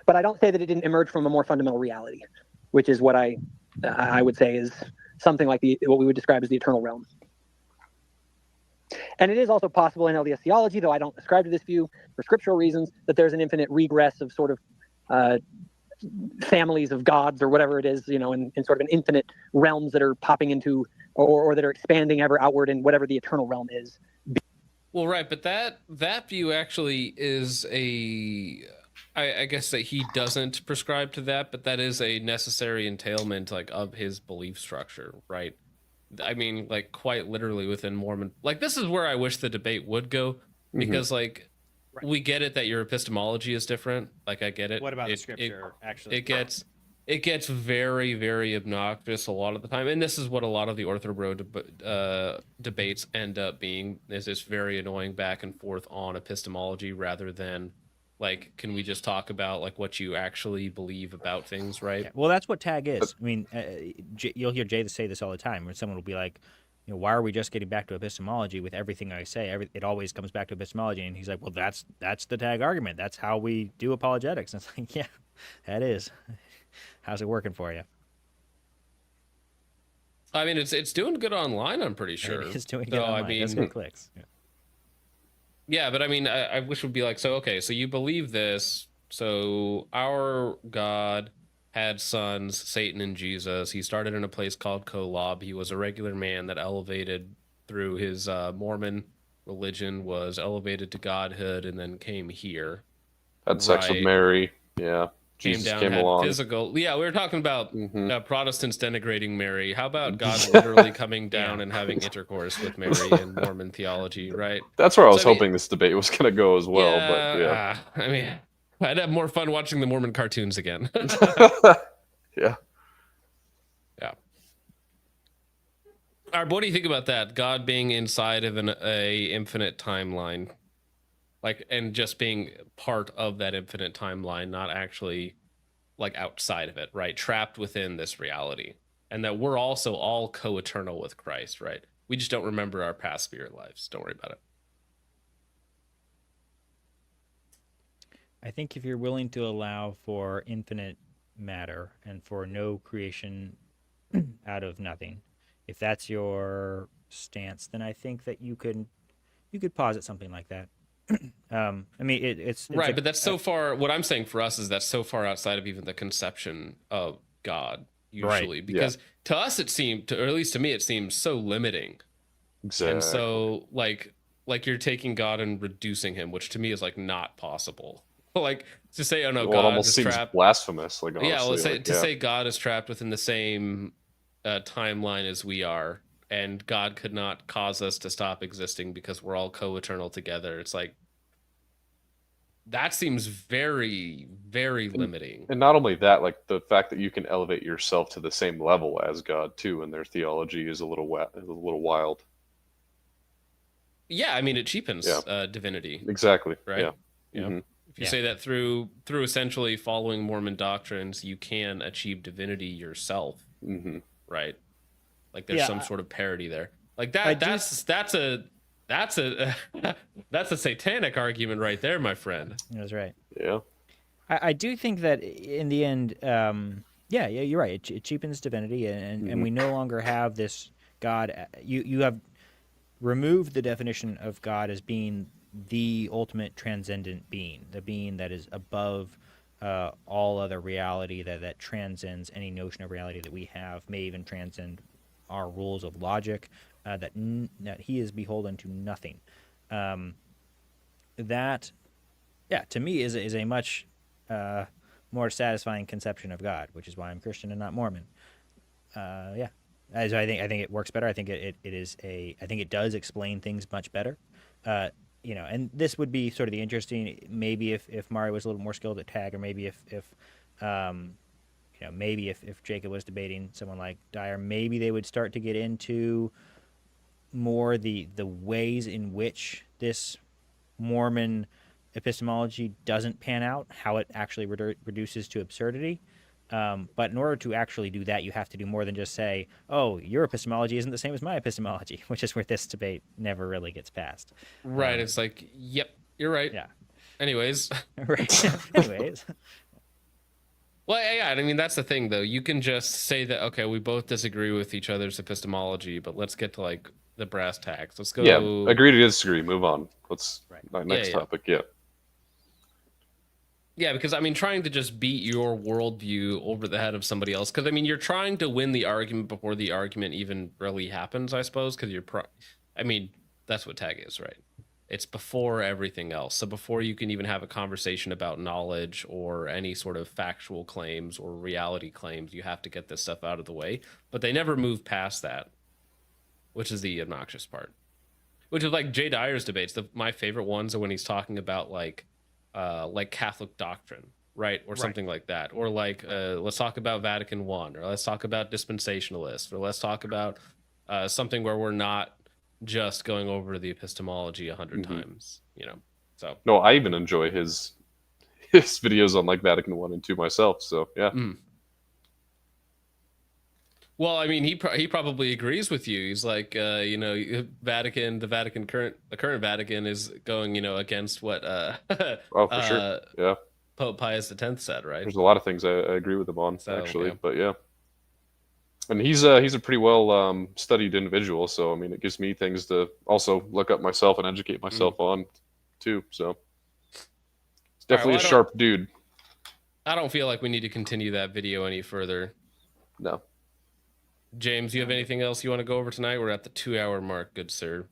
But I don't say that it didn't emerge from a more fundamental reality, which is what I would say is something like what we would describe as the eternal realm. And it is also possible in LDS theology, though I don't ascribe to this view for scriptural reasons, that there's an infinite regress of sort of families of gods or whatever it is, in sort of an infinite realms that are popping into or that are expanding ever outward in whatever the eternal realm is. Well, right, but that view actually is I guess that he doesn't prescribe to that, but that is a necessary entailment of his belief structure, right? I mean, quite literally within Mormon, this is where I wish the debate would go, because we get it that your epistemology is different. I get it. What about the scripture? Actually, it gets very, very obnoxious a lot of the time, and this is what a lot of the Ortho-Bro debates end up being, is this very annoying back and forth on epistemology rather than can we just talk about what you actually believe about things, right? Yeah. Well, that's what tag is. I mean, you'll hear Jay say this all the time, where someone will be like, why are we just getting back to epistemology with everything I say? It always comes back to epistemology, and he's like, well, that's the tag argument. That's how we do apologetics. And it's like, yeah, that is. How's it working for you? I mean, it's doing good online, I'm pretty sure. It is doing good online. I mean, that's good clicks. Yeah. Yeah, but I mean, I wish it would be okay, so you believe this. So our God had sons, Satan and Jesus. He started in a place called Kolob. He was a regular man that elevated through his Mormon religion, was elevated to godhood, and then came here. Had sex with Mary. Yeah. Jesus came along. Physical. Yeah, we were talking about Protestants denigrating Mary. How about God literally coming down and having intercourse with Mary in Mormon theology, right? That's where I was hoping this debate was going to go as well. Yeah, but yeah. I mean, I'd have more fun watching the Mormon cartoons again. Yeah. Yeah. All right, what do you think about that? God being inside of a infinite timeline. And just being part of that infinite timeline, not actually outside of it, right? Trapped within this reality. And that we're also all co-eternal with Christ, right? We just don't remember our past spirit lives. Don't worry about it. I think if you're willing to allow for infinite matter and for no creation out of nothing, if that's your stance, then I think that you could posit something like that. I mean, it's right, but that's so far. What I'm saying for us is that's so far outside of even the conception of God, usually, because to us it seemed, or at least to me, it seems so limiting. Exactly. And so, like you're taking God and reducing him, which to me is not possible. To say, oh no, God it almost is seems trapped. Blasphemous. Honestly, yeah, well, say God is trapped within the same timeline as we are. And God could not cause us to stop existing because we're all co-eternal together. It's that seems very, very limiting. And not only that, the fact that you can elevate yourself to the same level as God too, and their theology is a little wild. Yeah, I mean, it cheapens divinity. Exactly. Right. Yeah. Mm-hmm. If you say that through essentially following Mormon doctrines, you can achieve divinity yourself. Mm-hmm. Right. There's some sort of parody there. That's a that's a satanic argument right there, my friend. That's right. Yeah. I do think that in the end, yeah, you're right. It cheapens divinity, and we no longer have this God. You have removed the definition of God as being the ultimate transcendent being, the being that is above all other reality, that transcends any notion of reality that we have, may even transcend our rules of logic, that he is beholden to nothing. That, to me, is a much more satisfying conception of God, which is why I'm Christian and not Mormon. As I think it works better. I think I think it does explain things much better. And this would be sort of the interesting. Maybe if Mari was a little more skilled at tag, or maybe if maybe if Jacob was debating someone like Dyer, maybe they would start to get into more the ways in which this Mormon epistemology doesn't pan out, how it actually reduces to absurdity. But in order to actually do that, you have to do more than just say, "Oh, your epistemology isn't the same as my epistemology," which is where this debate never really gets past. Right. It's like, yep, you're right. Yeah. Anyways. Right. Anyways. Well, yeah, I mean, that's the thing, though. You can just say that, okay, we both disagree with each other's epistemology, but let's get to, like, the brass tacks. Let's go. Yeah, agree to disagree. Move on. Let's next Yeah. topic. Yeah. Yeah, because, I mean, trying to just beat your worldview over the head of somebody else, because, I mean, you're trying to win the argument before the argument even really happens, I suppose, because I mean, that's what tag is, right? It's before everything else. So before you can even have a conversation about knowledge or any sort of factual claims or reality claims, you have to get this stuff out of the way. But they never move past that, which is the obnoxious part. Which is like Jay Dyer's debates. My favorite ones are when he's talking about like Catholic doctrine, right? Or something like that. Or like, let's talk about Vatican I, or let's talk about dispensationalists, or let's talk about something where we're not just going over the epistemology 100 times, you know. So no, I even enjoy his videos on like Vatican I and II myself. So yeah. Well, I mean, he probably agrees with you. He's like, you know, the current Vatican is going, you know, against what Oh, for sure. Yeah. Pope Pius X said, right? There's a lot of things I agree with him on, actually, yeah. but yeah. And he's a pretty well studied individual, so I mean, it gives me things to also look up myself and educate myself on, too. So it's definitely a sharp dude. I don't feel like we need to continue that video any further. No. James, you have anything else you want to go over tonight? We're at the 2-hour mark, good sir.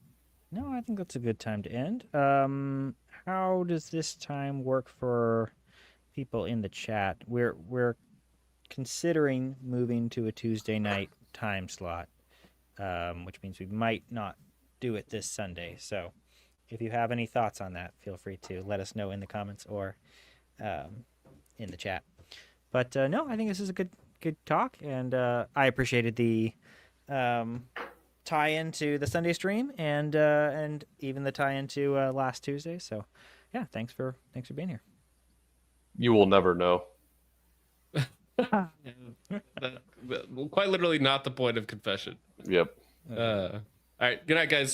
No, I think that's a good time to end. How does this time work for people in the chat? We're considering moving to a Tuesday night time slot, which means we might not do it this Sunday. So if you have any thoughts on that, feel free to let us know in the comments or in the chat. But no, I think this is a good talk, and I appreciated the tie-in to the Sunday stream and even the tie-in to last Tuesday. So yeah, thanks for being here. You will never know. Quite literally not the point of confession. Yep. All right. Good night, guys.